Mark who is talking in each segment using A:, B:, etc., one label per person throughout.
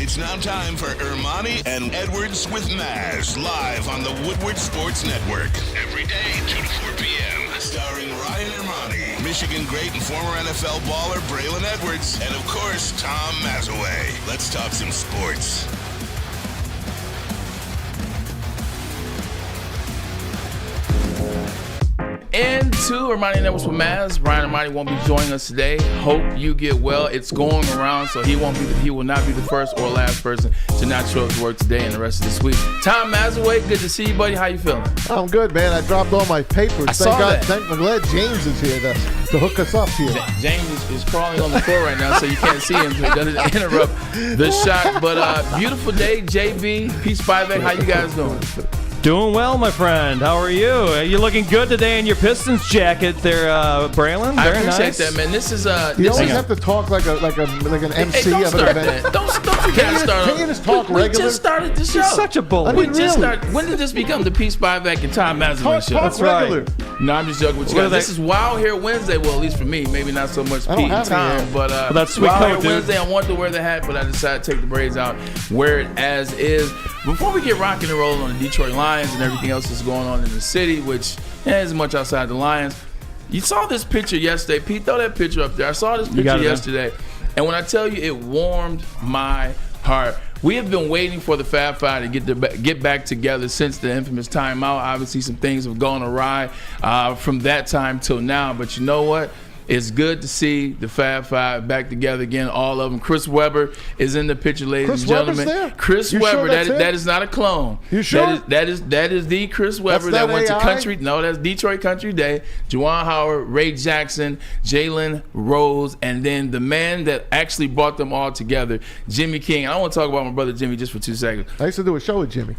A: It's now time for Ermanni and Edwards with Maz, live on the Woodward Sports Network. Every day, 2 to 4 p.m. Starring Ryan Ermanni, Michigan great and former NFL baller Braylon Edwards, and of course, Tom Mazaway. Let's talk some sports.
B: And to Ermanni and Edwards with Maz, Ryan Ermanni won't be joining us today. Hope you get well. It's going around, so he will not be the first or last person to not show up to work today and the rest of this week. Tom Mazaway, good to see you, buddy. How you feeling?
C: I'm good, man. I dropped all my papers.
B: I saw that.
C: I'm glad James is here to hook us up here.
B: James is crawling on the floor right now, so you can't see him, so it doesn't interrupt the shot. But beautiful day, JB, Peace Spivak. How you guys doing?
D: Doing well, my friend. How are you? You're looking good today in your Pistons jacket there, Braylon.
B: I
D: Very
B: appreciate
D: nice.
B: that, man. This is
C: You always have to talk like an MC
B: don't
C: of an
B: start
C: event.
B: that. Don't you gotta start.
C: Can you just talk
B: we
C: regular?
B: just started the show.
D: You're such a bully.
C: I mean, really.
B: When did this become the Peace Spivak and Tom Mazaway show?
C: Talk
D: right.
C: regular.
B: No, I'm just joking with you
D: What
B: guys.
D: are they-
B: This is Wild Hair Wednesday. Well, at least for me. Maybe not so much
C: I don't
B: Pete and
C: have any
B: Tom,
C: hair.
B: but
D: Well, that's sweet
B: Wild
D: coat,
B: Hair
D: dude.
B: Wednesday. I wanted to wear the hat, but I decided to take the braids out, wear it as is. Before we get rocking and rolling on the Detroit Lions and everything else that's going on in the city, which isn't much outside the Lions, you saw this picture yesterday. Pete, throw that picture up there. I saw this picture
D: got it, man.
B: yesterday, and when I tell you, it warmed my heart. We have been waiting for the Fab Five to get back together since the infamous timeout. Obviously, some things have gone awry from that time till now. But you know what? It's good to see the Fab Five back together again, all of them. Chris Webber is in the picture, ladies
C: Chris
B: and gentlemen.
C: Webber's there?
B: Chris
C: You
B: Webber,
C: sure that's him?
B: that is not a clone.
C: You sure?
B: That is the Chris Webber
C: That's
B: that went to
C: AI?
B: country. No, that's Detroit Country Day. Juwan Howard, Ray Jackson, Jalen Rose, and then the man that actually brought them all together, Jimmy King. I want to talk about my brother Jimmy just for 2 seconds.
C: I used to do a show with Jimmy.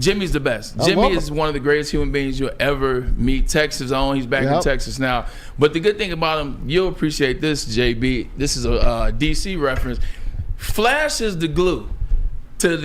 B: Jimmy's the best.
C: I
B: Jimmy
C: love
B: is
C: him.
B: one of the greatest human beings you'll ever meet. Texas own. He's back in
C: Yep.
B: Texas now. But the good thing about him, you'll appreciate this, JB. This is a DC reference. Flash is the glue to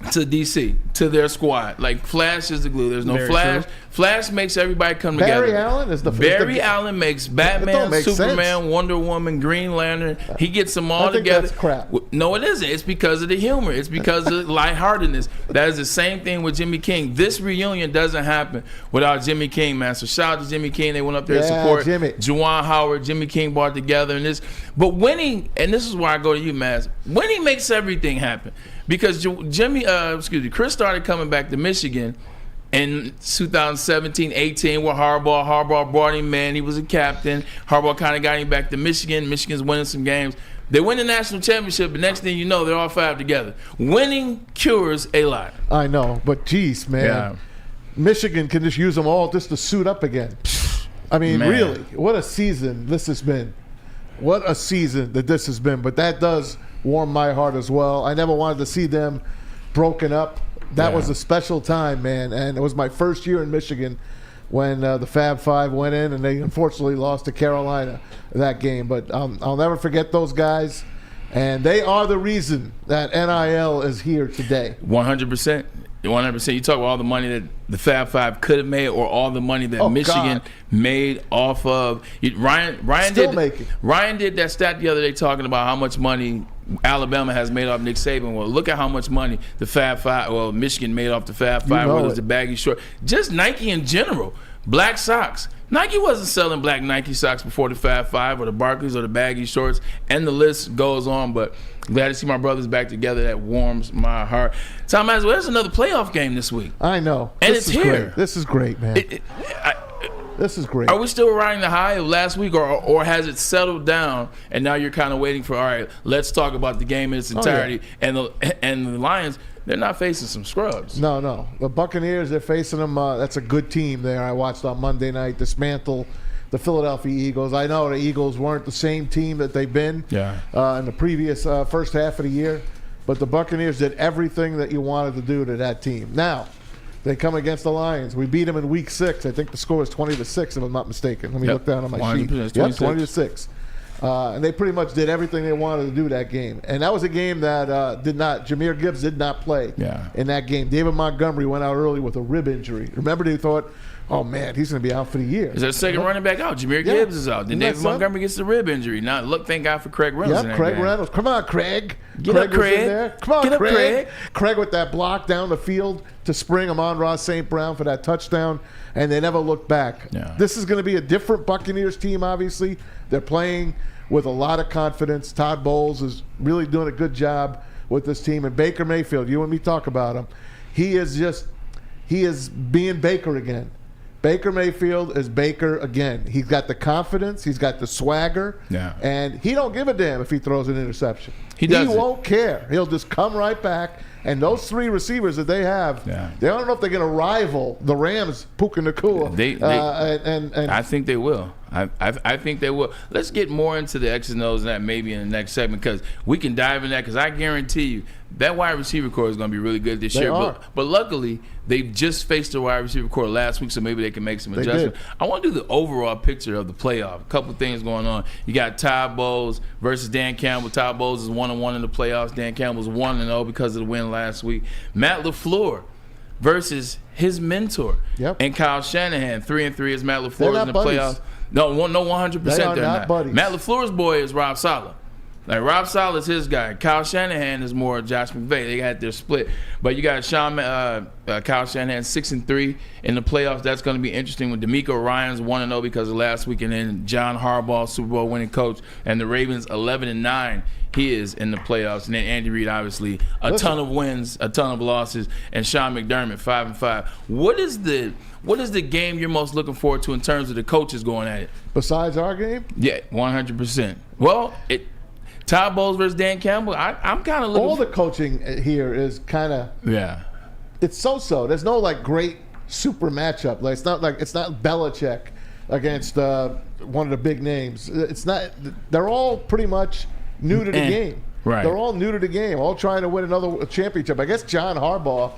B: DC, to their squad. Like, Flash is the glue. There's no
D: Very
B: Flash.
D: true.
B: Flash makes everybody come together.
C: Barry Allen is the
B: Barry Allen makes Batman,
C: don't make
B: Superman,
C: sense.
B: Wonder Woman, Green Lantern. He gets them all
C: I think
B: together.
C: that's crap.
B: No, it isn't. It's because of the humor. It's because of lightheartedness. That is the same thing with Jimmy King. This reunion doesn't happen without Jimmy King, man. So shout out to Jimmy King. They went up there to
C: Yeah,
B: support
C: Jimmy.
B: Juwan Howard, Jimmy King brought together. And but winning, and this is where I go to you, Maz. Winning makes everything happen. Because Chris started coming back to Michigan in 2017-18 with Harbaugh. Harbaugh brought him in. He was a captain. Harbaugh kind of got him back to Michigan. Michigan's winning some games. They win the national championship, but next thing you know, they're all five together. Winning cures a lot.
C: I know, but geez, man.
B: Yeah.
C: Michigan can just use them all just to suit up again. I mean,
B: Man.
C: really, what a season this has been. What a season that this has been. But that does warm my heart as well. I never wanted to see them broken up. That
B: Yeah.
C: was a special time, man. And it was my first year in Michigan when the Fab Five went in, and they unfortunately lost to Carolina that game. But I'll never forget those guys. And they are the reason that NIL is here today.
B: 100%. 100%. You talk about all the money that the Fab Five could have made, or all the money that Michigan
C: God.
B: made off of Ryan.
C: Still making.
B: Ryan did that stat the other day talking about how much money Alabama has made off Nick Saban. Well, look at how much money the Fab Five, well, Michigan made off the Fab Five,
C: know
B: whether it's
C: it.
B: the baggy short, just Nike in general. Black socks. Nike wasn't selling black Nike socks before the Fab Five or the Barclays or the baggy shorts, and the list goes on. But glad to see my brothers back together. That warms my heart. Tom Mazaway, there's another playoff game this week.
C: I know.
B: And
C: This
B: it's
C: is
B: here.
C: Great. This is great, man. This is great.
B: Are we still riding the high of last week, or has it settled down and now you're kind of waiting for, all right, let's talk about the game in its entirety? And the Lions, they're not facing some scrubs.
C: No. The Buccaneers, they're facing them. That's a good team there. I watched on Monday night dismantle the Philadelphia Eagles. I know the Eagles weren't the same team that they've been in the previous first half of the year, but the Buccaneers did everything that you wanted to do to that team. Now, they come against the Lions. We beat them in Week 6. I think the score is 20-6, if I'm not mistaken. Let me look down on my sheet. 20-6. And they pretty much did everything they wanted to do that game. And that was a game that Jahmyr Gibbs did not play in that game. David Montgomery went out early with a rib injury. Remember, they thought Oh, man, he's going to be out for the year.
B: Is their second running back out? Jameer Gibbs is out. Then David Montgomery gets the rib injury. Now, look, thank God for Craig Reynolds.
C: Yep, Craig Reynolds. Come on, Craig.
B: Get up, Craig.
C: In there. Come on,
B: Get up,
C: Craig. Craig with that block down the field to spring Amon-Ra St. Brown for that touchdown, and they never looked back.
B: Yeah.
C: This is going to be a different Buccaneers team, obviously. They're playing with a lot of confidence. Todd Bowles is really doing a good job with this team. And Baker Mayfield, you and me talk about him. He is being Baker again. Baker Mayfield is Baker again. He's got the confidence. He's got the swagger.
B: Yeah. And
C: he don't give a damn if he throws an interception.
B: He
C: won't care. He'll just come right back. And those three receivers that they have, they don't know if they're going to rival the Rams, Puka Nacua.
B: I think they will. I think they will. Let's get more into the X's and O's and that maybe in the next segment because we can dive in that because I guarantee you that wide receiver core is going to be really good this year. But luckily, they've just faced the wide receiver core last week, so maybe they can make some adjustments. I want to do the overall picture of the playoff. A couple things going on. You got Todd Bowles versus Dan Campbell. Todd Bowles is 1-1 in the playoffs. Dan Campbell's 1-0 because of the win last week. Matt LaFleur versus his mentor. And Kyle Shanahan, 3-3 is Matt LaFleur in the playoffs. No, 100% they're not. Buddies. Matt LaFleur's boy is Rob Saleh. Like Rob Saleh is his guy. Kyle Shanahan is more Josh McVay. They had their split, but you got Kyle Shanahan 6-3 in the playoffs. That's going to be interesting. With DeMeco Ryans 1-0 because of last week, and then John Harbaugh, Super Bowl winning coach, and the Ravens 11-9. He is in the playoffs, and then Andy Reid obviously ton of wins, a ton of losses, and Sean McDermott 5-5. What is the game you're most looking forward to in terms of the coaches going at it? Besides our game? Yeah, 100%. Well, Todd Bowles versus Dan Campbell. I'm kind of looking. All the coaching here is kind of it's so-so. There's no like great super matchup. Like it's not Belichick against one of the big names. It's not. They're all pretty much new to the game. Right. They're all new to the game. All trying to win another championship. I guess John Harbaugh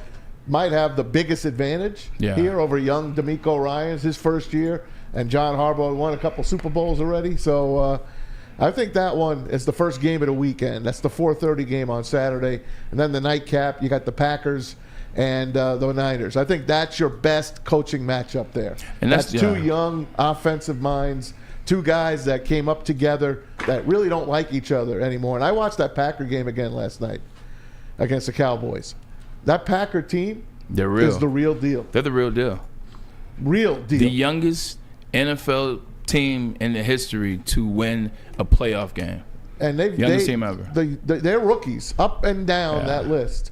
B: might have the biggest advantage here over young DeMeco Ryans, his first year, and John Harbaugh won a couple Super Bowls already. So. I think that one is the first game of the weekend. That's the 4:30 game on Saturday. And then the nightcap, you got the Packers and the Niners. I think that's your best coaching matchup there. And that's two young offensive minds, two guys that came up together that really don't like each other anymore. And I watched that Packer game again last night against the Cowboys. That Packer team is the real deal. They're the real deal. Real deal. The youngest NFL team in the history to win a playoff game. And youngest team ever. They're rookies up and down that list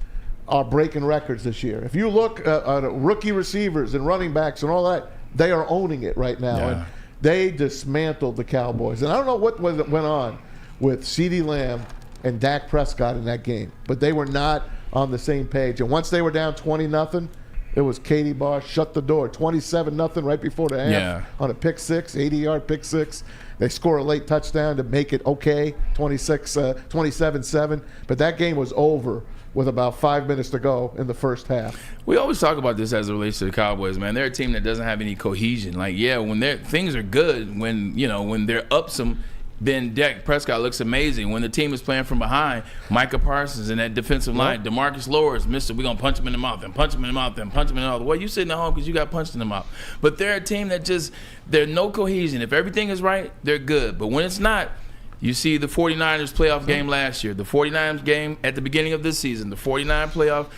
B: are breaking records this year. If you look at rookie receivers and running backs and all that, they are owning it right now. And they dismantled the Cowboys. And I don't know what went on with CeeDee Lamb and Dak Prescott in that game, but they were not on the same page. And once they were down 20-0, it was Katie Barr shut the door. 27-0 right before the half on a pick six, 80-yard pick six. They score a late touchdown to make it okay, 27-7. But that game was over with about 5 minutes to go in the first half. We always talk about this as it relates to the Cowboys, man. They're a team that doesn't have any cohesion. Like, when things are good, when they're up some, then Dak Prescott looks amazing. When the team is playing from behind, Micah Parsons in that defensive line, DeMarcus Lawrence, we're going to punch him in the mouth and punch him in the mouth and punch him in the mouth. Well, you sitting at home because you got punched in the mouth. But they're a team that there's no cohesion. If everything is right, they're good. But when it's not, you see the 49ers playoff game last year, the 49ers game at the beginning of this season, the 49 playoff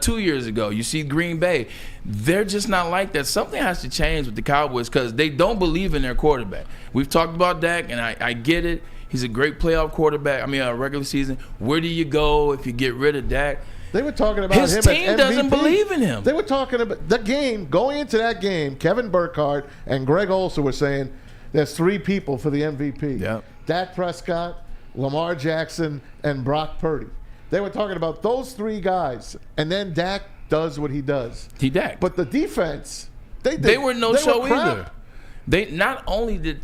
B: 2 years ago. You see Green Bay. They're just not like that. Something has to change with the Cowboys because they don't believe in their quarterback. We've talked about Dak, and I get it. He's a great playoff quarterback. Regular season. Where do you go if you get rid of Dak? They were talking about his team doesn't believe in him. They were talking about the game. Going into that game, Kevin Burkhardt and Greg Olsen were saying there's three people for the MVP. Yep. Dak Prescott, Lamar Jackson, and Brock Purdy. They were talking about those three guys, and then Dak does what he does. But the defense, they were no show either. They not only did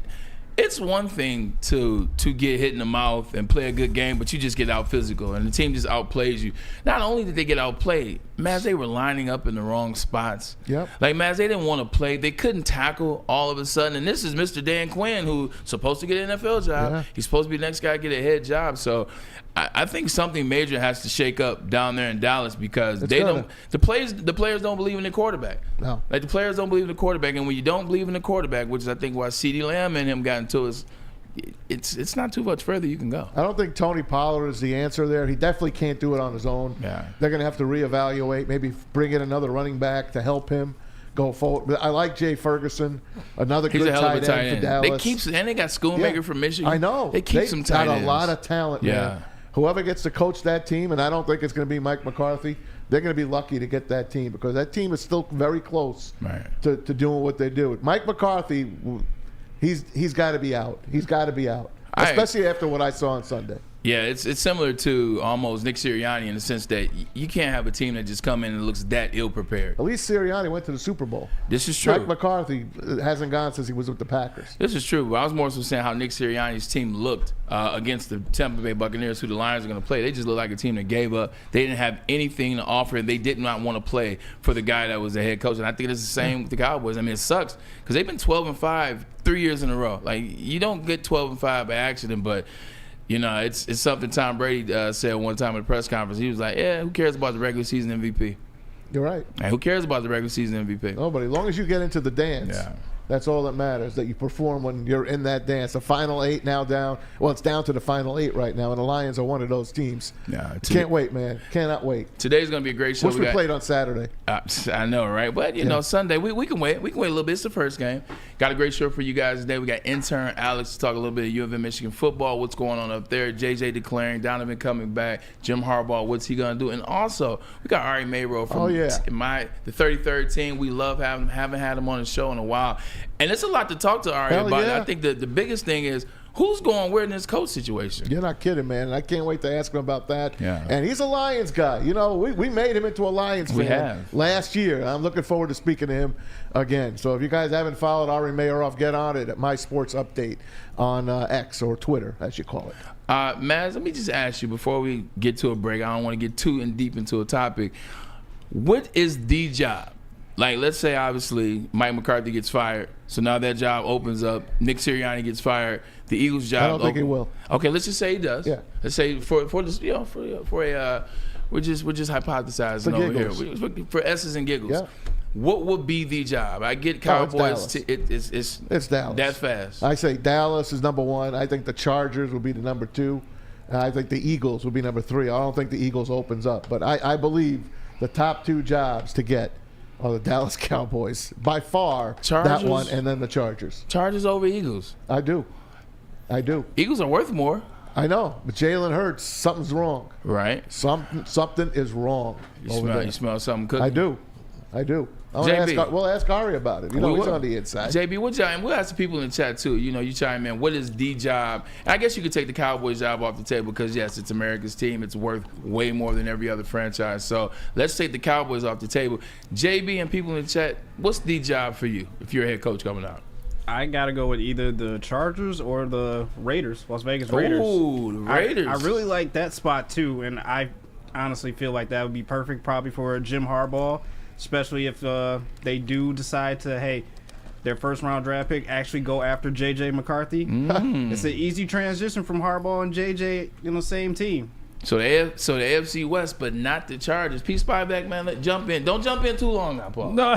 B: it's one thing to get hit in the mouth and play a good game, but you just get out physical and the team just outplays you. Not only did they get outplayed, Maz, they were lining up in the wrong spots.
C: Yep.
B: Like, Maz, they didn't want to play. They couldn't tackle all of a sudden. And this is Mr. Dan Quinn, who's supposed to get an NFL job.
C: Yeah.
B: He's supposed to be the next guy to get a head job. So I think something major has to shake up down there in Dallas because the players don't believe in the quarterback.
C: No.
B: Like, the players don't believe in the quarterback. And when you don't believe in the quarterback, which is I think why CeeDee Lamb and him got into us, it's not too much further you can go.
C: I don't think Tony Pollard is the answer there. He definitely can't do it on his own.
B: Yeah.
C: They're going to have to reevaluate, maybe bring in another running back to help him go forward. But I like Jay Ferguson, another
B: He's
C: good
B: a hell of a tight
C: end for
B: end.
C: Dallas.
B: They got Schoonmaker from Michigan.
C: I know.
B: They keep some tight ends.
C: Got a lot of talent, man. Whoever gets to coach that team, and I don't think it's going to be Mike McCarthy, they're going to be lucky to get that team because that team is still very close to doing what they do. Mike McCarthy, he's got to be out. He's got to be out, especially after what I saw on Sunday.
B: Yeah, it's similar to almost Nick Sirianni in the sense that you can't have a team that just come in and looks that ill-prepared.
C: At least Sirianni went to the Super Bowl.
B: This is true.
C: Mike McCarthy hasn't gone since he was with the Packers.
B: This is true. But I was more so saying how Nick Sirianni's team looked against the Tampa Bay Buccaneers, who the Lions are going to play. They just looked like a team that gave up. They didn't have anything to offer, and they did not want to play for the guy that was the head coach. And I think it's the same with the Cowboys. I mean, it sucks because they've been 12-5 3 years in a row. Like, you don't get 12-5 by accident, but you know, it's something Tom Brady said one time at a press conference. He was like, yeah, who cares about the regular season MVP?
C: You're right.
B: And who cares about the regular season MVP?
C: Nobody. As long as you get into the dance, that's all that matters, that you perform when you're in that dance. The final 8 now down. Well, it's down to the final 8 right now, and the Lions are one of those teams.
B: Yeah,
C: can't wait, man. Cannot wait.
B: Today's going to be a great show.
C: Wish we played on Saturday.
B: I know, right? But, you know, Sunday, we can wait. We can wait a little bit. It's the first game. Got a great show for you guys today. We got intern Alex to talk a little bit of U of M Michigan football, what's going on up there, JJ declaring, Donovan coming back, Jim Harbaugh, what's he going to do? And also, we got Ari Mayro from the 33rd team. We love having him. Haven't had him on the show in a while. And it's a lot to talk to Ari about. I think the biggest thing is who's going where in this coach situation.
C: You're not kidding, man. I can't wait to ask him about that.
B: Yeah.
C: And he's a Lions guy. You know, we made him into a Lions fan last year. I'm looking forward to speaking to him again. So if you guys haven't followed Ari Mayroff, get on it at My Sports Update on X or Twitter, as you call it.
B: Maz, let me just ask you before we get to a break. I don't want to get too in deep into a topic. What is the job? Like, let's say, obviously, Mike McCarthy gets fired, so now that job opens up. Nick Sirianni gets fired. The Eagles' job.
C: I don't think he will.
B: Okay, let's just say he does.
C: Yeah.
B: Let's say for this, you know, we're just hypothesizing over here for S's and giggles.
C: Yeah.
B: What would be the job? I get Cowboys.
C: It's Dallas.
B: That fast.
C: I say Dallas is number 1. I think the Chargers will be the number 2. I think the Eagles will be number 3. I don't think the Eagles opens up, but I believe the top 2 jobs to get are the Dallas Cowboys. By far,
B: Chargers,
C: that one, and then the Chargers.
B: Chargers over Eagles.
C: I do.
B: Eagles are worth more.
C: I know, but Jalen Hurts, something's wrong.
B: Right.
C: Something is wrong.
B: You smell something cooking?
C: I do. We'll ask Ari about it. You know, he's on the inside.
B: JB, we'll ask the people in the chat too. You know, you chime in. What is the job? And I guess you could take the Cowboys job off the table because, yes, it's America's team. It's worth way more than every other franchise. So let's take the Cowboys off the table. JB and people in the chat, what's the job for you if you're a head coach coming out?
E: I got to go with either the Chargers or the Raiders, Las Vegas Raiders.
B: Ooh, the Raiders.
E: I really like that spot too, and I honestly feel like that would be perfect probably for Jim Harbaugh. Especially if they do decide to, their first-round draft pick actually go after J.J. McCarthy. It's an easy transition from Harbaugh and J.J. in the same team.
B: So the AFC West, but not the Chargers. Peace, back, man. Jump in. Don't jump in too long now, Paul.
D: No,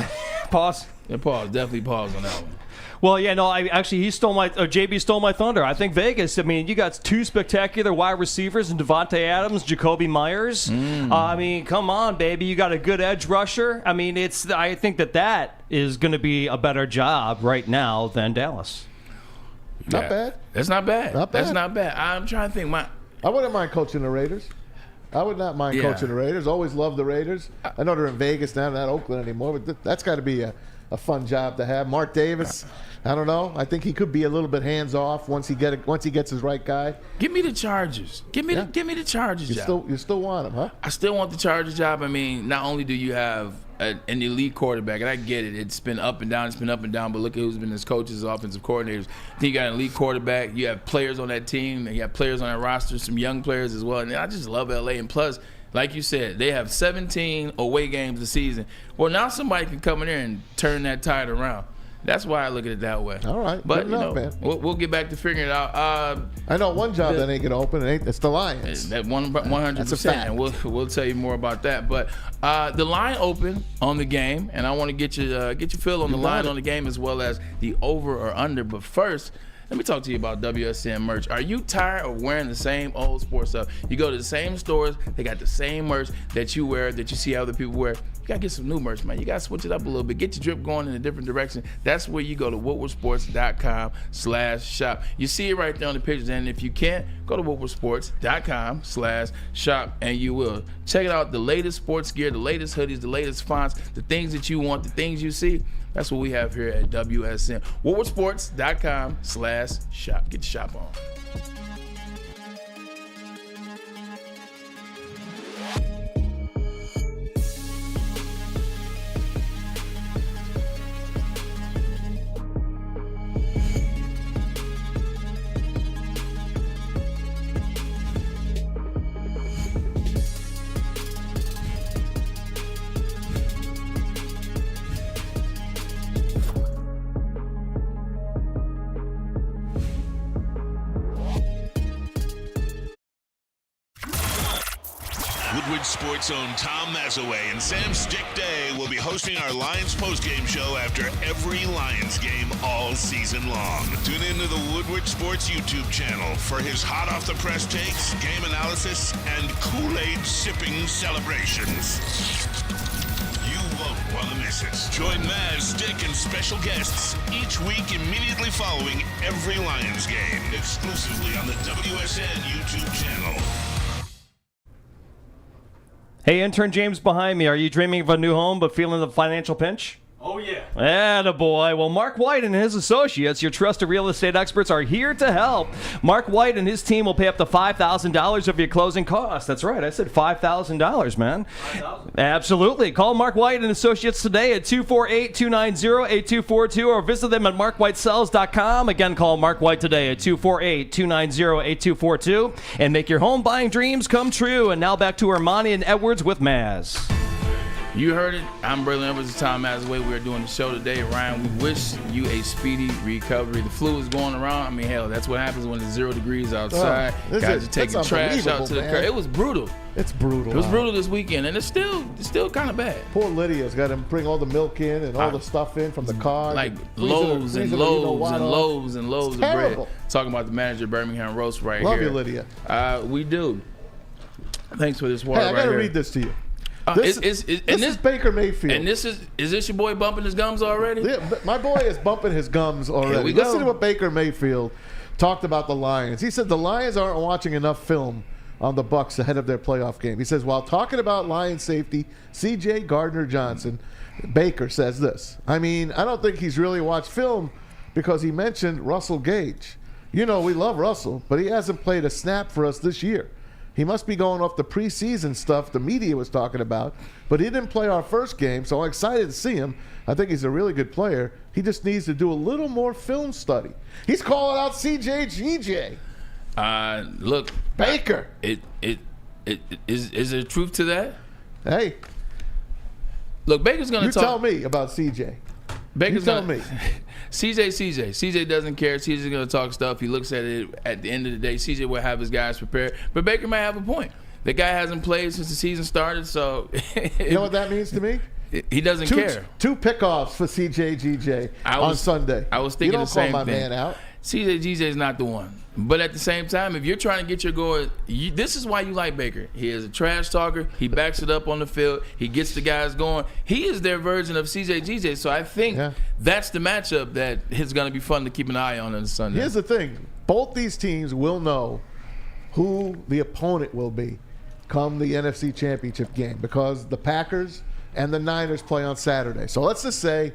D: pause.
B: Yeah, pause. Definitely pause on that one.
D: Well, yeah, no, JB stole my thunder. I think Vegas, you got 2 spectacular wide receivers in Devontae Adams, Jacoby Myers. Come on, baby. You got a good edge rusher. I think that is going to be a better job right now than Dallas.
C: Not bad.
B: That's not bad. That's not bad. I'm trying to think.
C: I wouldn't mind coaching the Raiders. I would not mind coaching the Raiders. Always loved the Raiders. I know they're in Vegas now, not Oakland anymore, but that's got to be a fun job to have. Mark Davis, I don't know. I think he could be a little bit hands off once he gets his right guy.
B: Give me the Chargers. Give me the Chargers job.
C: You still want him, huh?
B: I still want the Chargers job. Not only do you have an elite quarterback, and I get it. It's been up and down. But look at who's been his coaches, his offensive coordinators. Then you got an elite quarterback. You have players on that team. And you have players on that roster, some young players as well. And I just love LA. And plus, like you said, they have 17 away games a season. Well, now somebody can come in there and turn that tide around. That's why I look at it that way.
C: All right.
B: But
C: good enough, man.
B: We'll get back to figuring it out.
C: I know one job that ain't going to open. It's the Lions.
B: That 100%.
C: That's a fact.
B: And we'll tell you more about that. But the line open on the game, and I want to get your feel on the line on the game as well as the over or under. But first, let me talk to you about WSN merch. Are you tired of wearing the same old sports stuff? You go to the same stores, they got the same merch that you wear, that you see other people wear. You got to get some new merch, man. You got to switch it up a little bit. Get your drip going in a different direction. That's where you go to woodwardsports.com/shop. You see it right there on the pictures. And if you can't, go to woodwardsports.com/shop, and you will. Check it out, the latest sports gear, the latest hoodies, the latest fonts, the things that you want, the things you see. That's what we have here at WSN. woodwardsports.com/shop. Get your shop on.
A: Woodward Sports' own Tom Mazaway and Sam Stick Day will be hosting our Lions postgame show after every Lions game all season long. Tune into the Woodward Sports YouTube channel for his hot-off-the-press takes, game analysis, and Kool-Aid sipping celebrations. You won't want to miss it. Join Maz, Stick, and special guests each week immediately following every Lions game, exclusively on the WSN YouTube channel.
D: Hey, intern James behind me, are you dreaming of a new home but feeling the financial pinch?
F: Oh, yeah.
D: Attaboy. Well, Mark White and his associates, your trusted real estate experts, are here to help. Mark White and his team will pay up to $5,000 of your closing costs. That's right. I said $5,000, man. $5,000? Absolutely. Call Mark White and Associates today at 248-290-8242 or visit them at markwhitesells.com. Again, call Mark White today at 248-290-8242 and make your home buying dreams come true. And now back to Ermanni and Edwards with Maz.
B: You heard it. I'm Braylon Edwards and Tom Mazaway. We are doing the show today. Ryan, we wish you a speedy recovery. The flu is going around. I mean, hell, that's what happens when it's 0 degrees outside. Guys are taking trash out to the curb. It was brutal.
C: It's brutal.
B: It was brutal this weekend, and it's still kind of bad.
C: Poor Lydia's got to bring all the milk in and all the stuff in from the car.
B: Like loaves and loaves of bread. Talking about the manager of Birmingham Roast right here.
C: Love you, Lydia.
B: We do. Thanks for this water
C: I got to read this to you. This is Baker Mayfield.
B: And is this your boy bumping his gums already?
C: Yeah, my boy is bumping his gums already. Listen to what Baker Mayfield talked about the Lions. He said the Lions aren't watching enough film on the Bucs ahead of their playoff game. He says, while talking about Lions safety C.J. Gardner-Johnson, Baker says this. I mean, I don't think he's really watched film because he mentioned Russell Gage. You know, we love Russell, but he hasn't played a snap for us this year. He must be going off the preseason stuff the media was talking about, but he didn't play our first game, so I'm excited to see him. I think he's a really good player. He just needs to do a little more film study. He's calling out CJ
B: Look,
C: Baker.
B: Is there truth to that?
C: Hey,
B: look, Baker's going to talk.
C: You tell me about CJ.
B: Baker's
C: you tell me.
B: CJ doesn't care. CJ's going to talk stuff. He looks at it at the end of the day. CJ will have his guys prepared. But Baker might have a point. The guy hasn't played since the season started, so.
C: You know what that means to me?
B: He doesn't care.
C: Two pickoffs for CJ on Sunday.
B: I was thinking the same thing.
C: You don't call my man out.
B: CJ is not the one. But at the same time, if you're trying to get your goal, this is why you like Baker. He is a trash talker. He backs it up on the field. He gets the guys going. He is their version of CJ. So I think that's the matchup that is going to be fun to keep an eye on Sunday.
C: Here's the thing. Both these teams will know who the opponent will be come the NFC Championship game because the Packers and the Niners play on Saturday. So let's just say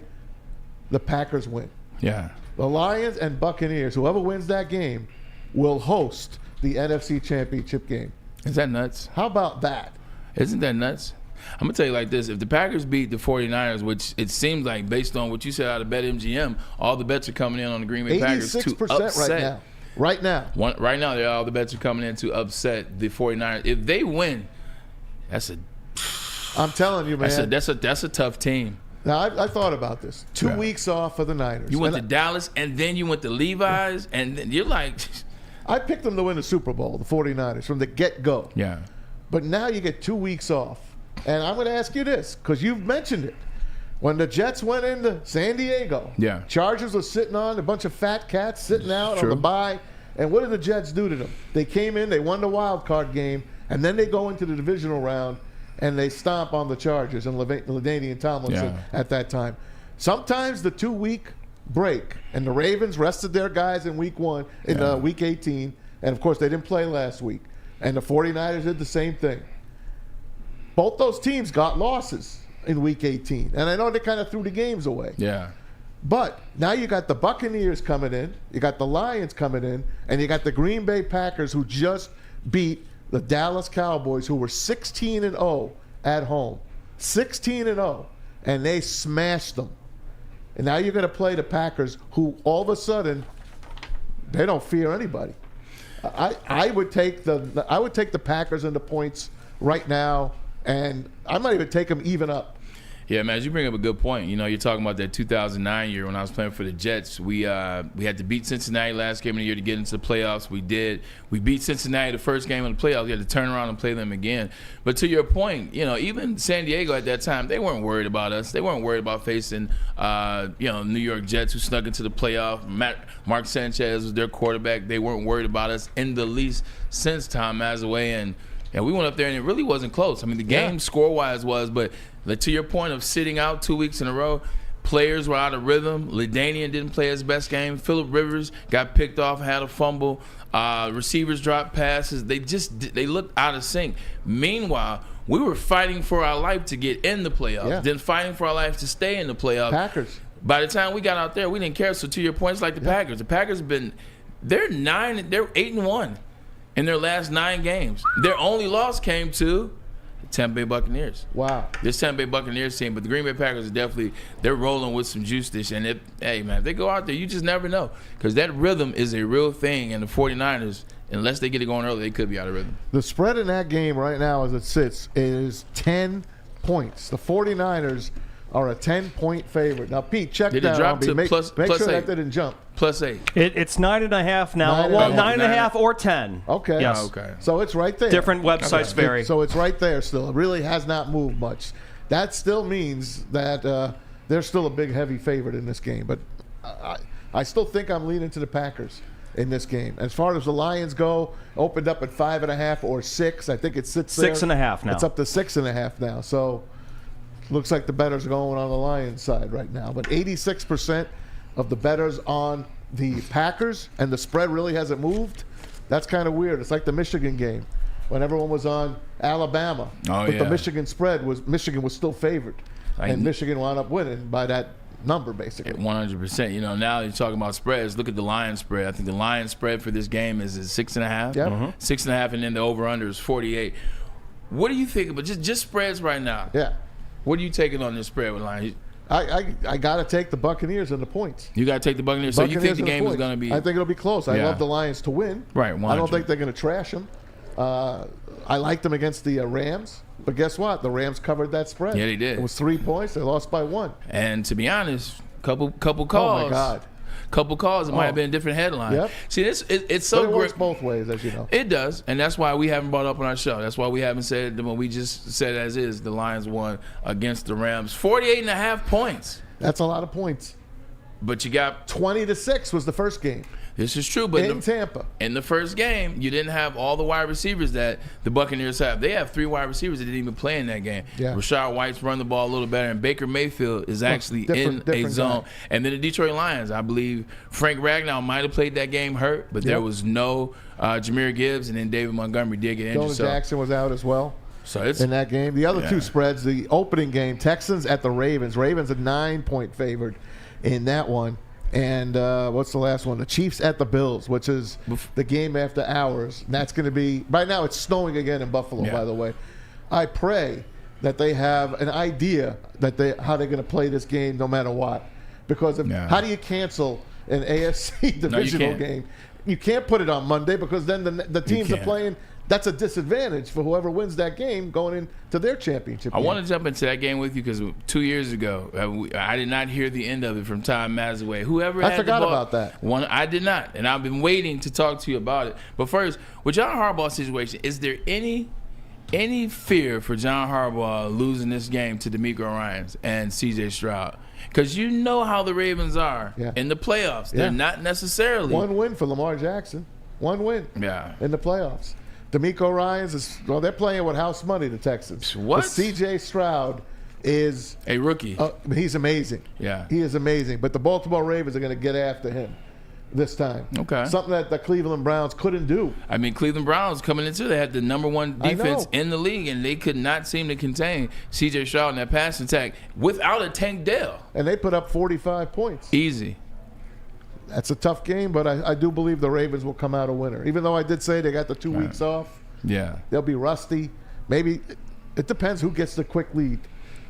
C: the Packers win.
B: Yeah.
C: The Lions and Buccaneers, whoever wins that game, will host the NFC Championship game.
B: Is that nuts?
C: How about that?
B: Isn't that nuts? I'm going to tell you like this. If the Packers beat the 49ers, which it seems like based on what you said out of BetMGM, all the bets are coming in on the Green Bay Packers to
C: 86%
B: upset.
C: Right now.
B: Right now, all the bets are coming in to upset the 49ers. If they win,
C: I'm telling you, man.
B: That's a tough team.
C: Now, I thought about this. 2 weeks off for the Niners.
B: You went to Dallas, and then you went to Levi's, and then you're like...
C: I picked them to win the Super Bowl, the 49ers, from the get-go.
B: Yeah.
C: But now you get 2 weeks off. And I'm going to ask you this, because you've mentioned it. When the Jets went into San Diego, Chargers was sitting on a bunch of fat cats sitting out on the bye. And what did the Jets do to them? They came in, they won the wild card game, and then they go into the divisional round, and they stomp on the Chargers and LaDainian Tomlinson at that time. Sometimes the 2-week break, and the Ravens rested their guys in week 18, and of course they didn't play last week. And the 49ers did the same thing. Both those teams got losses in week 18, and I know they kind of threw the games away.
B: Yeah.
C: But now you got the Buccaneers coming in, you got the Lions coming in, and you got the Green Bay Packers who just beat the Dallas Cowboys, who were 16-0 at home. 16-0. And they smashed them. And now you're going to play the Packers, who all of a sudden, they don't fear anybody. I would take the Packers and the points right now, and I might even take them even up.
B: Yeah, man, you bring up a good point. You know, you're talking about that 2009 year when I was playing for the Jets. We had to beat Cincinnati last game of the year to get into the playoffs. We did. We beat Cincinnati the first game of the playoffs. We had to turn around and play them again. But to your point, you know, even San Diego at that time, they weren't worried about us. They weren't worried about facing, New York Jets who snuck into the playoff. Mark Sanchez was their quarterback. They weren't worried about us in the least since Tom Mazaway. And we went up there, and it really wasn't close. I mean, the game score-wise was, but to your point of sitting out 2 weeks in a row, players were out of rhythm. LaDainian didn't play his best game. Phillip Rivers got picked off, had a fumble. Receivers dropped passes. They looked out of sync. Meanwhile, we were fighting for our life to get in the playoffs, then fighting for our life to stay in the playoffs.
C: Packers.
B: By the time we got out there, we didn't care. So to your point, it's like the Packers. The Packers they're 8-1 in their last 9 games. Their only loss came to the Tampa Bay Buccaneers.
C: Wow.
B: This Tampa Bay Buccaneers team, but the Green Bay Packers are they're rolling with some juice this. And if they go out there, you just never know. Because that rhythm is a real thing. And the 49ers, unless they get it going early, they could be out of rhythm.
C: The spread in that game right now as it sits is 10 points. The 49ers are a 10-point favorite. Now, Pete, check that.
B: Did it drop to
C: make
B: plus
C: sure
B: 8?
C: that didn't jump.
B: +8.
D: It's 9.5 now. 9.5 or 10.
C: Okay.
D: Yes.
B: Okay.
C: So it's right there.
D: Different websites vary.
C: So it's right there still. It really has not moved much. That still means that they're still a big, heavy favorite in this game. But I still think I'm leaning to the Packers in this game. As far as the Lions go, opened up at 5.5 or 6. I think it sits there.
D: 6.5 now.
C: It's up to 6.5 now. So looks like the bettors are going on the Lions side right now. But 86% of the bettors on the Packers, and the spread really hasn't moved. That's kind of weird. It's like the Michigan game when everyone was on Alabama. But the Michigan spread Michigan was still favored. And Michigan wound up winning by that number, basically.
B: 100%. You know, now you're talking about spreads. Look at the Lions spread. I think the Lions spread for this game is 6.5.
C: Yeah.
B: 6.5, and then the over-under is 48. What do you think about just spreads right now?
C: Yeah.
B: What are you taking on this spread with Lions?
C: I got to take the Buccaneers and the points.
B: You got to take the Buccaneers. So you think the game is going to be?
C: I think it'll be close. I love the Lions to win.
B: Right. 100.
C: I don't think they're going to trash them. I liked them against the Rams. But guess what? The Rams covered that spread.
B: Yeah, they did.
C: It was 3 points. They lost by 1.
B: And to be honest, couple calls.
C: Oh, my God.
B: Couple calls, it might have been a different headline.
C: Yep.
B: See, it's so
C: but it
B: great.
C: works both ways, as you know.
B: It does, and that's why we haven't brought up on our show. That's why we haven't said when we just said as is. The Lions won against the Rams, 48.5 points.
C: That's a lot of points.
B: But you got
C: 20-6 was the first game.
B: This is true, but
C: in Tampa.
B: In the first game, you didn't have all the wide receivers that the Buccaneers have. They have 3 wide receivers that didn't even play in that game.
C: Yeah.
B: Rashad White's run the ball a little better, and Baker Mayfield is actually in a zone.
C: Guy.
B: And then the Detroit Lions, I believe Frank Ragnow might have played that game hurt, but there was no Jahmyr Gibbs, and then David Montgomery did get injured.
C: Jonah Jackson was out as well.
B: So it's
C: in that game. The other 2 spreads, the opening game, Texans at the Ravens. Ravens a 9-point favored in that one. And what's the last one? The Chiefs at the Bills, which is the game after hours. And that's going to be – right now it's snowing again in Buffalo, by the way. I pray that they have an idea that how they're going to play this game no matter what. Because how do you cancel an AFC divisional game? You can't put it on Monday because then the teams are playing. That's a disadvantage for whoever wins that game going into their championship.
B: I want to jump into that game with you because 2 years ago, I did not hear the end of it from Tom Mazaway.
C: I forgot about that.
B: I did not, and I've been waiting to talk to you about it. But first, with John Harbaugh's situation, is there any fear for John Harbaugh losing this game to DeMeco Ryans and C.J. Stroud? Because you know how the Ravens are in the playoffs. They're not necessarily.
C: One win for Lamar Jackson. One win in the playoffs. DeMeco Ryans they're playing with house money, the Texans.
B: What?
C: But C.J. Stroud is
B: a rookie.
C: He's amazing.
B: Yeah.
C: He is amazing. But the Baltimore Ravens are going to get after him this time.
B: Okay.
C: Something that the Cleveland Browns couldn't do.
B: I mean, Cleveland Browns coming into they had the number one defense in the league, and they could not seem to contain C.J. Stroud in that passing attack without a Tank Dell.
C: And they put up 45 points.
B: Easy.
C: That's a tough game, but I do believe the Ravens will come out a winner. Even though I did say they got the 2 weeks off.
B: Yeah.
C: They'll be rusty. Maybe it depends who gets the quick lead.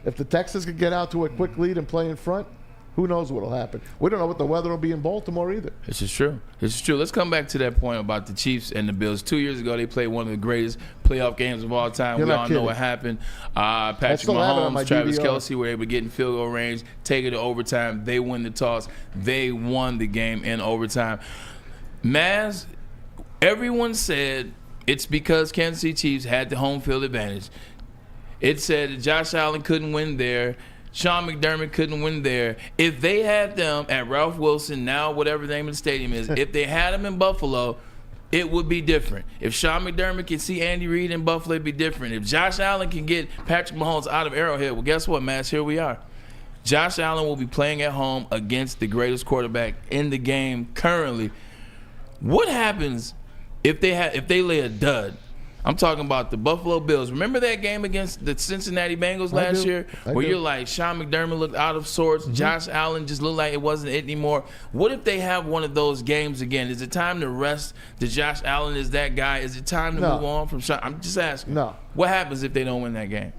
C: If the Texans can get out to a quick lead and play in front, who knows what will happen. We don't know what the weather will be in Baltimore either.
B: This is true. This is true. Let's come back to that point about the Chiefs and the Bills. 2 years ago, they played one of the greatest playoff games of all time. We all know what happened. Patrick Mahomes, Travis Kelce were able to get in field goal range, take it to overtime. They win the toss. They won the game in overtime. Maz, everyone said it's because Kansas City Chiefs had the home field advantage. It said that Josh Allen couldn't win there. Sean McDermott couldn't win there. If they had them at Ralph Wilson, now whatever the name of the stadium is, if they had them in Buffalo, it would be different. If Sean McDermott can see Andy Reid in Buffalo, it'd be different. If Josh Allen can get Patrick Mahomes out of Arrowhead, well, guess what, Matt? Here we are. Josh Allen will be playing at home against the greatest quarterback in the game currently. What happens if they lay a dud? I'm talking about the Buffalo Bills. Remember that game against the Cincinnati Bengals last year where you're like, Sean McDermott looked out of sorts. Mm-hmm. Josh Allen just looked like it wasn't it anymore. What if they have one of those games again? Is it time to rest that Josh Allen is that guy? Is it time to move on from Sean? I'm just asking.
C: No.
B: What happens if they don't win that game?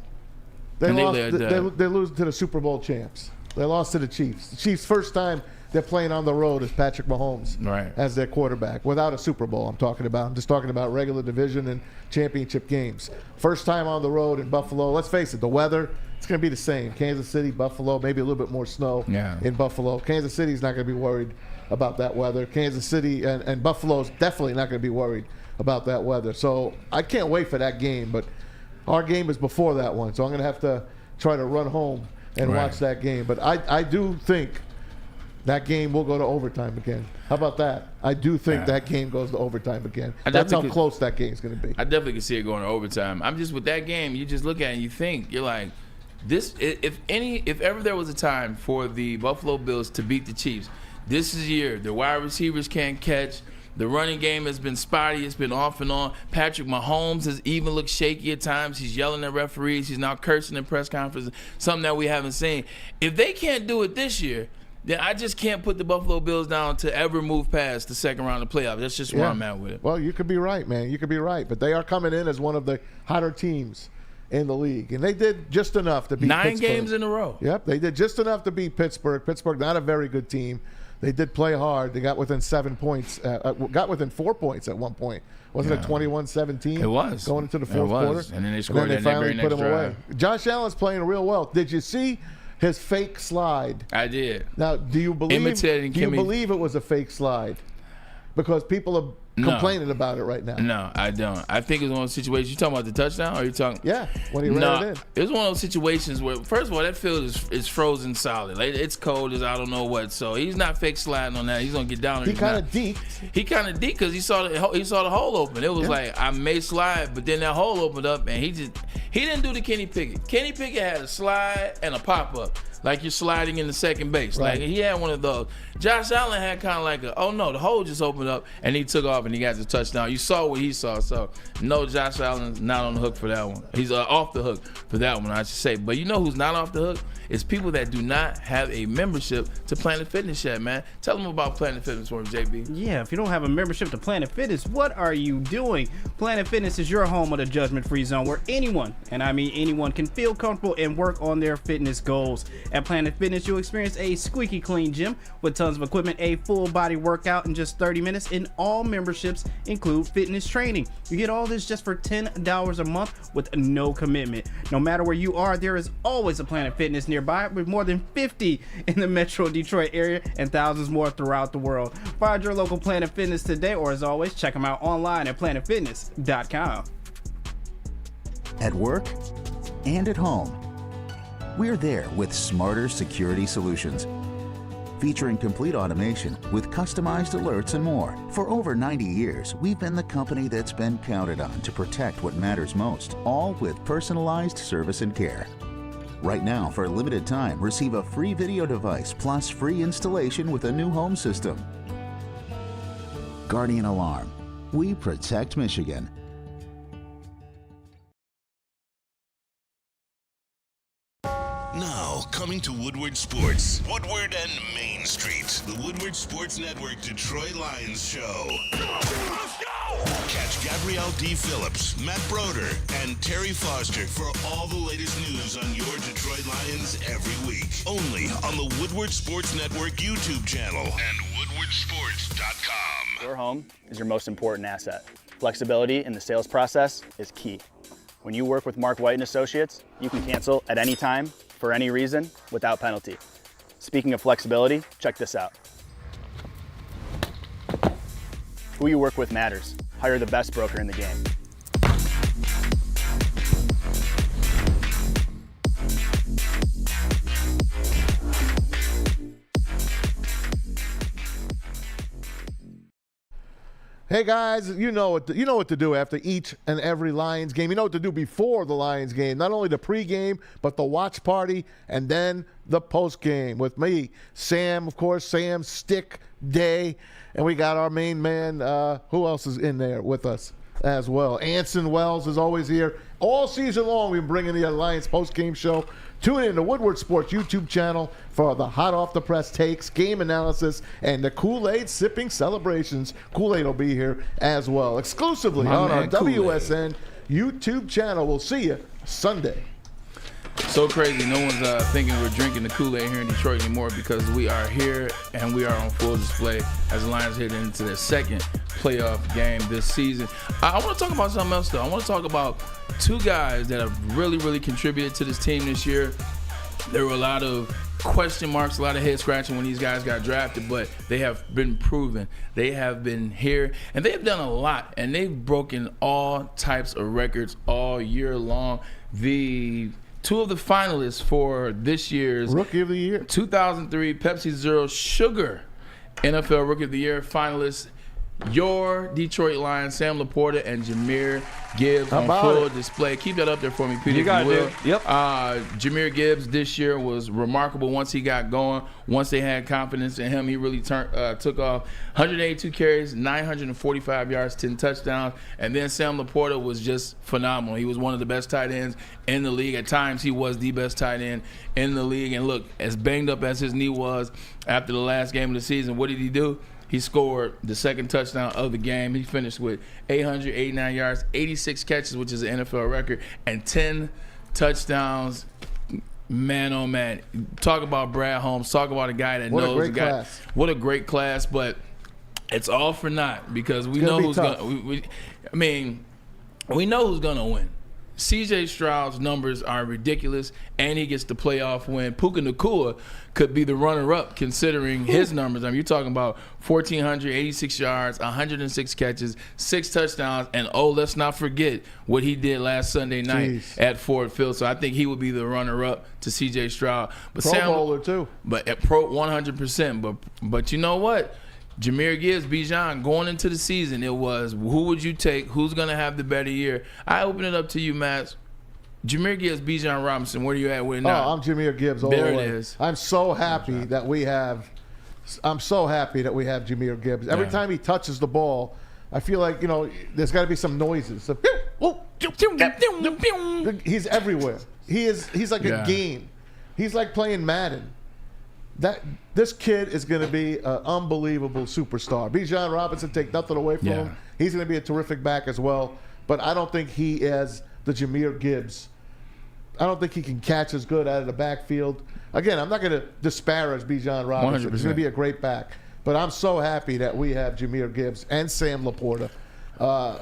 C: They lose to the Super Bowl champs. They lost to the Chiefs. The Chiefs' first time they're playing on the road as Patrick Mahomes as their quarterback without a Super Bowl. I'm just talking about regular division and championship games. First time on the road in Buffalo. Let's face it, the weather, it's going to be the same. Kansas City, Buffalo, maybe a little bit more snow in Buffalo. Kansas City's not going to be worried about that weather. Kansas City and Buffalo's definitely not going to be worried about that weather. So I can't wait for that game, but our game is before that one. So I'm going to have to try to run home and watch that game. But I do think that game will go to overtime again. How about that? I do think that game goes to overtime again. That's how close that game's going to be.
B: I definitely can see it going to overtime. I'm just with that game. You just look at it and you think you're like, this. If ever there was a time for the Buffalo Bills to beat the Chiefs, this is the year. The wide receivers can't catch. The running game has been spotty. It's been off and on. Patrick Mahomes has even looked shaky at times. He's yelling at referees. He's now cursing in press conferences. Something that we haven't seen. If they can't do it this year, then I just can't put the Buffalo Bills down to ever move past the second round of playoffs. That's just where I'm at with it.
C: Well, you could be right, man. You could be right. But they are coming in as one of the hotter teams in the league. And they did just enough to beat Pittsburgh.
B: 9 games in a row.
C: Yep, they did just enough to beat Pittsburgh. Pittsburgh, not a very good team. They did play hard. They got within 7 points. Got within 4 points at one point. Wasn't it 21-17?
B: It was.
C: Going into the fourth quarter.
B: And then they scored
C: and then they finally
B: that very
C: put
B: next
C: them
B: drive.
C: away. Josh Allen's playing real well. Did you see his fake slide?
B: I did.
C: Now, do you believe it was a fake slide? Because people are complaining about it right now.
B: No, I don't. I think it's one of those situations. You talking about the touchdown, or are you talking?
C: Yeah, when he ran it in.
B: It was one of those situations where, first of all, that field is frozen solid. Like, it's cold as I don't know what. So he's not fake sliding on that. He's gonna get down.
C: He kind of deked.
B: He kind of deked because he saw the hole open. It was like, I may slide, but then that hole opened up, and he didn't do the Kenny Pickett. Kenny Pickett had a slide and a pop up. like you're sliding into second base.
C: Right.
B: Like he had one of those. Josh Allen had kind of like oh no, the hole just opened up and he took off and he got the touchdown. You saw what he saw. So no, Josh Allen's not on the hook for that one. He's off the hook for that one, I should say. But you know who's not off the hook? It's people that do not have a membership to Planet Fitness yet, man. Tell them about Planet Fitness for me, JB.
E: Yeah, if you don't have a membership to Planet Fitness, what are you doing? Planet Fitness is your home of the judgment-free zone where anyone, and I mean anyone, can feel comfortable and work on their fitness goals. At Planet Fitness, you'll experience a squeaky clean gym with tons of equipment, a full body workout in just 30 minutes, and all memberships include fitness training. You get all this just for $10 a month with no commitment. No matter where you are, there is always a Planet Fitness nearby, with more than 50 in the Metro Detroit area and thousands more throughout the world. Find your local Planet Fitness today, or as always, check them out online at planetfitness.com.
F: At work and at home, we're there with smarter security solutions. Featuring complete automation with customized alerts and more. For over 90 years, we've been the company that's been counted on to protect what matters most, all with personalized service and care. Right now, for a limited time, receive a free video device plus free installation with a new home system. Guardian Alarm. We protect Michigan.
A: Now, coming to Woodward Sports. Woodward and Main Street. The Woodward Sports Network Detroit Lions Show. Let's go! Catch Gabrielle D. Phillips, Matt Broder, and Terry Foster for all the latest news on your Detroit Lions every week. Only on the Woodward Sports Network YouTube channel and woodwardsports.com.
G: Your home is your most important asset. Flexibility in the sales process is key. When you work with Mark White & Associates, you can cancel at any time, for any reason, without penalty. Speaking of flexibility, check this out. Who you work with matters. Hire the best broker in the game.
C: Hey guys, you know what to do after each and every Lions game. You know what to do before the Lions game. Not only the pregame, but the watch party, and then the postgame with me, Sam, of course, Sam Stick Day, and we got our main man. Who else is in there with us as well? Anson Wells is always here all season long. We've been bringing the Lions postgame show. Tune in to Woodward Sports YouTube channel for the hot off the press takes, game analysis, and the Kool-Aid sipping celebrations. Kool-Aid will be here as well, exclusively on our WSN YouTube channel. We'll see you Sunday.
B: So crazy. No one's thinking we're drinking the Kool-Aid here in Detroit anymore, because we are here and we are on full display as the Lions head into their second playoff game this season. I want to talk about something else, though. I want to talk about two guys that have really, really contributed to this team this year. There were a lot of question marks, a lot of head scratching when these guys got drafted, but they have been proven. They have been here, and they've done a lot, and they've broken all types of records all year long. Two of the finalists for this year's
C: Rookie of the Year
B: 2003 Pepsi Zero Sugar NFL Rookie of the Year finalists, your Detroit Lions, Sam Laporta and Jahmyr Gibbs on full display. Keep that up there for me, Peter.
D: You got it, dude. Yep.
B: Jahmyr Gibbs this year was remarkable once he got going. Once they had confidence in him, he really took off. 182 carries, 945 yards, 10 touchdowns. And then Sam Laporta was just phenomenal. He was one of the best tight ends in the league. At times, he was the best tight end in the league. And look, as banged up as his knee was after the last game of the season, what did he do? He scored the second touchdown of the game. He finished with 889 yards, 86 catches, which is an NFL record, and 10 touchdowns. Man, oh man. Talk about Brad Holmes. Talk about a guy that knows the guy.
C: Class.
B: What a great class, but it's all for naught, because we know who's going to we know who's going to win. C.J. Stroud's numbers are ridiculous, and he gets the playoff win. Puka Nacua could be the runner-up considering his numbers. I mean, you're talking about 1,486 yards, 106 catches, 6 touchdowns, and let's not forget what he did last Sunday night at Ford Field. So I think he would be the runner-up to C.J. Stroud. But
C: Pro Bowler too.
B: But at Pro 100%. But you know what? Jahmyr Gibbs, Bijan, going into the season, it was who would you take? Who's going to have the better year? I open it up to you, Matt. Jahmyr Gibbs, Bijan Robinson, where are you at with it
C: Oh,
B: now?
C: I'm Jahmyr Gibbs all the way.
B: There it is.
C: I'm so happy that we have Jahmyr Gibbs. Every time he touches the ball, I feel like, there's got to be some noises. He's everywhere. He's like a game. He's like playing Madden. This kid is going to be an unbelievable superstar. Bijan Robinson, take nothing away from him. He's going to be a terrific back as well. But I don't think he is the Jahmyr Gibbs. I don't think he can catch as good out of the backfield. Again, I'm not going to disparage Bijan Robinson. 100%. He's going to be a great back. But I'm so happy that we have Jahmyr Gibbs and Sam Laporta.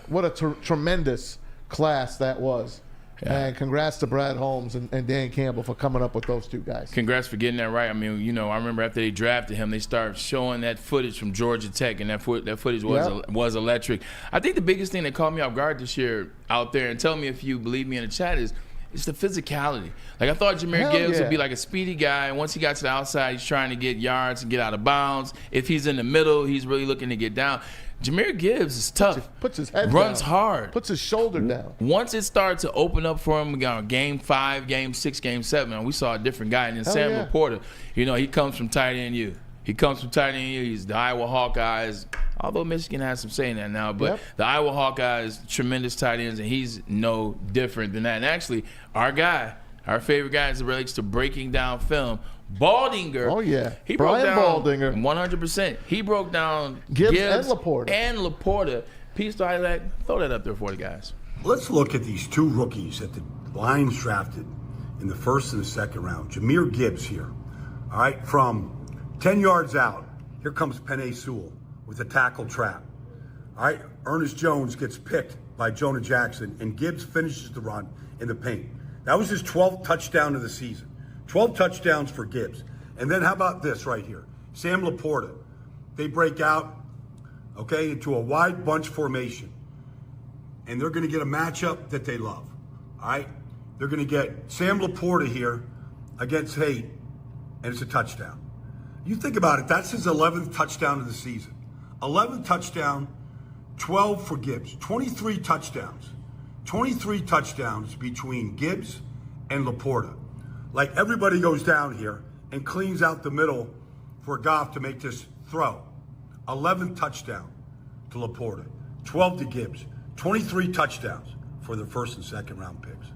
C: What a tremendous class that was. Yeah. And congrats to Brad Holmes and Dan Campbell for coming up with those two guys.
B: Congrats for getting that right. I mean, I remember after they drafted him, they started showing that footage from Georgia Tech, and that footage was electric. I think the biggest thing that caught me off guard this year out there, and tell me if you believe me in the chat, is the physicality. Like, I thought Jahmyr Gibbs would be like a speedy guy, and once he got to the outside, he's trying to get yards and get out of bounds. If he's in the middle, he's really looking to get down. Jahmyr Gibbs is tough.
C: Puts his head
B: runs
C: down.
B: hard.
C: Puts his shoulder down.
B: Once it started to open up for him, we got game 5, game 6, game 7, and we saw a different guy. And then Sam Laporta, he comes from tight end U. He's the Iowa Hawkeyes. Although Michigan has some say in that now, but the Iowa Hawkeyes, tremendous tight ends, and he's no different than that. And actually, our favorite guy as it relates to breaking down film, Baldinger.
C: Oh, yeah.
B: He
C: Brian
B: broke down
C: Baldinger.
B: 100%. He broke down
C: Gibbs and Laporta.
B: Peace to Isaac. Throw that up there for the guys.
H: Let's look at these two rookies that the Lions drafted in the first and the second round. Jahmyr Gibbs here. All right, from 10 yards out, here comes Penei Sewell with a tackle trap. All right, Ernest Jones gets picked by Jonah Jackson, and Gibbs finishes the run in the paint. That was his 12th touchdown of the season. 12 touchdowns for Gibbs. And then how about this right here? Sam Laporta. They break out, into a wide bunch formation. And they're going to get a matchup that they love. All right? They're going to get Sam Laporta here against Haight, and it's a touchdown. You think about it, that's his 11th touchdown of the season. 11th touchdown, 12 for Gibbs. 23 touchdowns. 23 touchdowns between Gibbs and Laporta. Like, everybody goes down here and cleans out the middle for Goff to make this throw. 11th touchdown to Laporta. 12 to Gibbs. 23 touchdowns for the first and second round picks.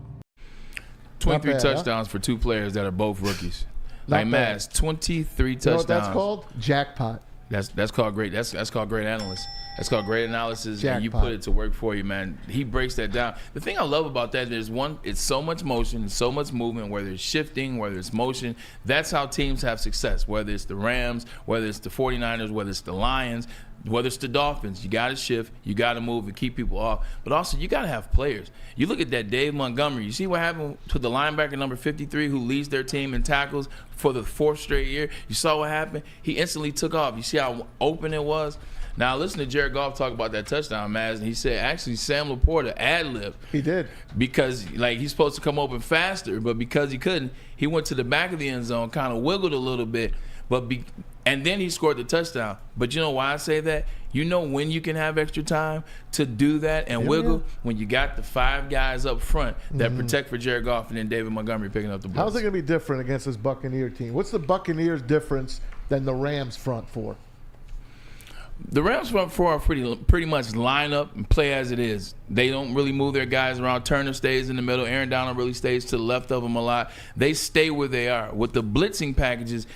B: 23 touchdowns for two players that are both rookies. Like Maz, 23 touchdowns.
C: You know what that's called? Jackpot.
B: That's called great. That's called great analysis. That's called great analysis,
C: Jackpot.
B: And you put it to work for you, man. He breaks that down. The thing I love about that is, it's so much motion, so much movement, whether it's shifting, whether it's motion. That's how teams have success, whether it's the Rams, whether it's the 49ers, whether it's the Lions, whether it's the Dolphins. You got to shift, you got to move and keep people off. But also, you got to have players. You look at that Dave Montgomery. You see what happened to the linebacker number 53 who leads their team in tackles for the 4th straight year. You saw what happened? He instantly took off. You see how open it was? Now, listen to Jared Goff talk about that touchdown, Maz, and he said, actually, Sam Laporta ad-libbed.
C: He did.
B: Because, he's supposed to come open faster, but because he couldn't, he went to the back of the end zone, kind of wiggled a little bit, and then he scored the touchdown. But you know why I say that? You know when you can have extra time to do that and wiggle? When you got the 5 guys up front that protect for Jared Goff and then David Montgomery picking up the ball.
C: How's it going to be different against this Buccaneer team? What's the Buccaneers' difference than the Rams' front four?
B: The Rams front four are pretty much line up and play as it is. They don't really move their guys around. Turner stays in the middle. Aaron Donald really stays to the left of them a lot. They stay where they are. With the blitzing packages,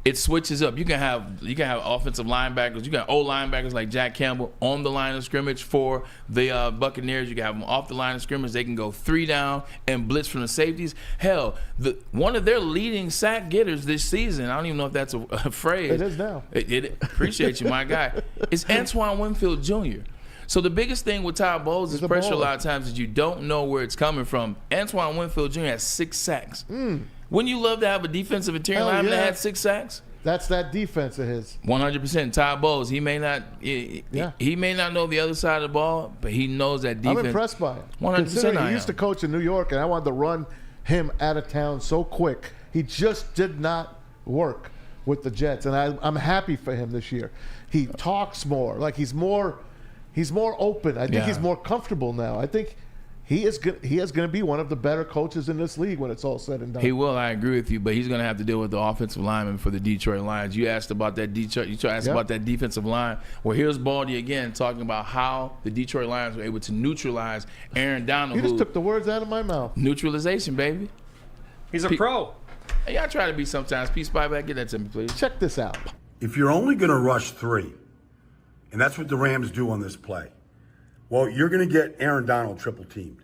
B: it switches up. You can have offensive linebackers. You got old linebackers like Jack Campbell on the line of scrimmage for the Buccaneers. You can have them off the line of scrimmage. They can go 3 down and blitz from the safeties. Hell, one of their leading sack getters this season, I don't even know if that's a phrase.
C: It is now.
B: Appreciate you, my guy. It's Antoine Winfield Jr. So the biggest thing with Todd Bowles is pressure a lot of times is you don't know where it's coming from. Antoine Winfield Jr. has 6 sacks. Wouldn't you love to have a defensive interior lineman that had 6 sacks?
C: That's that defense of his.
B: 100%. Todd Bowles, he may not know the other side of the ball, but he knows that defense.
C: I'm impressed by it.
B: 100%.
C: He used to coach in New York, and I wanted to run him out of town so quick. He just did not work with the Jets, and I'm happy for him this year. He talks more, like he's more open. I think he's more comfortable now. I think he is going to be one of the better coaches in this league when it's all said and done.
B: He will. I agree with you, but he's going to have to deal with the offensive lineman for the Detroit Lions. You asked about that about that defensive line. Well, here's Baldy again talking about how the Detroit Lions were able to neutralize Aaron Donald.
C: You just took the words out of my mouth.
B: Neutralization, baby.
D: He's a pro.
B: Hey, I try to be sometimes. Peace, bye, back. Get that to me, please.
C: Check this out.
H: If you're only going to rush 3, and that's what the Rams do on this play, well, you're going to get Aaron Donald triple teamed,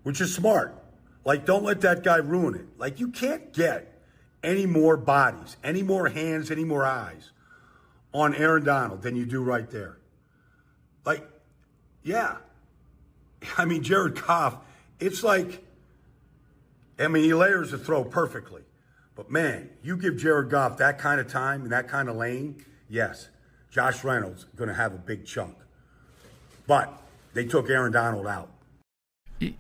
H: which is smart. Like, don't let that guy ruin it. Like, you can't get any more bodies, any more hands, any more eyes on Aaron Donald than you do right there. Like, yeah. I mean, Jared Goff, it's like, I mean, he layers the throw perfectly. But, man, you give Jared Goff that kind of time and that kind of lane, yes, Josh Reynolds going to have a big chunk. But they took Aaron Donald out.
B: You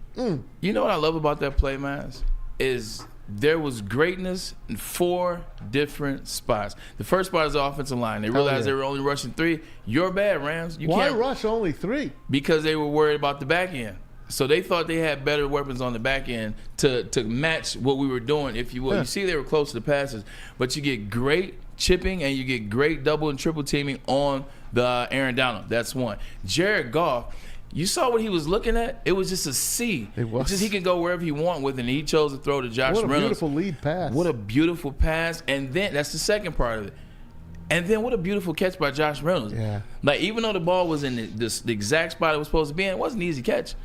B: know what I love about that play, Miles? Is there was greatness in 4 different spots. The first spot is the offensive line. They realized they were only rushing 3. You're bad, Rams.
C: Why rush only 3?
B: Because they were worried about the back end. So they thought they had better weapons on the back end to match what we were doing, if you will. You see they were close to the passes, but you get great chipping and you get great double and triple teaming on the Aaron Donald. That's one. Jared Goff, you saw what he was looking at? It was just a C.
C: It was.
B: It's just he can go wherever he wants with it, and he chose to throw to Josh Reynolds.
C: What a beautiful lead pass.
B: What a beautiful pass. And then that's the second part of it. And then what a beautiful catch by Josh Reynolds.
C: Yeah.
B: Like, even though the ball was in the exact spot it was supposed to be in, it wasn't an easy catch.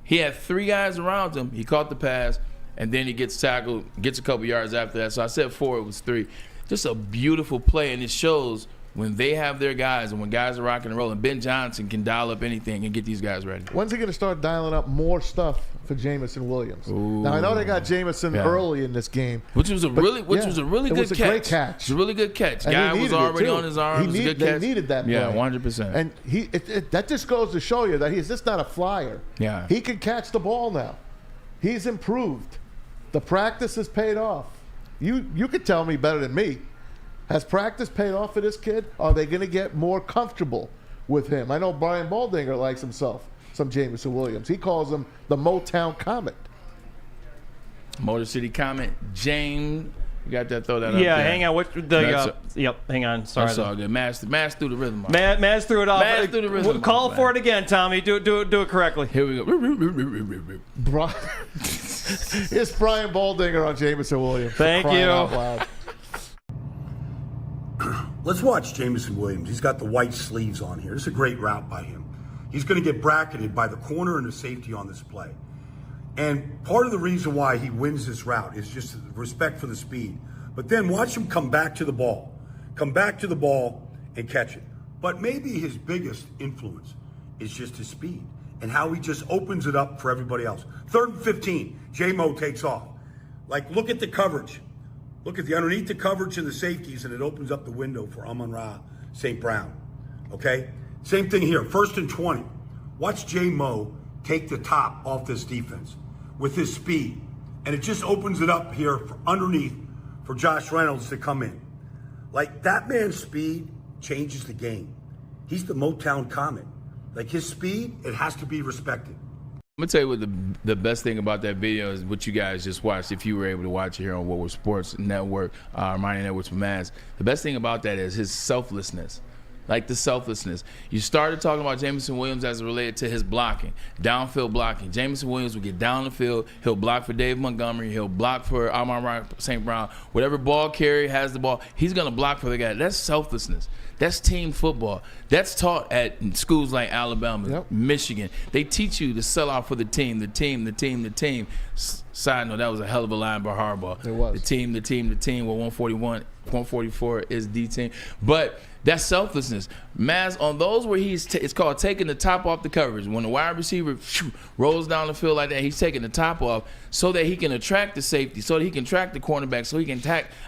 B: He had 3 guys around him. He caught the pass, and then he gets tackled, gets a couple yards after that. So I said 4, it was 3. Just a beautiful play, and it shows when they have their guys and when guys are rocking and rolling. Ben Johnson can dial up anything and get these guys ready.
C: When's he going to start dialing up more stuff for Jamison Williams?
B: Ooh.
C: Now, I know they got Jamison early in this game.
B: Which was a really good catch.
C: It was a great catch.
B: It was a really good catch.
C: And
B: Guy was already on his arms. It was a good catch.
C: They needed that play.
B: Yeah, 100%.
C: And that just goes to show you that he's just not a flyer.
B: Yeah.
C: He can catch the ball now. He's improved. The practice has paid off. You could tell me better than me. Has practice paid off for this kid? Are they going to get more comfortable with him? I know Brian Baldinger likes himself some Jamison Williams. He calls him the Motown Comet.
B: Motor City Comet. James, you got that? Throw that up
D: Yeah,
B: there.
D: hang on. Yep, hang on. Sorry.
B: That's all good. Mash through the rhythm.
D: Maz threw it off.
B: Mash through the rhythm.
D: Call for it again, Tommy. Do it correctly.
B: Here we go.
C: It's Brian Baldinger on Jamison Williams.
D: Thank you.
C: Out loud.
H: Let's watch Jamison Williams. He's got the white sleeves on here. This is a great route by him. He's going to get bracketed by the corner and the safety on this play. And part of the reason why he wins this route is just respect for the speed. But then watch him come back to the ball. Come back to the ball and catch it. But maybe his biggest influence is just his speed and how he just opens it up for everybody else. 3rd and 15, J-Mo takes off. Like, look at the coverage. Look at the underneath the coverage and the safeties, and it opens up the window for Amon-Ra St. Brown. Okay? Same thing here. 1st and 20. Watch J-Mo take the top off this defense with his speed. And it just opens it up here for underneath for Josh Reynolds to come in. Like, that man's speed changes the game. He's the Motown Comet. Like, his speed, it has to be respected.
B: I'm going to tell you what the best thing about that video is what you guys just watched, if you were able to watch it here on Woodward Sports Network, Ermanni Networks with Maz. The best thing about that is his selflessness. Like the selflessness. You started talking about Jamison Williams as it related to his blocking, downfield blocking. Jamison Williams will get down the field. He'll block for Dave Montgomery. He'll block for Amon-Ra St. Brown. Whatever ball carrier has the ball, he's going to block for the guy. That's selflessness. That's team football. That's taught at schools like Alabama, Michigan. They teach you to sell out for the team, the team, the team, the team. Side note, that was a hell of a line by Harbaugh.
C: It was.
B: The team, the team, the team. Well, 144 is the team. But that's selflessness. Maz, on those where it's called taking the top off the coverage. When the wide receiver rolls down the field like that, he's taking the top off so that he can attract the safety, so that he can track the cornerback, so he can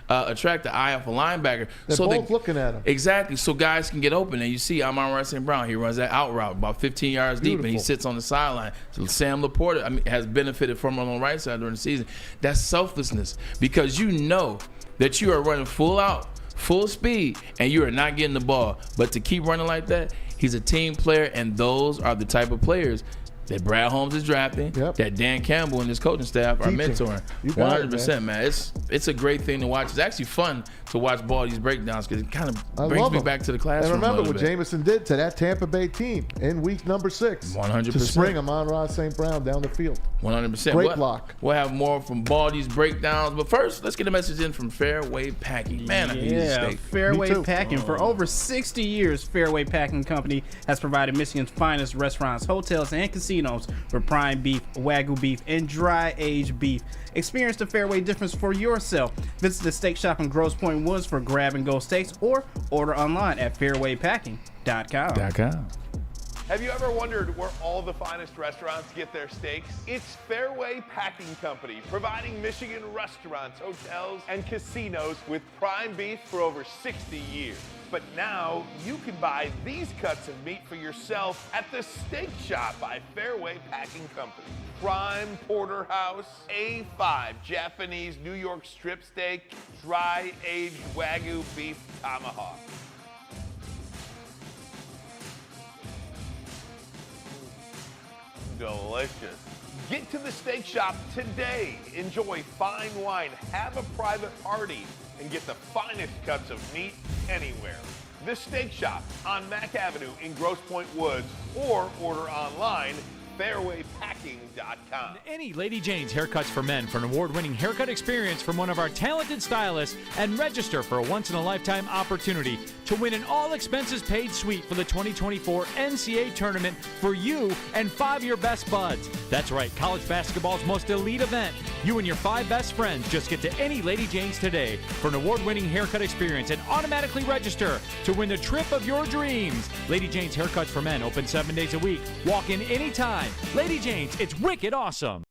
B: attract the eye off a linebacker.
C: They're both looking at him.
B: Exactly, so guys can get open. And you see Amon-Ra St. Brown, he runs that out route about 15 yards deep, and he sits on the sideline. So Sam Laporta has benefited from it on the right side during the season. That's selflessness, because you know that you are running full out, full speed, and you are not getting the ball. But to keep running like that, he's a team player, and those are the type of players that Brad Holmes is drafting, that Dan Campbell and his coaching staff are mentoring. 100%, man. It's a great thing to watch. It's actually fun to watch Baldy's breakdowns because it kind of brings me back to the classroom.
C: And remember what Jameson did to that Tampa Bay team in week number 6.
B: 100%.
C: To spring Amon-Ra St. Brown down the field.
B: 100%.
C: Great block.
B: We'll have more from Baldy's breakdowns. But first, let's get a message in from Fairway Packing. Man, I can use a steak.
E: Fairway Packing. For over 60 years, Fairway Packing Company has provided Michigan's finest restaurants, hotels, and casinos with prime beef, Wagyu beef, and dry-aged beef. Experience the Fairway difference for yourself. Visit the steak shop in Grosse Pointe Woods for grab-and-go steaks or order online at fairwaypacking.com.
I: Have you ever wondered where all the finest restaurants get their steaks? It's Fairway Packing Company, providing Michigan restaurants, hotels, and casinos with prime beef for over 60 years. But now you can buy these cuts of meat for yourself at the Steak Shop by Fairway Packing Company. Prime porterhouse, A5 Japanese New York strip steak, dry-aged Wagyu beef tomahawk. Delicious. Get to the Steak Shop today. Enjoy fine wine, have a private party, and get the finest cuts of meat anywhere. The Steak Shop on Mack Avenue in Grosse Pointe Woods, or order online fairwaypacking.com.
J: Any Lady Jane's Haircuts for Men for an award-winning haircut experience from one of our talented stylists, and register for a once-in-a-lifetime opportunity to win an all-expenses-paid suite for the 2024 NCAA tournament for you and 5 of your best buds. That's right, college basketball's most elite event. You and your 5 best friends just get to any Lady Jane's today for an award-winning haircut experience and automatically register to win the trip of your dreams. Lady Jane's Haircuts for Men, open 7 days a week. Walk in anytime. Lady Jane's, it's wicked awesome.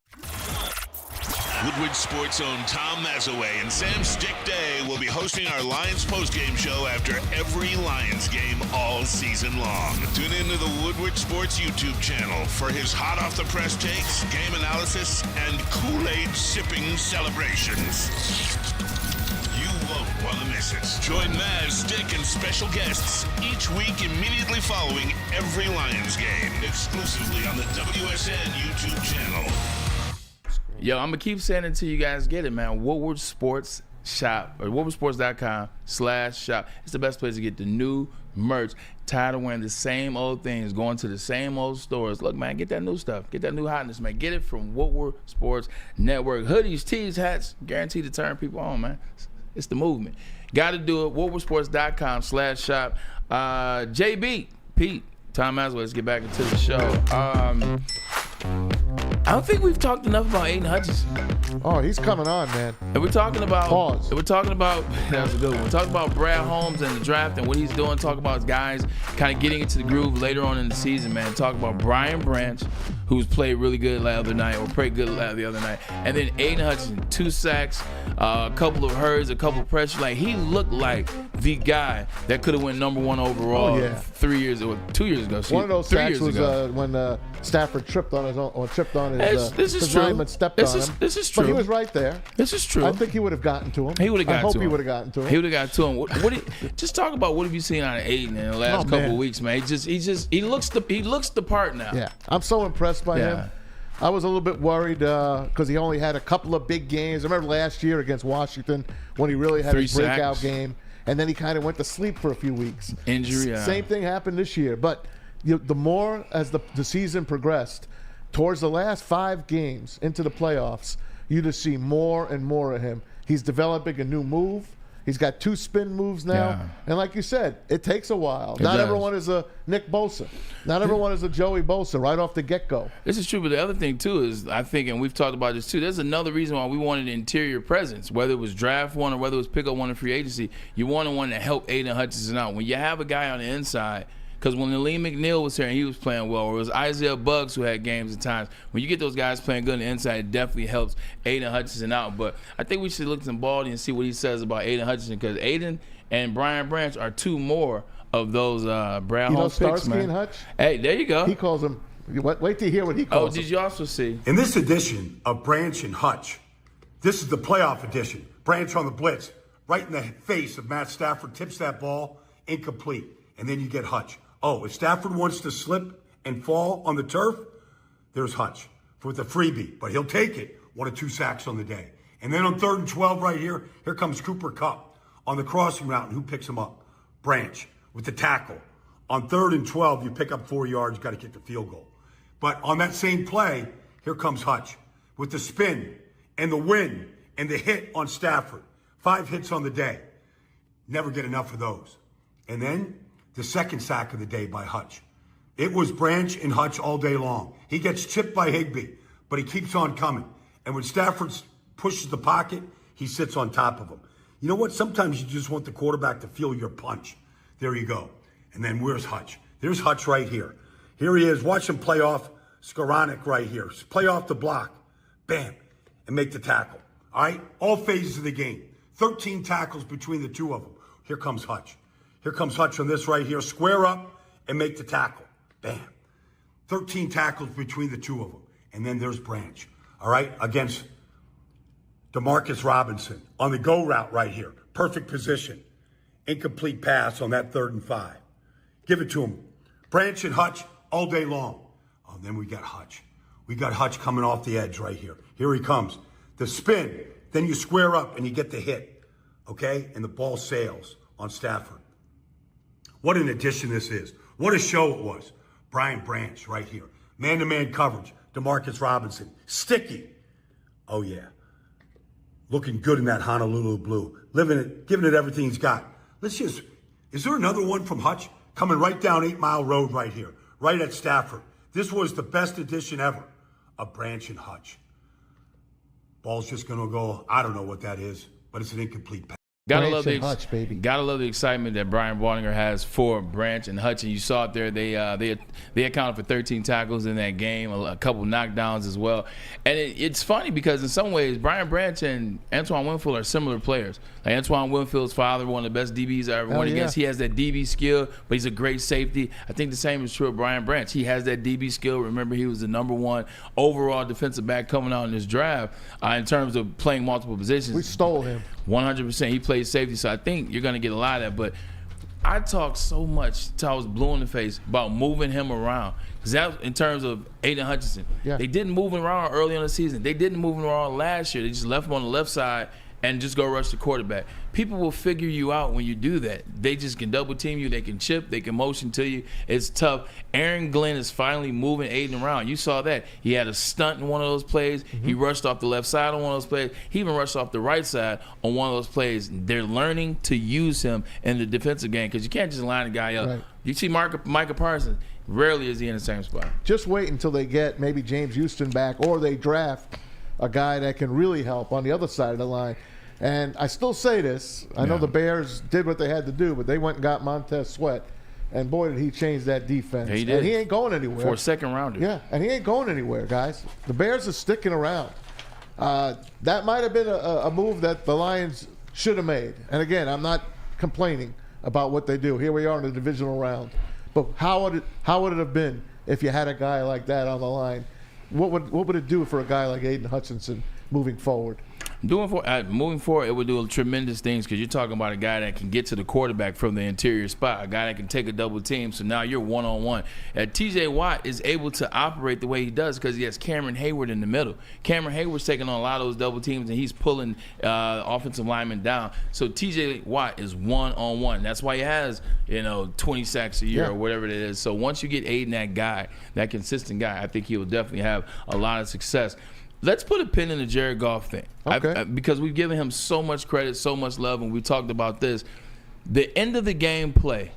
A: Woodward Sports' own Tom Mazaway and Sam Stick Day will be hosting our Lions postgame show after every Lions game all season long. Tune into the Woodward Sports YouTube channel for his hot-off-the-press takes, game analysis, and Kool-Aid sipping celebrations. You won't want to miss it. Join Maz, Stick, and special guests each week immediately following every Lions game, exclusively on the WSN YouTube channel.
B: Yo, I'm going to keep saying it until you guys get it, man. Woodward Sports Shop, or woodwardsports.com/shop. It's the best place to get the new merch. Tired of wearing the same old things, going to the same old stores. Look, man, get that new stuff. Get that new hotness, man. Get it from Woodward Sports Network. Hoodies, tees, hats, guaranteed to turn people on, man. It's the movement. Got to do it. woodwardsports.com/shop. JB, Pete, Tom Maswell, let's get back into the show. I don't think we've talked enough about Aiden Hutchinson.
C: Oh, he's coming on, man.
B: And we're talking about
C: Pause.
B: We're talking about that was a good one. We're talking about Brad Holmes and the draft and what he's doing. Talk about his guys kind of getting into the groove later on in the season, man. Talk about Brian Branch, who's played really good the other night, or played good the other night, and then Aiden Hutchinson, 2 sacks, a couple of hurries, a couple of pressures. Like, he looked like the guy that could have went number 1 overall 3 years or 2 years ago.
C: One of those sacks was when Stafford tripped on his lineman stepped on him.
B: This is true.
C: But he was right there.
B: This is true.
C: I think he would have gotten to him.
B: He would have gotten to him.
C: I hope he would have gotten to him.
B: He would have gotten to him. Just talk about what have you seen out of Aiden in the last couple of weeks, man. He looks the part now.
C: Yeah, I'm so impressed by him. I was a little bit worried because he only had a couple of big games. I remember last year against Washington when he really had his breakout game, and then he kind of went to sleep for a few weeks.
B: Injury.
C: Same thing happened this year, but the more as the season progressed, towards the last 5 games into the playoffs, you just see more and more of him. He's developing a new move. He's got 2 spin moves now. Yeah. And like you said, it takes a while. Not everyone is a Nick Bosa. Not everyone is a Joey Bosa right off the get-go.
B: This is true, but the other thing, too, is I think, and we've talked about this, too, there's another reason why we wanted interior presence, whether it was draft one or whether it was pick up one in free agency. You wanted one to help Aiden Hutchinson out. When you have a guy on the inside, because when Aleem McNeil was here and he was playing well, or it was Isaiah Buggs who had games at times, when you get those guys playing good on the inside, it definitely helps Aiden Hutchinson out. But I think we should look to Baldy and see what he says about Aiden Hutchinson, because Aiden and Brian Branch are 2 more of those Brad Holmes picks,
C: Starsky
B: man.
C: and Hutch?
B: Hey, there you go.
C: He calls them. Wait till you hear what he calls them.
B: Oh, did you also see?
H: In this edition of Branch and Hutch, this is the playoff edition. Branch on the blitz, right in the face of Matt Stafford, tips that ball, incomplete. And then you get Hutch. Oh, if Stafford wants to slip and fall on the turf, there's Hutch with the freebie, but he'll take it. 1 or 2 sacks on the day. And then on 3rd and 12 right here comes Cooper Kupp on the crossing route. And who picks him up? Branch with the tackle. On 3rd and 12, you pick up 4 yards, got to kick the field goal. But on that same play, here comes Hutch with the spin and the win and the hit on Stafford. 5 hits on the day. Never get enough of those. And then the second sack of the day by Hutch. It was Branch and Hutch all day long. He gets chipped by Higbee, but he keeps on coming. And when Stafford pushes the pocket, he sits on top of him. You know what? Sometimes you just want the quarterback to feel your punch. There you go. And then where's Hutch? There's Hutch right here. Here he is. Watch him play off Skoranek right here. Play off the block. Bam. And make the tackle. All right? All phases of the game. 13 tackles between the two of them. Here comes Hutch. Here comes Hutch on this right here. Square up and make the tackle. Bam. 13 tackles between the two of them. And then there's Branch. All right? Against Demarcus Robinson on the go route right here. Perfect position. Incomplete pass on that 3rd and 5. Give it to him. Branch and Hutch all day long. Oh, then we got Hutch. We got Hutch coming off the edge right here. Here he comes. The spin. Then you square up and you get the hit. Okay? And the ball sails on Stafford. What an addition this is. What a show it was. Brian Branch right here. Man-to-man coverage. Demarcus Robinson. Sticky. Oh, yeah. Looking good in that Honolulu blue. Living it, giving it everything he's got. Is there another one from Hutch? Coming right down 8 Mile Road right here. Right at Stafford. This was the best addition ever of Branch and Hutch. Ball's just going to go, I don't know what that is, but it's an incomplete pass.
B: Gotta love the
C: Hutch, baby.
B: Gotta love the excitement that Brian Baldinger has for Branch and Hutch. And you saw it there. They accounted for 13 tackles in that game, a couple knockdowns as well. And it's funny because in some ways, Brian Branch and Antoine Winfield are similar players. Like Antoine Winfield's father, one of the best DBs I ever went against. He has that DB skill, but he's a great safety. I think the same is true of Brian Branch. He has that DB skill. Remember, he was the #1 overall defensive back coming out in this draft in terms of playing multiple positions.
C: We stole him.
B: 100%. He plays safety, so I think you're going to get a lot of that. But I talked so much till I was blue in the face about moving him around. Because that, in terms of Aiden Hutchinson, they didn't move him around early in the season. They didn't move him around last year. They just left him on the left side and just go rush the quarterback. People will figure you out when you do that. They just can double team you. They can chip. They can motion to you. It's tough. Aaron Glenn is finally moving Aiden around. You saw that. He had a stunt in one of those plays. He rushed off the left side on one of those plays. He even rushed off the right side on one of those plays. They're learning to use him in the defensive game because you can't just line a guy up. Right. You see Micah Parsons, rarely is he in the same spot.
C: Just wait until they get maybe James Houston back or they draft a guy that can really help on the other side of the line. And I still say this. I know the Bears did what they had to do, but they went and got Montez Sweat. And boy, did he change that defense.
B: He did.
C: And he ain't going anywhere.
B: For a second rounder.
C: Yeah, and he ain't going anywhere, guys. The Bears are sticking around. That might have been a move that the Lions should have made. And again, I'm not complaining about what they do. Here we are in the divisional round. But how would it have been if you had a guy like that on the line? What would it do for a guy like Aiden Hutchinson moving forward?
B: Moving forward, it would do tremendous things because you're talking about a guy that can get to the quarterback from the interior spot, a guy that can take a double team. So now you're one-on-one. TJ Watt is able to operate the way he does because he has Cameron Hayward in the middle. Cameron Hayward's taking on a lot of those double teams, and he's pulling offensive linemen down. So TJ Watt is one-on-one. That's why he has 20 sacks a year or whatever it is. So once you get Aiden, that guy, that consistent guy, I think he will definitely have a lot of success. Let's put a pin in the Jared Goff thing.
C: Okay.
B: Because we've given him so much credit, so much love, and we talked about this. The end of the game play,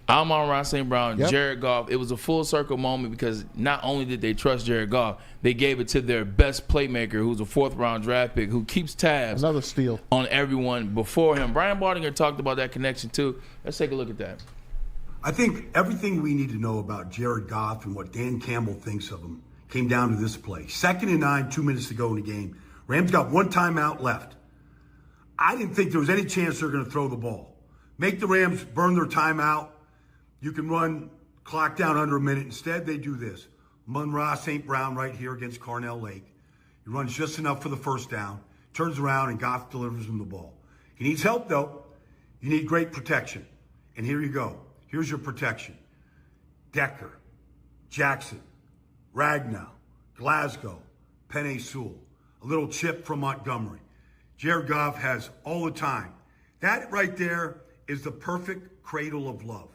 B: Amon-Ra St. Brown, Jared Goff, it was a full circle moment because not only did they trust Jared Goff, they gave it to their best playmaker, who's a 4th-round draft pick, who keeps tabs
C: Another steal
B: on everyone before him. Brian Baldinger talked about that connection too. Let's take a look at that.
H: I think everything we need to know about Jared Goff and what Dan Campbell thinks of him came down to this play. 2nd and 9, 2 minutes to go in the game. Rams got 1 timeout left. I didn't think there was any chance they're going to throw the ball. Make the Rams burn their timeout. You can run clock down under a minute. Instead, they do this. Amon-Ra St. Brown right here against Carnell Lake. He runs just enough for the first down, turns around, and Goff delivers him the ball. He needs help, though. You need great protection. And here you go. Here's your protection. Decker, Jackson, Ragnow, Glasgow, Penei Sewell, a little chip from Montgomery. Jared Goff has all the time. That right there is the perfect cradle of love.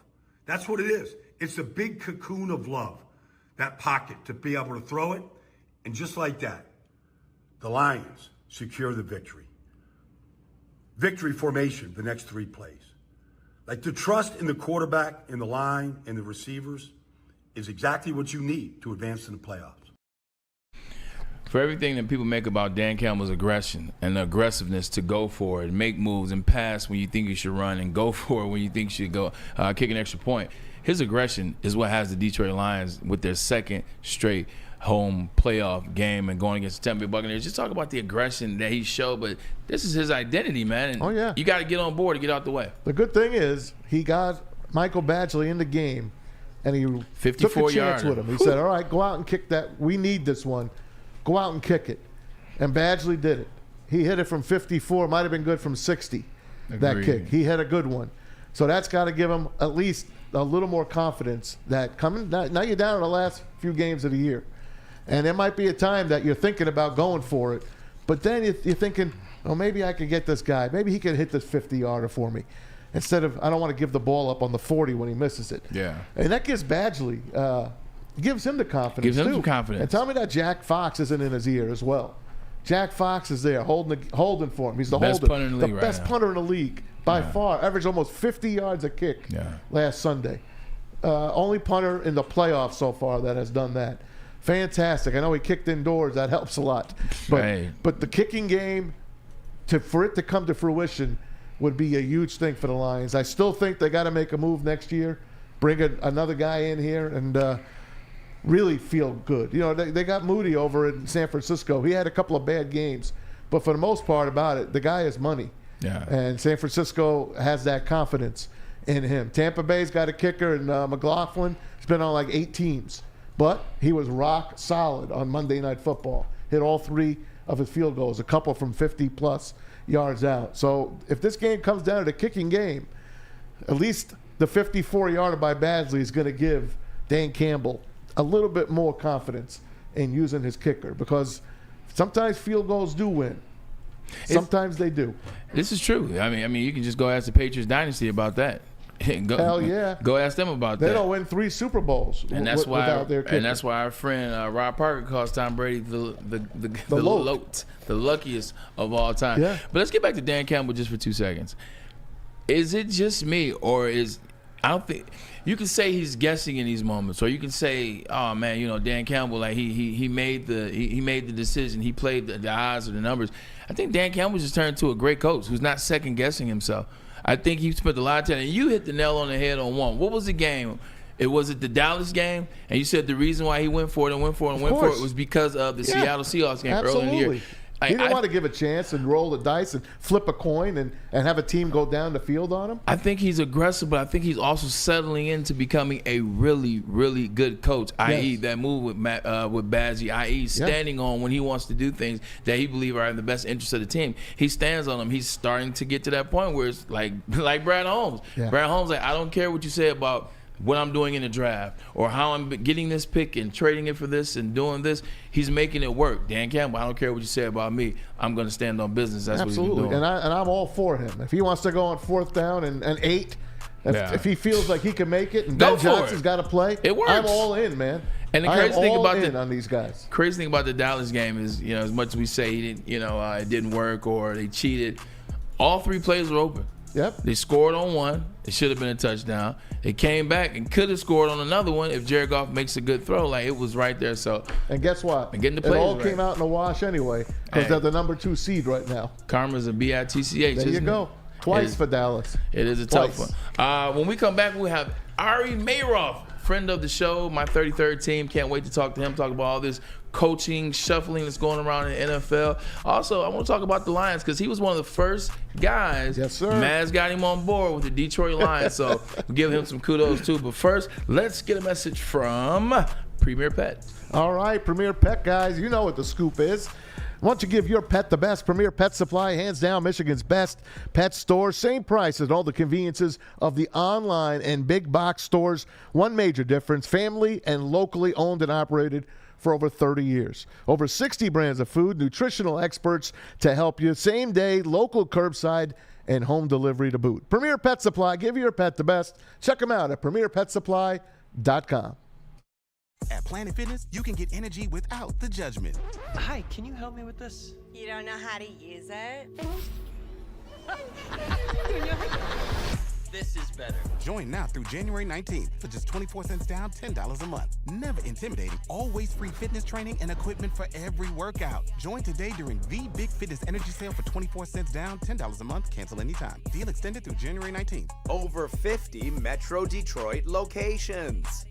H: That's what it is. It's a big cocoon of love, that pocket, to be able to throw it. And just like that, the Lions secure the victory. Victory formation, the next 3 plays. Like, the trust in the quarterback, in the line, and the receivers is exactly what you need to advance in the playoffs.
B: For everything that people make about Dan Campbell's aggression and the aggressiveness to go for it, make moves and pass when you think you should run and go for it when you think you should go kick an extra point, his aggression is what has the Detroit Lions with their second straight home playoff game and going against the Tampa Bay Buccaneers. Just talk about the aggression that he showed, but this is his identity, man. And you got to get on board to get out the way.
C: The good thing is he got Michael Badgley in the game, and he took a chance with him. He said, all right, go out and kick that. We need this one. Go out and kick it. And Badgley did it. He hit it from 54. Might have been good from 60, that kick. He had a good one. So that's got to give him at least a little more confidence that coming. Now you're down in the last few games of the year. And there might be a time that you're thinking about going for it. But then you're thinking, oh, maybe I can get this guy. Maybe he can hit this 50-yarder for me. Instead of, I don't want to give the ball up on the 40 when he misses it.
B: Yeah.
C: And that gives Badgley, gives him the confidence,
B: Gives him
C: too.
B: some confidence.
C: And tell me that Jack Fox isn't in his ear as well. Jack Fox is there holding for him. He's the
B: best
C: holder.
B: punter in the league right
C: best
B: now.
C: punter in the league by far. Averaged almost 50 yards a kick last Sunday. Only punter in the playoffs so far that has done that. Fantastic. I know he kicked indoors. That helps a lot. But the kicking game, for it to come to fruition, would be a huge thing for the Lions. I still think they got to make a move next year, bring another guy in here, and really feel good. You know, they got Moody over in San Francisco. He had a couple of bad games, but for the most part about it, the guy has money.
B: Yeah.
C: And San Francisco has that confidence in him. Tampa Bay's got a kicker in McLaughlin. He's been on like 8 teams. But he was rock solid on Monday Night Football. Hit all 3 of his field goals, a couple from 50-plus yards out. So if this game comes down to the kicking game, at least the 54-yarder by Badgley is going to give Dan Campbell a little bit more confidence in using his kicker, because sometimes field goals do win. Sometimes they do.
B: This is true. I mean, you can just go ask the Patriots dynasty about that.
C: Hell yeah!
B: Go ask them about that.
C: They don't win 3 Super Bowls,
B: and that's
C: without their kicker.
B: And that's why our friend Rob Parker calls Tom Brady the luckiest of all time.
C: Yeah.
B: But let's get back to Dan Campbell just for 2 seconds. Is it just me, or I don't think you can say he's guessing in these moments, or you can say, oh man, you know, Dan Campbell, like he made the decision, he played the odds or the numbers. I think Dan Campbell just turned into a great coach who's not second guessing himself. I think he spent a lot of time, and you hit the nail on the head on one. What was the game? Was it the Dallas game? And you said the reason why he went for it was because of the Seattle Seahawks game earlier in the year.
C: He didn't want to give a chance and roll the dice and flip a coin and have a team go down the field on him.
B: I think he's aggressive, but I think he's also settling into becoming a really, really good coach, i.e. that move with Badgley, i.e. standing on when he wants to do things that he believes are in the best interest of the team. He stands on them. He's starting to get to that point where it's like Brad Holmes. Yeah. Brad Holmes, I don't care what you say about what I'm doing in the draft or how I'm getting this pick and trading it for this and doing this. He's making it work. Dan Campbell, I don't care what you say about me. I'm going to stand on business. That's
C: absolutely
B: what he's doing.
C: And I'm all for him. If he wants to go on 4th down and 8, if he feels like he can make it and Ben Johnson's got to play,
B: it works.
C: I'm all in, man.
B: And the crazy thing about
C: on these guys.
B: Crazy thing about the Dallas game is, you know, as much as we say he didn't, it didn't work or they cheated, all 3 plays were open.
C: Yep.
B: They scored on one. It should have been a touchdown. They came back and could have scored on another one if Jared Goff makes a good throw. Like, it was right there. So,
C: and guess what?
B: And getting the
C: it
B: plays
C: all
B: right.
C: came out in the wash anyway because they're the number 2 seed right now.
B: Karma's a bitch.
C: There you go. Twice for Dallas.
B: It is a tough one. When we come back, we have Ari Mayroff, friend of the show, my 33rd team. Can't wait to talk to him, talk about all this coaching, shuffling that's going around in the NFL. Also, I want to talk about the Lions because he was one of the first guys.
C: Yes, sir.
B: Maz got him on board with the Detroit Lions, so we'll give him some kudos too. But first, let's get a message from Premier Pet.
C: All right, Premier Pet, guys. You know what the scoop is. Why don't you give your pet the best? Premier Pet Supply, hands down, Michigan's best pet store. Same price as all the conveniences of the online and big box stores. One major difference, family and locally owned and operated for over 30 years. Over 60 brands of food, nutritional experts to help you. Same day, local curbside, and home delivery to boot. Premier Pet Supply, give your pet the best. Check them out at premierpetsupply.com.
K: At Planet Fitness, you can get energy without the judgment.
D: Hi, can you help me with this?
L: You don't know how to use it?
K: This is better. Join now through January 19th for just 24 cents down, $10 a month. Never intimidating, always free fitness training and equipment for every workout. Join today during the Big Fitness Energy Sale for 24 cents down, $10 a month. Cancel anytime. Deal extended through January 19th.
M: Over 50 Metro Detroit locations.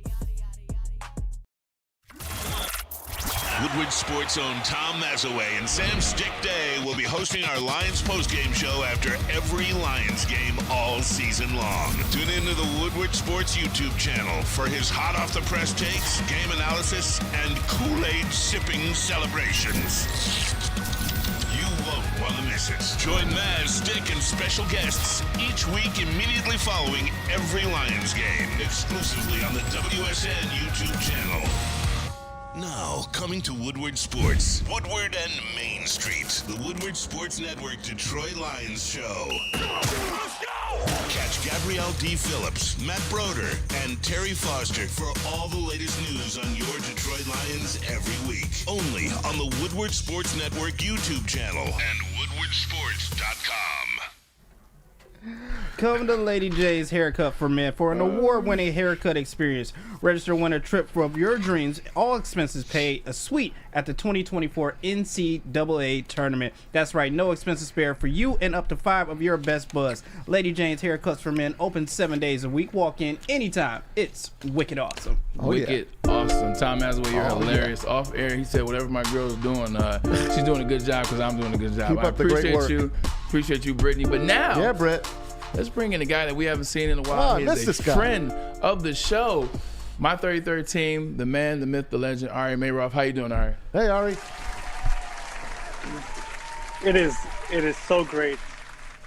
A: Woodward Sports' own Tom Mazaway and Sam Stick Day will be hosting our Lions postgame show after every Lions game all season long. Tune into the Woodward Sports YouTube channel for his hot-off-the-press takes, game analysis, and Kool-Aid sipping celebrations. You won't want to miss it. Join Maz, Stick, and special guests each week immediately following every Lions game, exclusively on the WSN YouTube channel. Now, coming to Woodward Sports, Woodward and Main Street, the Woodward Sports Network Detroit Lions show. Let's go! Catch Gabrielle D. Phillips, Matt Broder, and Terry Foster for all the latest news on your Detroit Lions every week. Only on the Woodward Sports Network YouTube channel and woodwardsports.com.
E: Come to Lady J's Haircut for Men for an award-winning haircut experience. Register to win a trip from your dreams. All expenses paid. A suite at the 2024 NCAA tournament. That's right, no expenses spared for you and up to 5 of your best buds. Lady Jane's Haircuts for Men open 7 days a week. Walk in anytime. It's wicked awesome.
B: Wicked awesome. Tom Mazaway, you're hilarious. Yeah. Off air, he said whatever my girl's doing, she's doing a good job because I'm doing a good job.
C: Keep up the great work.
B: Appreciate you, Brittany. But now,
C: yeah, Brett.
B: Let's bring in a guy that we haven't seen in a while. He's a friend of the show. My 33rd team, the man, the myth, the legend, Ari Mayroff. How you doing, Ari?
C: Hey, Ari.
N: It is so great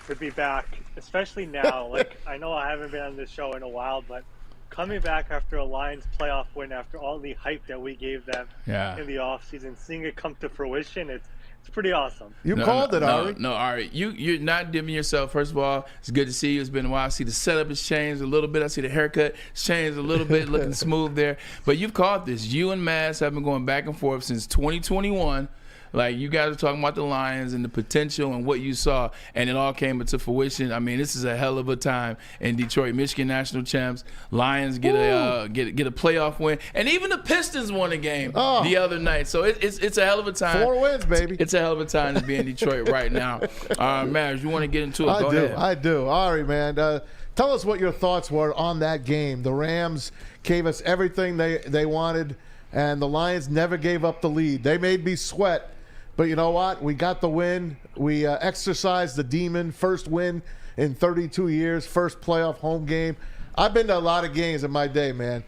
N: to be back, especially now. Like, I know I haven't been on this show in a while, but coming back after a Lions playoff win, after all the hype that we gave them in the offseason, seeing it come to fruition, it's pretty awesome.
C: You called it, Ari.
B: No, Ari. You're not dimming yourself. First of all, it's good to see you. It's been a while. I see the setup has changed a little bit. I see the haircut has changed a little bit, looking smooth there. But you've called this. You and Maz have been going back and forth since 2021. Like, you guys are talking about the Lions and the potential and what you saw, and it all came into fruition. I mean, this is a hell of a time in Detroit. Michigan national champs. Lions get a playoff win, and even the Pistons won a game the other night. So it's a hell of a time.
C: 4 wins, baby.
B: It's a hell of a time to be in Detroit right now. Maz, you want to get into it? Go ahead.
C: I do. Ari, man, tell us what your thoughts were on that game. The Rams gave us everything they wanted, and the Lions never gave up the lead. They made me sweat. But you know what? We got the win. We exercised the demon. First win in 32 years. First playoff home game. I've been to a lot of games in my day, man.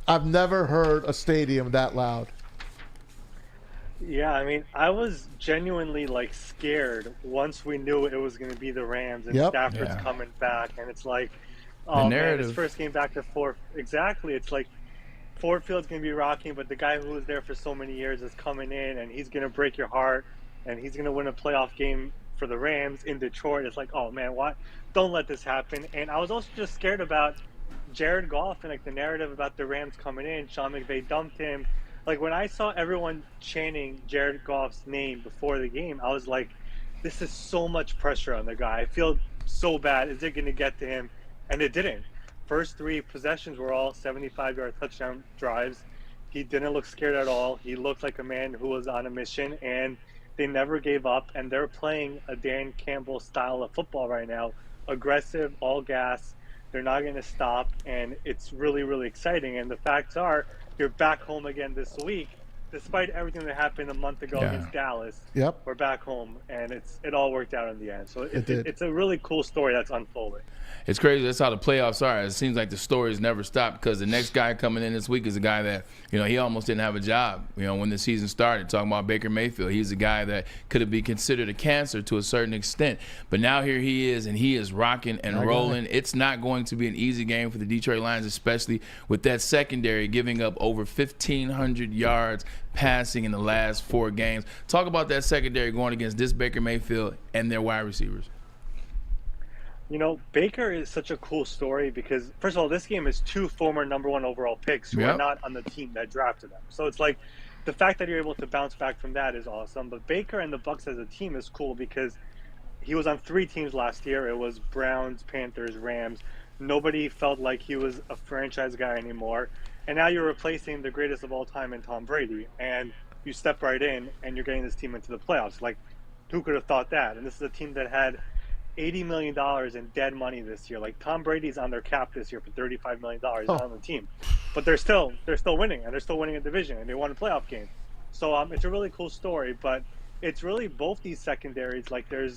C: I've never heard a stadium that loud.
N: Yeah, I mean, I was genuinely, scared once we knew it was going to be the Rams and Stafford's coming back. And it's like, oh, man, his first game back to Ford. Exactly. It's like, Ford Field's going to be rocking, but the guy who was there for so many years is coming in, and he's going to break your heart, and he's going to win a playoff game for the Rams in Detroit. It's like, oh, man, what? Don't let this happen. And I was also just scared about Jared Goff and, the narrative about the Rams coming in. Sean McVay dumped him. When I saw everyone chanting Jared Goff's name before the game, I was like, this is so much pressure on the guy. I feel so bad. Is it going to get to him? And it didn't. First 3 possessions were all 75-yard touchdown drives. He didn't look scared at all. He looked like a man who was on a mission, and they never gave up. And they're playing a Dan Campbell style of football right now, aggressive, all gas. They're not going to stop, and it's really, really exciting. And the facts are, you're back home again this week. Despite everything that happened a month ago against Dallas, we're back home, and it all worked out in the end. So it's a really cool story that's unfolding.
B: It's crazy. That's how the playoffs are. It seems like the stories never stop because the next guy coming in this week is a guy that, he almost didn't have a job, when the season started. Talking about Baker Mayfield. He's a guy that could have been considered a cancer to a certain extent. But now here he is, and he is rocking and rolling. It's not going to be an easy game for the Detroit Lions, especially with that secondary giving up over 1,500 yards passing in the last 4 games. Talk about that secondary going against this Baker Mayfield and their wide receivers.
N: You know, Baker is such a cool story because, first of all, this game is 2 former number 1 overall picks who are not on the team that drafted them. So it's like the fact that you're able to bounce back from that is awesome. But Baker and the Bucs as a team is cool because he was on 3 teams last year. It was Browns, Panthers, Rams. Nobody felt like he was a franchise guy anymore. And now you're replacing the greatest of all time in Tom Brady. And you step right in and you're getting this team into the playoffs. Like, who could have thought that? And this is a team that had $80 million in dead money this year. Like, Tom Brady's on their cap this year for $35 million on the team. But they're still winning, and they're still winning a division, and they won a playoff game. So it's a really cool story, but it's really both these secondaries. Like, there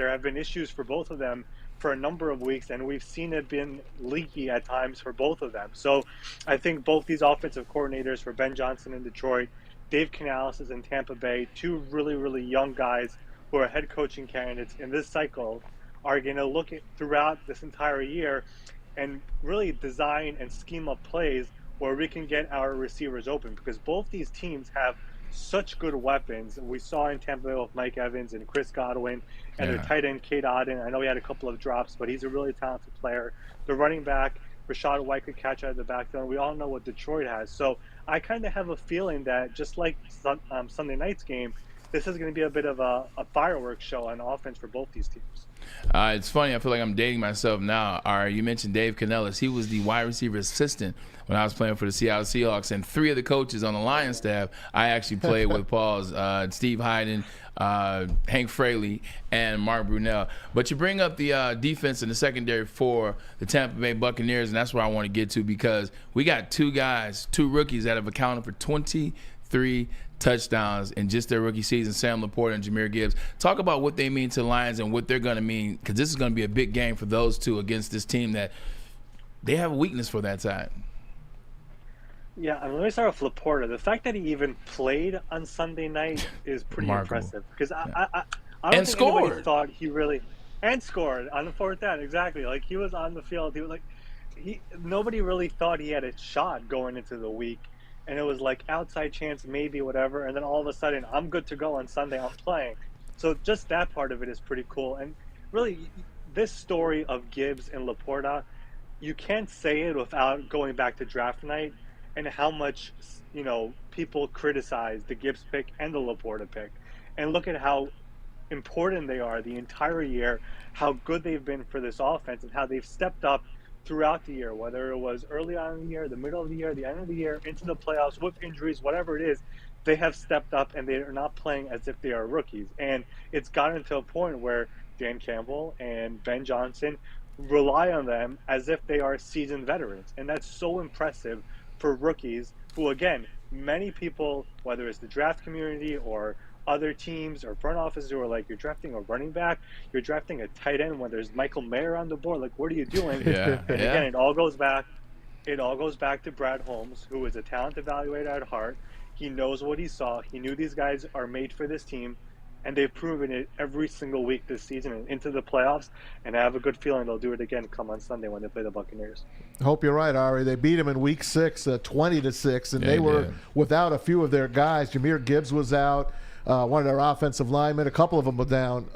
N: have been issues for both of them for a number of weeks, and we've seen it been leaky at times for both of them. So I think both these offensive coordinators for Ben Johnson in Detroit, Dave Canales is in Tampa Bay, 2 really, really young guys who are head coaching candidates in this cycle, are going to look at throughout this entire year and really design and scheme up plays where we can get our receivers open, because both these teams have such good weapons. We saw in Tampa Bay with Mike Evans and Chris Godwin and their tight end Cade Otton. I know he had a couple of drops, but he's a really talented player. The running back, Rachaad White, could catch out of the backfield. We all know what Detroit has. So I kind of have a feeling that just like Sunday night's game, this is going to be a bit of a fireworks show on offense for both these teams.
B: It's funny. I feel like I'm dating myself now. You mentioned Dave Canales. He was the wide receiver assistant when I was playing for the Seattle Seahawks. And 3 of the coaches on the Lions staff, I actually played with Paul's, Steve Hyden, Hank Fraley, and Mark Brunell. But you bring up the defense and the secondary for the Tampa Bay Buccaneers, and that's where I want to get to, because we got 2 rookies that have accounted for 23 touchdowns in just their rookie season, Sam Laporta and Jahmyr Gibbs. Talk about what they mean to the Lions and what they're going to mean, because this is going to be a big game for those 2 against this team that they have a weakness for that side.
N: Yeah, I mean, let me start with Laporta. The fact that he even played on Sunday night is pretty impressive, because I don't think anybody thought he really – and scored on the 4th down, exactly. Like, he was on the field. He was like – nobody really thought he had a shot going into the week. And it was like outside chance, maybe, whatever. And then all of a sudden, I'm good to go on Sunday. I'm playing. So just that part of it is pretty cool. And really, this story of Gibbs and Laporta, you can't say it without going back to draft night and how much, people criticize the Gibbs pick and the Laporta pick. And look at how important they are the entire year, how good they've been for this offense, and how they've stepped up throughout the year, whether it was early on in the year, the middle of the year, the end of the year, into the playoffs, with injuries, whatever it is, they have stepped up and they are not playing as if they are rookies. And it's gotten to a point where Dan Campbell and Ben Johnson rely on them as if they are seasoned veterans. And that's so impressive for rookies who, again, many people, whether it's the draft community or other teams or front offices, who are like, you're drafting a running back, you're drafting a tight end when there's Michael Mayer on the board. Like, what are you doing? Again, it all goes back to Brad Holmes, who is a talent evaluator at heart. He knows what he saw. He knew these guys are made for this team, and they've proven it every single week this season and into the playoffs. And I have a good feeling they'll do it again come on Sunday when they play the Buccaneers.
C: I hope you're right, Ari. They beat them in Week 6, 20-6, and they were without a few of their guys. Jahmyr Gibbs was out. One of their offensive linemen, a couple of them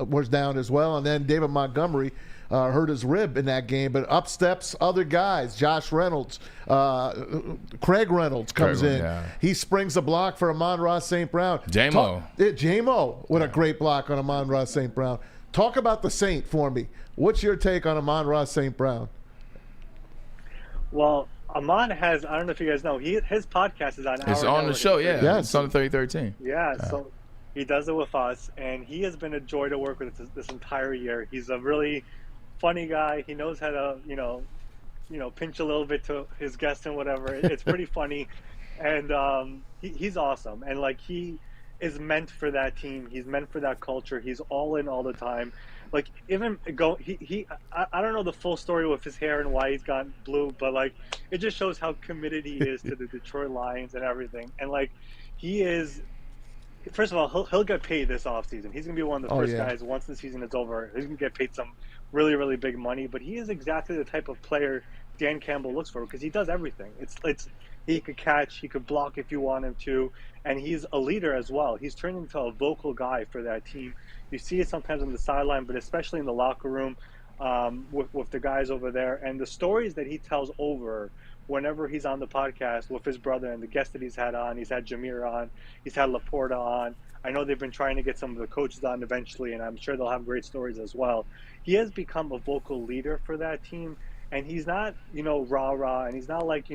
C: was down as well. And then David Montgomery hurt his rib in that game. But up steps other guys. Josh Reynolds, Craig Reynolds comes in. Yeah. He springs a block for Amon-Ra St. Brown. J-Mo with a great block on Amon-Ra St. Brown. Talk about the Saint for me. What's your take on Amon-Ra St. Brown?
N: Well, Amon has, I don't know if you guys know, his podcast is on
B: It's on the show, yeah. It's on the 3013.
N: Yeah, so he does it with us, and he has been a joy to work with this entire year. He's a really funny guy. He knows how to, pinch a little bit to his guests and whatever. It's pretty funny, and he's awesome. And like, he is meant for that team. He's meant for that culture. He's all in all the time. Like, even I don't know the full story with his hair and why he's gone blue, but like, it just shows how committed he is to the Detroit Lions and everything. And like, he is. First of all, he'll get paid this offseason. He's going to be one of the first guys, once the season is over, he's going to get paid some really, really big money. But he is exactly the type of player Dan Campbell looks for, because he does everything. It's He could catch, he could block if you want him to, and he's a leader as well. He's turned into a vocal guy for that team. You see it sometimes on the sideline, but especially in the locker room with the guys over there. And the stories that he tells over whenever he's on the podcast with his brother and the guests that he's had on, he's had Jameer on, he's had Laporta on. I know they've been trying to get some of the coaches on eventually, and I'm sure they'll have great stories as well. He has become a vocal leader for that team, and he's not, rah-rah, and he's not like,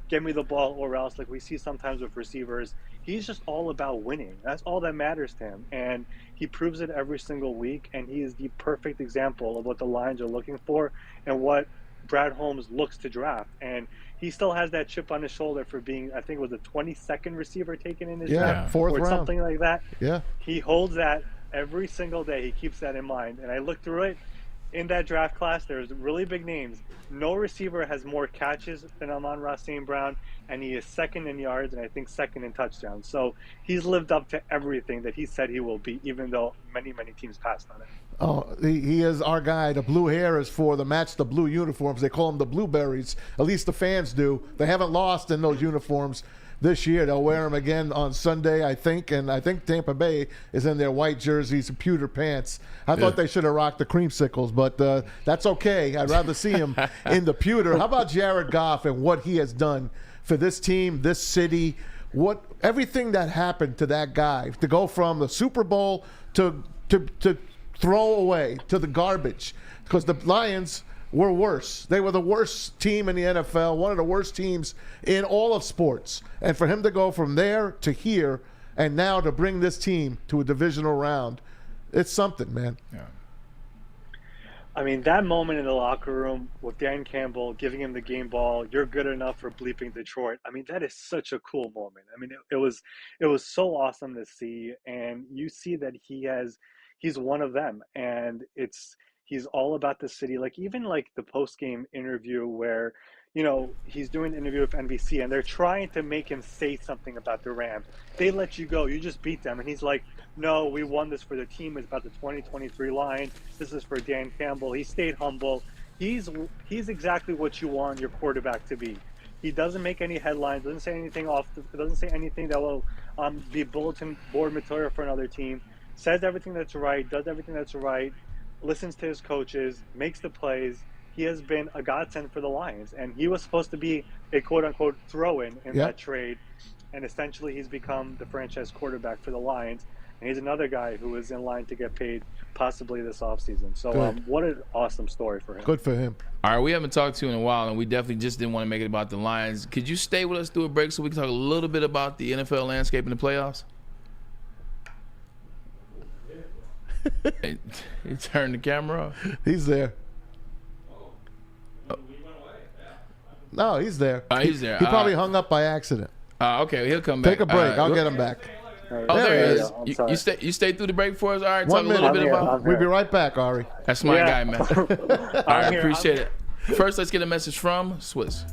N: get me the ball or else, like we see sometimes with receivers. He's just all about winning. That's all that matters to him. And he proves it every single week. And he is the perfect example of what the Lions are looking for and what Brad Holmes looks to draft. And he still has that chip on his shoulder for being, I think it was the 22nd receiver taken in his draft.
C: Fourth
N: or
C: round.
N: Something like that.
C: Yeah.
N: He holds that every single day. He keeps that in mind. And I looked through it. In that draft class, there's really big names. No receiver has more catches than Amon-Ra St. Brown, and he is second in yards and I think second in touchdowns. So he's lived up to everything that he said he will be, even though many, many teams passed on it.
C: Oh, he is our guy. The blue hair is for the match the blue uniforms. They call them the Blueberries. At least the fans do. They haven't lost in those uniforms this year. They'll wear them again on Sunday, I think, and I think Tampa Bay is in their white jerseys and pewter pants. I thought they should have rocked the creamsicles, but that's okay. I'd rather see him in the pewter. How about Jared Goff and what he has done for this team, this city, everything that happened to that guy, to go from the Super Bowl to throw away to the garbage, because the Lions were worse. They were the worst team in the NFL, one of the worst teams in all of sports. And for him to go from there to here and now to bring this team to a divisional round, it's something, man.
B: Yeah.
N: I mean, that moment in the locker room with Dan Campbell giving him the game ball, you're good enough for bleeping Detroit. I mean, that is such a cool moment. I mean, it was so awesome to see. And you see that he's one of them. And he's all about the city. Like, even like the post-game interview where, he's doing an interview with NBC and they're trying to make him say something about the Rams. They let you go. You just beat them. And he's like, no, we won this for the team. It's about the 2023 Lions. This is for Dan Campbell. He stayed humble. He's exactly what you want your quarterback to be. He doesn't make any headlines, doesn't say anything that will be bulletin board material for another team. Says everything that's right, does everything that's right, listens to his coaches, makes the plays. He has been a godsend for the Lions, and he was supposed to be a quote-unquote throw-in in that trade, and essentially he's become the franchise quarterback for the Lions, and he's another guy who is in line to get paid possibly this offseason. So what an awesome story for him.
C: Good for him.
B: All right, we haven't talked to you in a while, and we definitely just didn't want to make it about the Lions. Could you stay with us through a break so we can talk a little bit about the NFL landscape in the playoffs? He turned the camera off.
C: He's there. No, he's there.
B: He's there.
C: He probably hung up by accident.
B: Okay, he'll come back.
C: Take a break. I'll get him back.
B: Oh, there he is. You stay through the break for us? All right,
C: 1
B: talk a little bit about.
C: We'll be right back, Ari.
B: That's my guy, man. All right, appreciate it. First, let's get a message from Swiss.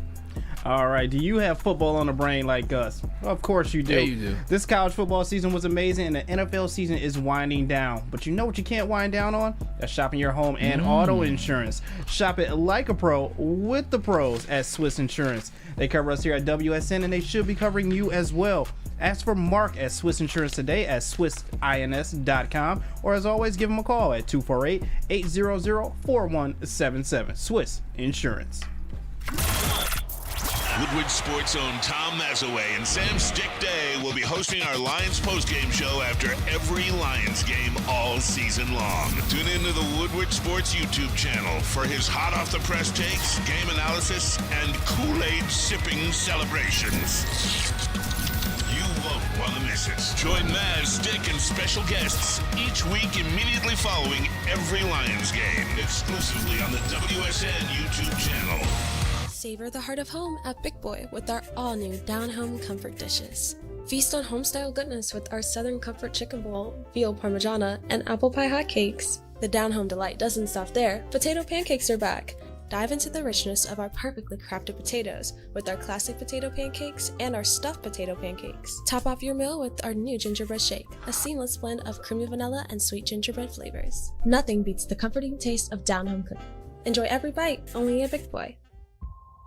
E: All right. Do you have football on the brain like us? Of course you do.
B: Yeah, you do.
E: This college football season was amazing, and the NFL season is winding down. But you know what you can't wind down on? That's shopping your home and auto insurance. Shop it like a pro with the pros at Swiss Insurance. They cover us here at WSN, and they should be covering you as well. Ask for Mark at Swiss Insurance today at swissins.com, or as always, give them a call at 248-800-4177. Swiss Insurance.
A: Woodward Sports' own Tom Mazaway and Sam Stick Day will be hosting our Lions postgame show after every Lions game all season long. Tune into the Woodward Sports YouTube channel for his hot-off-the-press takes, game analysis, and Kool-Aid sipping celebrations. You won't want to miss it. Join Maz, Stick, and special guests each week immediately following every Lions game, exclusively on the WSN YouTube channel.
O: Savor the heart of home at Big Boy with our all-new Down Home Comfort dishes. Feast on home-style goodness with our Southern Comfort Chicken Bowl, veal parmigiana, and apple pie hotcakes. The Down Home delight doesn't stop there. Potato pancakes are back. Dive into the richness of our perfectly crafted potatoes with our classic potato pancakes and our stuffed potato pancakes. Top off your meal with our new gingerbread shake, a seamless blend of creamy vanilla and sweet gingerbread flavors. Nothing beats the comforting taste of Down Home cooking. Enjoy every bite, only at Big Boy.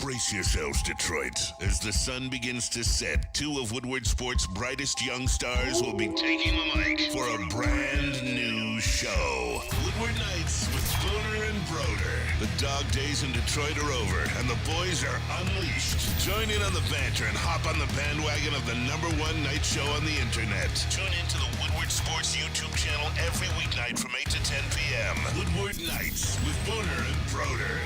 A: Brace yourselves, Detroit. As the sun begins to set, two of Woodward Sports' brightest young stars will be taking the mic for a brand new show. Woodward Nights with Spooner and Broder. The dog days in Detroit are over, and the boys are unleashed. Join in on the banter and hop on the bandwagon of the #1 night show on the internet. Tune in to the Woodward Sports YouTube channel every weeknight from 8 to 10 p.m. Woodward Nights with Spooner and Broder.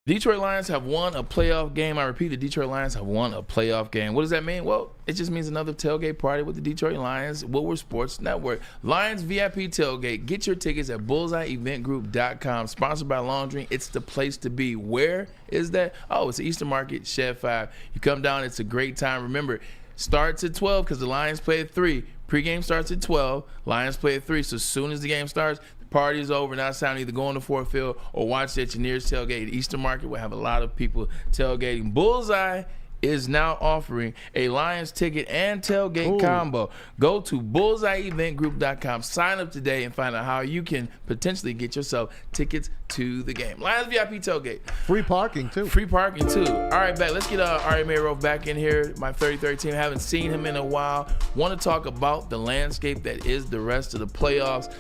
B: Detroit Lions have won a playoff game. I repeat, the Detroit Lions have won a playoff game. What does that mean? Well, it just means another tailgate party with the Detroit Lions, Woodward Sports Network. Lions VIP Tailgate. Get your tickets at bullseyeeventgroup.com. Sponsored by Laundry. It's the place to be. Where is that? Oh, it's Eastern Market, Shed 5. You come down. It's a great time. Remember, starts at 12 because the Lions play at 3. Pregame starts at 12. Lions play at 3. So as soon as the game starts, party is over. Now it's time to either go on the Ford Field or watch it at your nearest tailgate. Eastern Market will have a lot of people tailgating. Bullseye is now offering a Lions ticket and tailgate combo. Go to bullseyeeventgroup.com. Sign up today and find out how you can potentially get yourself tickets to the game. Lions VIP tailgate.
C: Free parking, too.
B: Free parking, too. All right, back. Let's get Ari Mayrow back in here. My 33rd team. Haven't seen him in a while. Want to talk about the landscape that is the rest of the playoffs.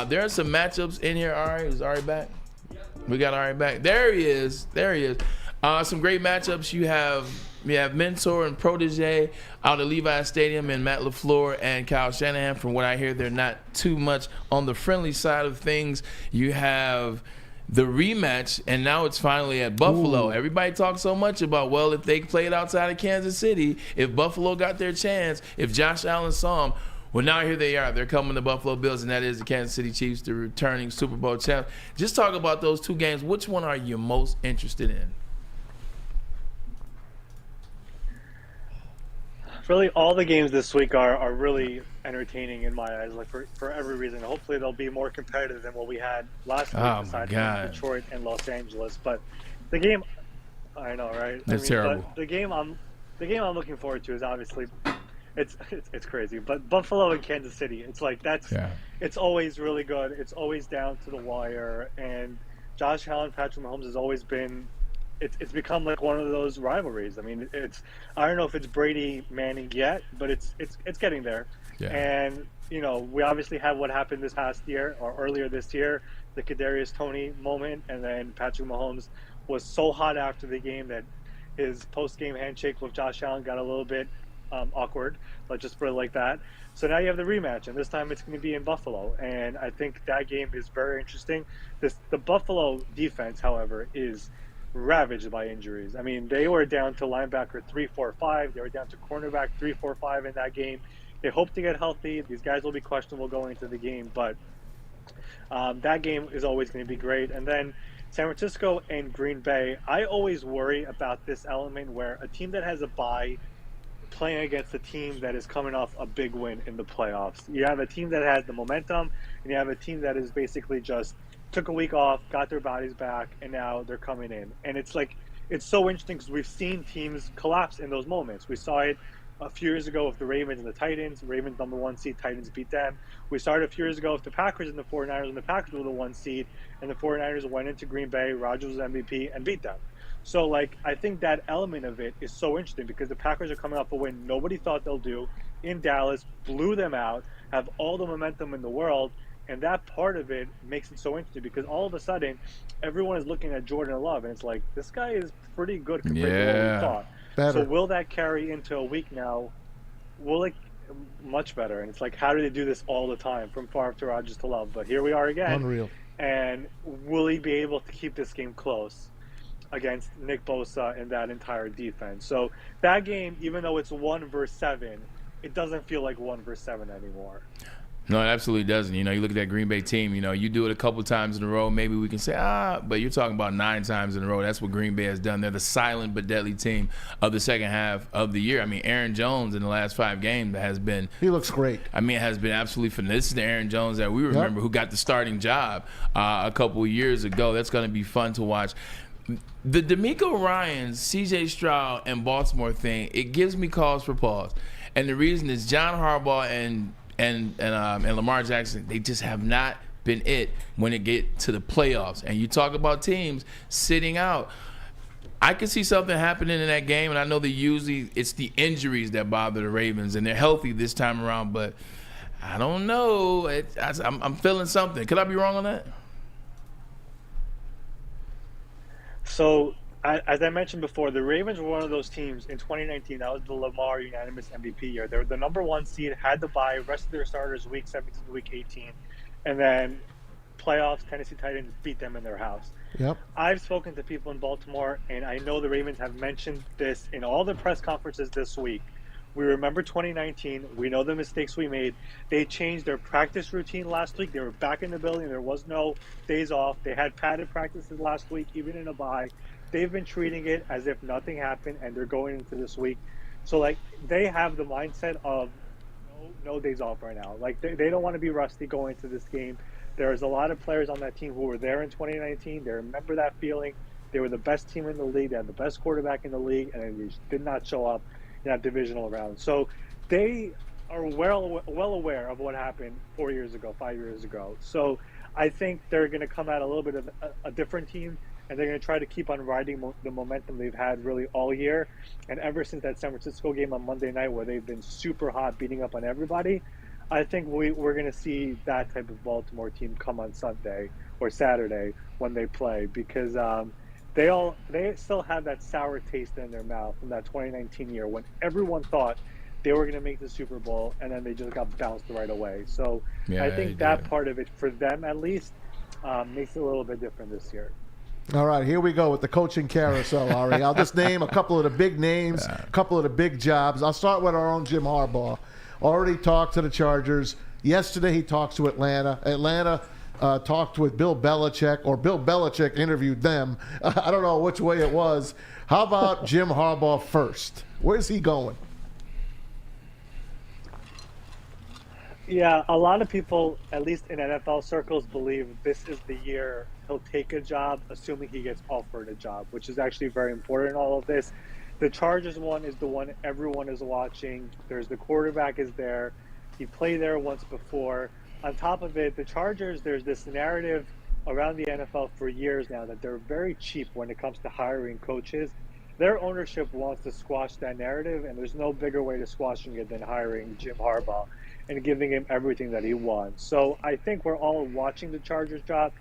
B: There are some matchups in here. Ari, is Ari back? We got Ari back. There he is. Some great matchups. You have mentor and protege out at Levi Stadium, and Matt LaFleur and Kyle Shanahan. From what I hear, they're not too much on the friendly side of things. You have the rematch, and now it's finally at Buffalo. Everybody talks so much about, well, if they played outside of Kansas City, if Buffalo got their chance, if Josh Allen saw them. Well, now here they are. They're coming to Buffalo Bills, and that is the Kansas City Chiefs, the returning Super Bowl champs. Just talk about those two games. Which one are you most interested in?
N: Really, all the games this week are really entertaining in my eyes, like for every reason. Hopefully, they'll be more competitive than what we had last week, aside from Detroit and Los Angeles. But the game, I know, right?
B: That's terrible.
N: But the game I'm looking forward to is obviously. It's crazy, but Buffalo and Kansas City, it's like it's always really good. It's always down to the wire, and Josh Allen, Patrick Mahomes has always been. It's become like one of those rivalries. I mean, I don't know if it's Brady Manning yet, but it's getting there. Yeah. And we obviously had what happened this past year or earlier this year, the Kadarius Toney moment, and then Patrick Mahomes was so hot after the game that his post-game handshake with Josh Allen got a little bit awkward, let's just put it like that. So now you have the rematch, and this time it's going to be in Buffalo, and I think that game is very interesting. The Buffalo defense, however, is ravaged by injuries. I mean, they were down to linebacker 3-4-5. They were down to cornerback 3-4-5 in that game. They hope to get healthy. These guys will be questionable going into the game, but that game is always going to be great. And then San Francisco and Green Bay, I always worry about this element where a team that has a bye playing against a team that is coming off a big win in the playoffs. You have a team that has the momentum, and you have a team that is basically just took a week off, got their bodies back, and now they're coming in. And it's so interesting because we've seen teams collapse in those moments. We saw it a few years ago with the Ravens and the Titans. Ravens #1 seed, Titans beat them. We started a few years ago with the Packers and the 49ers, and the Packers were the 1 seed, and the 49ers went into Green Bay, Rodgers was MVP, and beat them. So, I think that element of it is so interesting because the Packers are coming off a win nobody thought they'll do in Dallas, blew them out, have all the momentum in the world, and that part of it makes it so interesting because all of a sudden, everyone is looking at Jordan Love, and it's like, this guy is pretty good compared to what we thought. Better. So will that carry into a week now? Much better. And it's like, how do they do this all the time from Favre to Rodgers to Love? But here we are again.
C: Unreal.
N: And will he be able to keep this game close against Nick Bosa and that entire defense? So that game, even though it's 1 versus 7, it doesn't feel like 1 versus 7 anymore.
B: No, it absolutely doesn't. You look at that Green Bay team, you do it a couple times in a row, maybe we can say, but you're talking about 9 times in a row. That's what Green Bay has done. They're the silent but deadly team of the second half of the year. I mean, Aaron Jones in the last 5 games has been –
C: he looks great.
B: I mean, has been absolutely phenomenal. This is the Aaron Jones that we remember who got the starting job a couple of years ago. That's going to be fun to watch. The DeMeco Ryans, C.J. Stroud, and Baltimore thing, it gives me cause for pause. And the reason is John Harbaugh and Lamar Jackson, they just have not been it when it get to the playoffs. And you talk about teams sitting out. I could see something happening in that game, and I know that usually it's the injuries that bother the Ravens, and they're healthy this time around, but I don't know. I'm feeling something. Could I be wrong on that?
N: So, as I mentioned before, the Ravens were one of those teams in 2019. That was the Lamar unanimous MVP year. They were the number 1 seed, had to bye, rest of their starters week 17 to week 18, and then playoffs, Tennessee Titans beat them in their house.
C: Yep.
N: I've spoken to people in Baltimore, and I know the Ravens have mentioned this in all the press conferences this week. We remember 2019. We know the mistakes we made. They changed their practice routine last week. They were back in the building. There was no days off. They had padded practices last week, even in a bye. They've been treating it as if nothing happened, and they're going into this week. So, like, they have the mindset of no days off right now. Like, they don't want to be rusty going into this game. There's a lot of players on that team who were there in 2019. They remember that feeling. They were the best team in the league. They had the best quarterback in the league, and they just did not show up in that divisional round. So they are well aware of what happened 4 years ago, 5 years ago. So I think they're going to come out a little bit of a different team, and they're going to try to keep on riding the momentum they've had really all year. And ever since that San Francisco game on Monday night where they've been super hot, beating up on everybody, I think we're going to see that type of Baltimore team come on Sunday or Saturday when they play, because they still have that sour taste in their mouth from that 2019 year when everyone thought they were going to make the Super Bowl, and then they just got bounced right away. So I think that part of it, for them at least, makes it a little bit different this year.
C: All right, here we go with the coaching carousel, Ari. I'll just name a couple of the big names, a couple of the big jobs. I'll start with our own Jim Harbaugh. Already talked to the Chargers. Yesterday he talks to Atlanta. Atlanta talked with Bill Belichick, or Bill Belichick interviewed them. I don't know which way it was. How about Jim Harbaugh first? Where's he going?
N: Yeah, a lot of people, at least in NFL circles, believe this is the year he'll take a job, assuming he gets offered a job, which is actually very important in all of this. The Chargers one is the one everyone is watching. There's the quarterback is there. He played there once before. On top of it, the Chargers, there's this narrative around the NFL for years now that they're very cheap when it comes to hiring coaches. Their ownership wants to squash that narrative, and there's no bigger way to squashing it than hiring Jim Harbaugh and giving him everything that he wants. So I think we're all watching the Chargers job.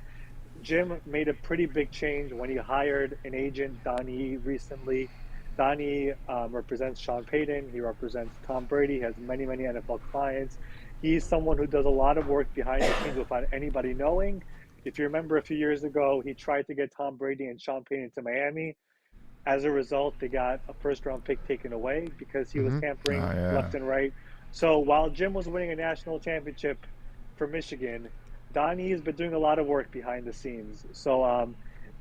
N: Jim made a pretty big change when he hired an agent, Donnie, recently. Donnie represents Sean Payton. He represents Tom Brady. He has many, many NFL clients. He's someone who does a lot of work behind the scenes without anybody knowing. If you remember a few years ago, he tried to get Tom Brady and Sean Payton to Miami. As a result, they got a first-round pick taken away because he was tampering left and right. So while Jim was winning a national championship for Michigan, Donnie has been doing a lot of work behind the scenes. So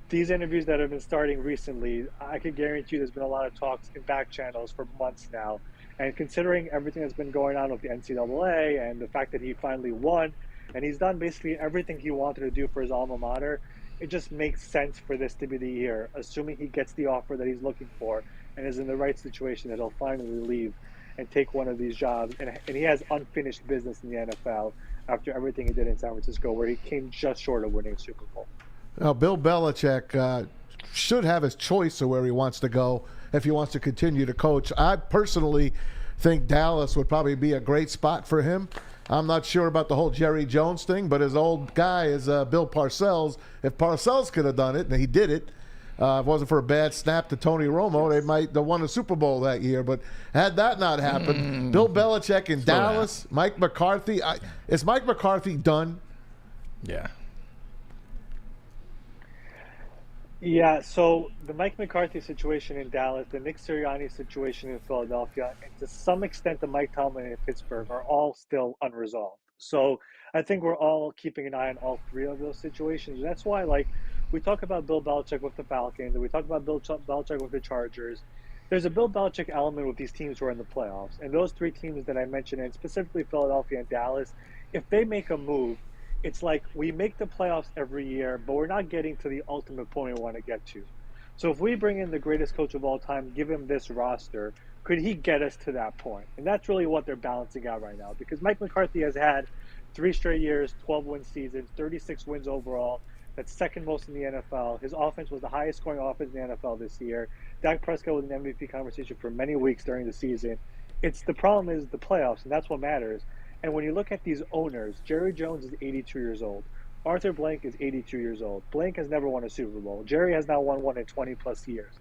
N: these interviews that have been starting recently, I could guarantee you there's been a lot of talks in back channels for months now. And considering everything that's been going on with the NCAA and the fact that he finally won, and he's done basically everything he wanted to do for his alma mater, it just makes sense for this to be the year, assuming he gets the offer that he's looking for and is in the right situation, that he'll finally leave and take one of these jobs. And he has unfinished business in the NFL after everything he did in San Francisco, where he came just short of winning a Super Bowl.
C: Now, Bill Belichick should have his choice of where he wants to go if he wants to continue to coach. I personally think Dallas would probably be a great spot for him. I'm not sure about the whole Jerry Jones thing, but his old guy is Bill Parcells. If Parcells could have done it, and he did it, if it wasn't for a bad snap to Tony Romo, they might have won a Super Bowl that year. But had that not happened, Bill Belichick in Dallas, Mike McCarthy. Is Mike McCarthy done?
B: Yeah.
N: Yeah, so the Mike McCarthy situation in Dallas, the Nick Sirianni situation in Philadelphia, and to some extent the Mike Tomlin in Pittsburgh are all still unresolved. So I think we're all keeping an eye on all three of those situations. That's why, like, we talk about Bill Belichick with the Falcons, and we talk about Bill Belichick with the Chargers. There's a Bill Belichick element with these teams who are in the playoffs. And those three teams that I mentioned, and specifically Philadelphia and Dallas, if they make a move, it's like we make the playoffs every year, but we're not getting to the ultimate point we want to get to. So if we bring in the greatest coach of all time, give him this roster, could he get us to that point? And that's really what they're balancing out right now, because Mike McCarthy has had 3 straight years, 12-win seasons, 36 wins overall. That's second most in the NFL. His offense was the highest scoring offense in the NFL this year. Dak Prescott was in the MVP conversation for many weeks during the season. The problem is the playoffs, and that's what matters. And when you look at these owners, Jerry Jones is 82 years old. Arthur Blank is 82 years old. Blank has never won a Super Bowl. Jerry has not won one in 20 plus years.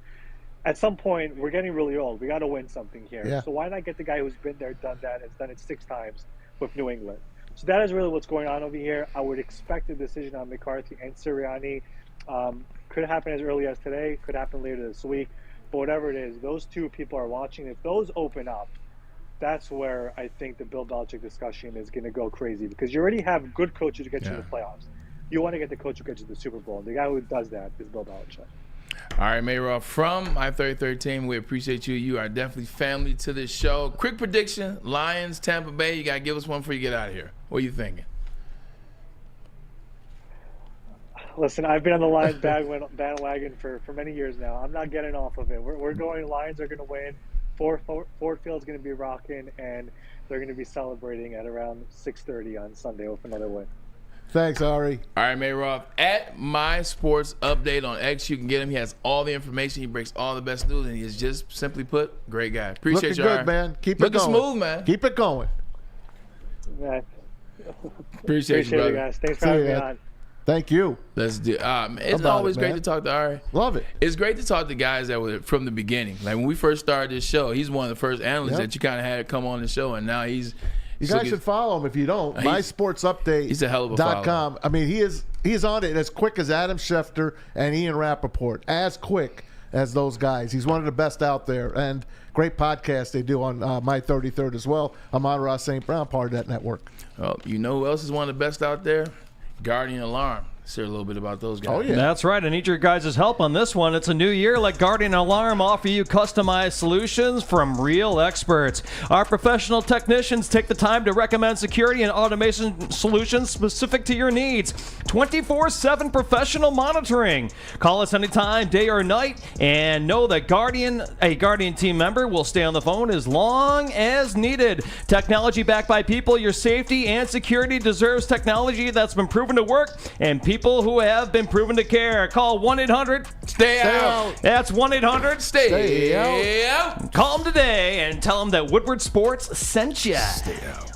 N: At some point, we're getting really old. We got to win something here.
C: Yeah.
N: So why not get the guy who's been there, done that, has done it 6 times with New England? So that is really what's going on over here. I would expect a decision on McCarthy and Sirianni. Could happen as early as today. Could happen later this week. But whatever it is, those two people are watching. If those open up, that's where I think the Bill Belichick discussion is going to go crazy, because you already have good coaches who get you to the playoffs. You want to get the coach who gets you to the Super Bowl. The guy who does that is Bill Belichick.
B: All right, Mayra, from My 3013, we appreciate you. You are definitely family to this show. Quick prediction, Lions, Tampa Bay. You got to give us one before you get out of here. What are you thinking?
N: Listen, I've been on the Lions bandwagon for many years now. I'm not getting off of it. We're going, Lions are going to win. Ford Field's going to be rocking, and they're going to be celebrating at around 6:30 on Sunday with another win.
C: Thanks, Ari.
B: All right, Mayroff, at My Sports Update on X, you can get him. He has all the information. He breaks all the best news, and he is just simply put, great guy. Appreciate you,
C: Looking good,
B: Ari.
C: man. Keep it
B: Looking
C: going.
B: smooth, man.
C: Keep it going.
N: Yeah.
B: Appreciate you, brother.
N: Guys. Thanks for having me on.
C: Thank you.
B: Let's do. It's always great to talk to Ari.
C: Love it.
B: It's great to talk to guys that were from the beginning. Like when we first started this show, he's one of the first analysts that you kind of had come on the show, and now he's.
C: You guys should follow him if you don't. MySportsUpdate.com.
B: He's a hell of a follow.
C: I mean, he is on it as quick as Adam Schefter and Ian Rappaport. As quick as those guys. He's one of the best out there. And great podcast they do on My 33rd as well. Amon-Ra St. Brown, part of that network.
B: Well, you know who else is one of the best out there? Guardian Alarm. Let's hear a little bit about those guys.
C: Oh, yeah.
D: That's right. I need your guys' help on this one. It's a new year. Let Guardian Alarm offer you customized solutions from real experts. Our professional technicians take the time to recommend security and automation solutions specific to your needs. 24/7 professional monitoring. Call us anytime, day or night, and know that a Guardian team member will stay on the phone as long as needed. Technology backed by people. Your safety and security deserves technology that's been proven to work, and people who have been proven to care. Call 1-800-STAY-OUT. That's 1-800-STAY-OUT. Call them today and tell them that Woodward Sports sent you.
B: Stay out.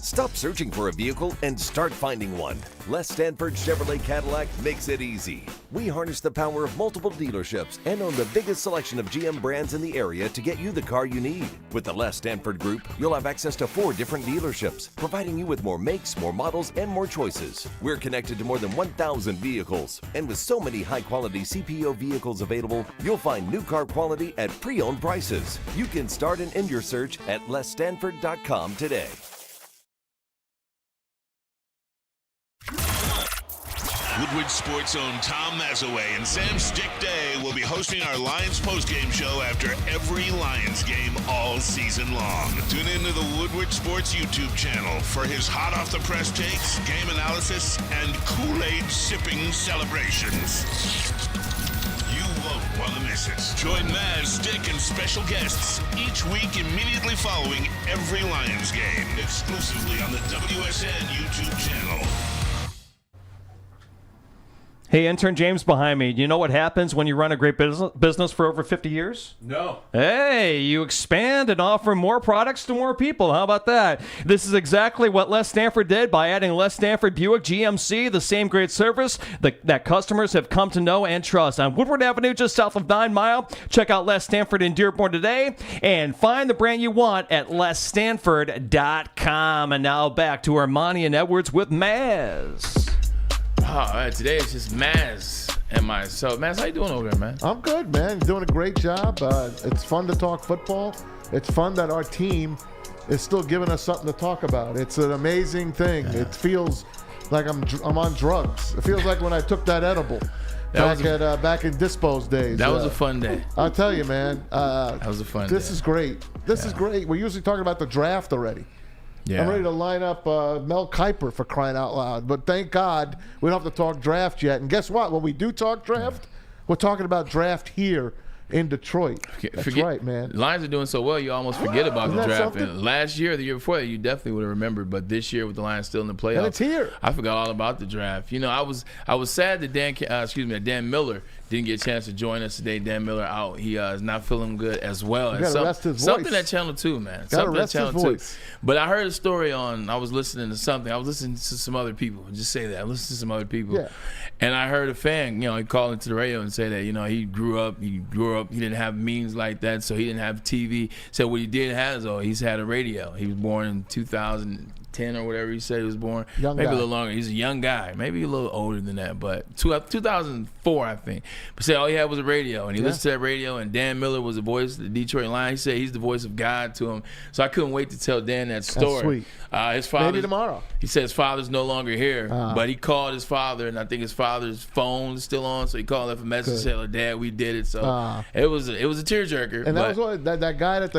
P: Stop searching for a vehicle and start finding one. Les Stanford Chevrolet Cadillac makes it easy. We harness the power of multiple dealerships and own the biggest selection of GM brands in the area to get you the car you need. With the Les Stanford Group, you'll have access to 4 different dealerships, providing you with more makes, more models, and more choices. We're connected to more than 1,000 vehicles. And with so many high-quality CPO vehicles available, you'll find new car quality at pre-owned prices. You can start and end your search at lesstanford.com today.
A: Woodward Sports' own Tom Mazaway and Sam Stick Day will be hosting our Lions postgame show after every Lions game all season long. Tune into the Woodward Sports YouTube channel for his hot-off-the-press takes, game analysis, and Kool-Aid sipping celebrations. You won't want to miss it. Join Maz, Stick, and special guests each week immediately following every Lions game, exclusively on the WSN YouTube channel.
D: Hey, intern James behind me. Do you know what happens when you run a great business for over 50 years?
B: No.
D: Hey, you expand and offer more products to more people. How about that? This is exactly what Les Stanford did by adding Les Stanford Buick GMC, the same great service that customers have come to know and trust. On Woodward Avenue, just south of 9 Mile. Check out Les Stanford in Dearborn today and find the brand you want at lesstanford.com. And now back to Ermanni and Edwards with Maz.
B: Today it's just Maz and myself. Maz, how you doing over there, man?
C: I'm good, man. Doing a great job. It's fun to talk football. It's fun that our team is still giving us something to talk about. It's an amazing thing. Yeah. It feels like I'm on drugs. It feels like when I took that edible back in Dispo's days.
B: That was a fun day.
C: I'll tell you, man.
B: That was a fun day.
C: This is great. This is great. We're usually talking about the draft already. Yeah. I'm ready to line up Mel Kiper for crying out loud. But thank God we don't have to talk draft yet. And guess what? When we do talk draft, we're talking about draft here in Detroit. That's right, man.
B: Lions are doing so well, you almost forget about the draft. And last year, the year before that, you definitely would have remembered. But this year, with the Lions still in the playoffs,
C: and it's here.
B: I forgot all about the draft. You know, I was sad that Dan Miller didn't get a chance to join us today. Dan Miller out. He is not feeling good as well.
C: Got to rest his voice.
B: Something at Channel 2, man. Something at Channel 2. But I heard a story I was listening to something. I was listening to some other people. Just say that. I listened to some other people. Yeah. And I heard a fan, he called into the radio and said that, he grew up, he didn't have means like that, so he didn't have TV. So what he did have is, he's had a radio. He was born in 2010 or whatever he said he was born. Maybe a little longer. He's a young guy. Maybe a little older than that, but 2004, I think. But said all he had was a radio, and he listened to that radio, and Dan Miller was the voice of the Detroit Lions. He said he's the voice of God to him. So I couldn't wait to tell Dan that story.
C: That's sweet.
B: His father, maybe
C: tomorrow.
B: He said his father's no longer here, but he called his father, and I think his father's phone is still on, so he called left a message and said, Dad, we did it. So it was a tearjerker.
C: And that was what that guy that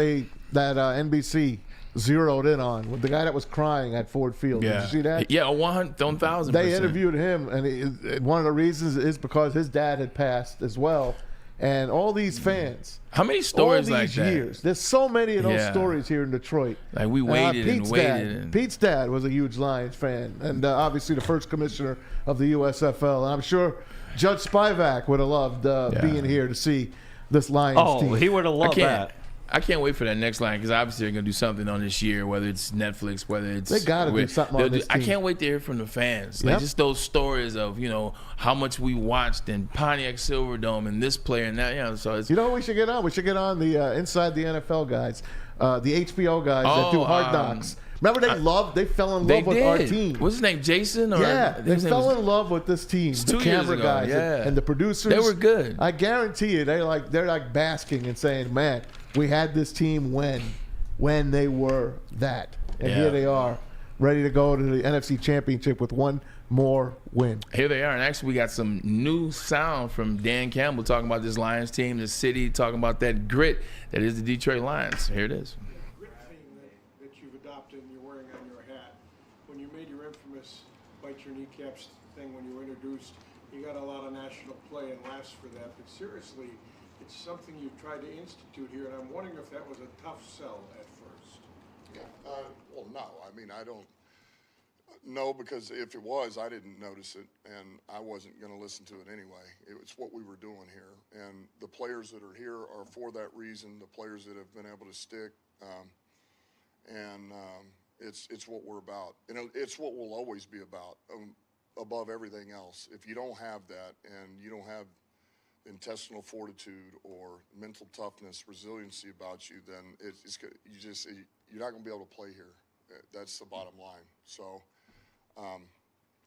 C: NBC zeroed in on, the guy that was crying at Ford Field.
B: Yeah.
C: Did you see that?
B: Yeah, 1,000%.
C: They interviewed him, and one of the reasons is because his dad had passed as well. And all these fans.
B: How many stories like that?
C: Years. There's so many of those stories here in Detroit.
B: Like we waited and waited.
C: Pete's dad was a huge Lions fan, and obviously the first commissioner of the USFL. And I'm sure Judge Spivak would have loved being here to see this Lions team.
D: Oh, he would have loved that.
B: I can't wait for that next line because obviously they're going to do something on this year, whether it's Netflix, whether it's...
C: They got to do something on this team.
B: I can't wait to hear from the fans. Like just those stories of, how much we watched in Pontiac Silverdome and this player and that. So it's,
C: what we should get on? We should get on the Inside the NFL guys, the HBO guys that do Hard Knocks. Remember they fell in love with our team.
B: What's his name, Jason?
C: They fell in love with this team. The camera guys and the producers.
B: They were good.
C: I guarantee you, they're like basking and saying, man, we had this team when they were that. And here they are, ready to go to the NFC Championship with one more win.
B: Here they are. And actually, we got some new sound from Dan Campbell talking about this Lions team, the city, talking about that grit that is the Detroit Lions. Here it is.
Q: Grit thing that you've adopted and you're wearing on your hat. When you made your infamous bite your kneecaps thing when you were introduced, you got a lot of national play and laughs for that. But seriously, it's something you've tried to institute here, and I'm wondering if that was a tough sell at first.
R: Yeah. Well, no. I mean, I don't. No, because if it was, I didn't notice it, and I wasn't going to listen to it anyway. It's what we were doing here, and the players that are here are for that reason. The players that have been able to stick, it's what we're about, and it's what we'll always be about, above everything else. If you don't have that, and you don't have intestinal fortitude or mental toughness, resiliency about you, then you're not going to be able to play here. That's the bottom line. So,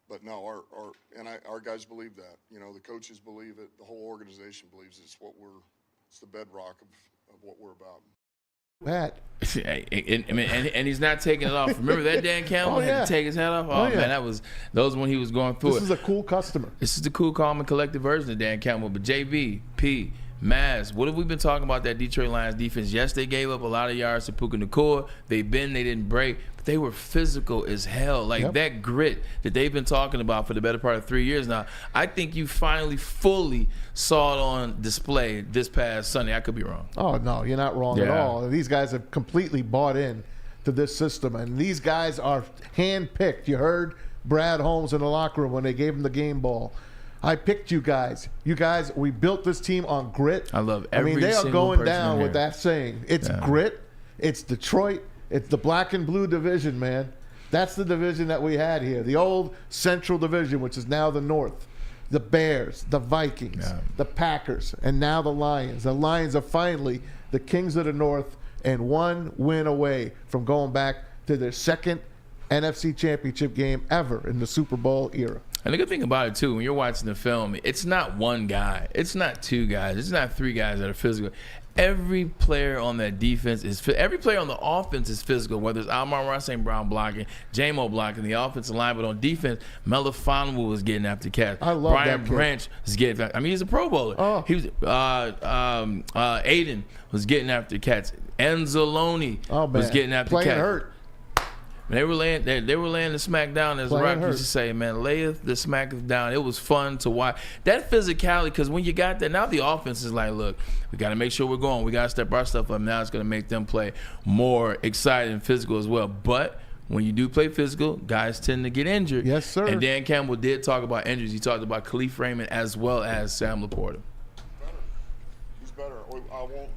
R: but no, our guys believe that. The coaches believe it. The whole organization believes it. It's the bedrock of what we're about.
C: Matt.
B: and he's not taking it off. Remember that Dan Campbell had to take his hat off? Man, that was when he was going through
C: This is a cool customer.
B: This is the cool, calm, and collected version of Dan Campbell. But JB, P, Maz, what have we been talking about that Detroit Lions defense? Yes, they gave up a lot of yards to Puka Nacua. They didn't break, but they were physical as hell. That grit that they've been talking about for the better part of 3 years now. I think you finally fully saw it on display this past Sunday. I could be wrong.
C: Oh, no, you're not wrong at all. These guys have completely bought in to this system, and these guys are hand-picked. You heard Brad Holmes in the locker room when they gave him the game ball. I picked you guys. You guys, we built this team on grit.
B: I love every single
C: they are going
B: person
C: down
B: here.
C: with that saying. It's grit. It's Detroit. It's the black and blue division, man. That's the division that we had here. The old Central Division, which is now the North. The Bears, the Vikings, the Packers, and now the Lions. The Lions are finally the kings of the North and one win away from going back to their second NFC Championship game ever in the Super Bowl era.
B: And the good thing about it, too, when you're watching the film, it's not one guy. It's not two guys. It's not three guys that are physical. Every player on that defense every player on the offense is physical, whether it's Amon-Ra St. Brown blocking, J-Mo blocking, the offensive line, but on defense, Melifonwu was getting after cats.
C: I love
B: Brian
C: that kid.
B: Branch was getting after. He's a Pro Bowler. He was Aiden was getting after cats. Enzalone was getting after cats.
C: Playing hurt.
B: They were laying the smack down, as Rock used to say, man, layeth the smack down. It was fun to watch. That physicality, because when you got that, now the offense is like, look, we got to make sure we're going. We got to step our stuff up. Now it's going to make them play more excited and physical as well. But when you do play physical, guys tend to get injured.
C: Yes, sir.
B: And Dan Campbell did talk about injuries. He talked about Khalif Raymond as well as Sam Laporta.
R: He's better.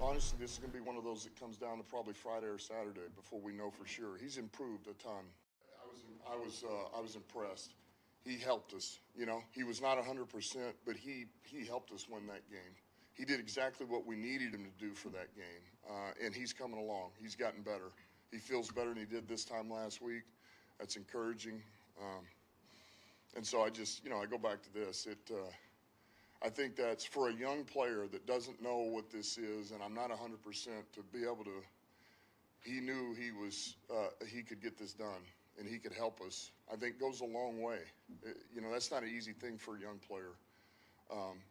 R: Honestly, this is going to be one of those that comes down to probably Friday or Saturday before we know for sure. He's improved a ton. I was impressed. He helped us. You know, he was not 100%, but he helped us win that game. He did exactly what we needed him to do for that game, and he's coming along. He's gotten better. He feels better than he did this time last week. That's encouraging. And so I go back to this. I think that's for a young player that doesn't know what this is, and I'm not 100%, to be able to, he knew he could get this done and he could help us, I think goes a long way. That's not an easy thing for a young player.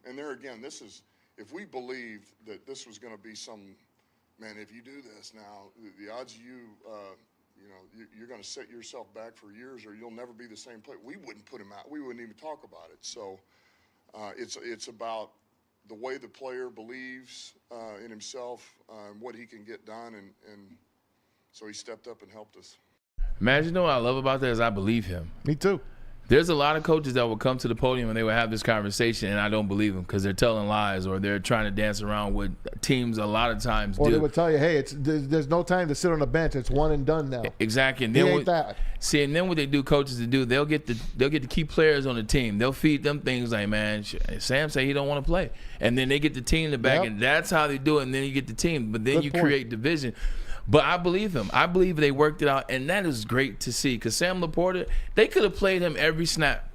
R: And there again, if we believed that this was going to be man, if you do this now, the odds of you're going to set yourself back for years or you'll never be the same player. We wouldn't put him out. We wouldn't even talk about it. So it's about the way the player believes in himself, what he can get done, and so he stepped up and helped us.
B: Imagine, what I love about that is I believe him.
C: Me too.
B: There's a lot of coaches that will come to the podium and they will have this conversation, and I don't believe them because they're telling lies or they're trying to dance around what teams a lot of times do.
C: Or they would tell you, hey, there's no time to sit on the bench. It's one and done now.
B: Exactly. And
C: then
B: what they do, coaches to do, they'll get the key players on the team. They'll feed them things like, man, Sam say he don't want to play, and then they get the team to back, and that's how they do it. And then you get the team, but then create division. But I believe him. I believe they worked it out, and that is great to see. Because Sam Laporta, they could have played him every snap,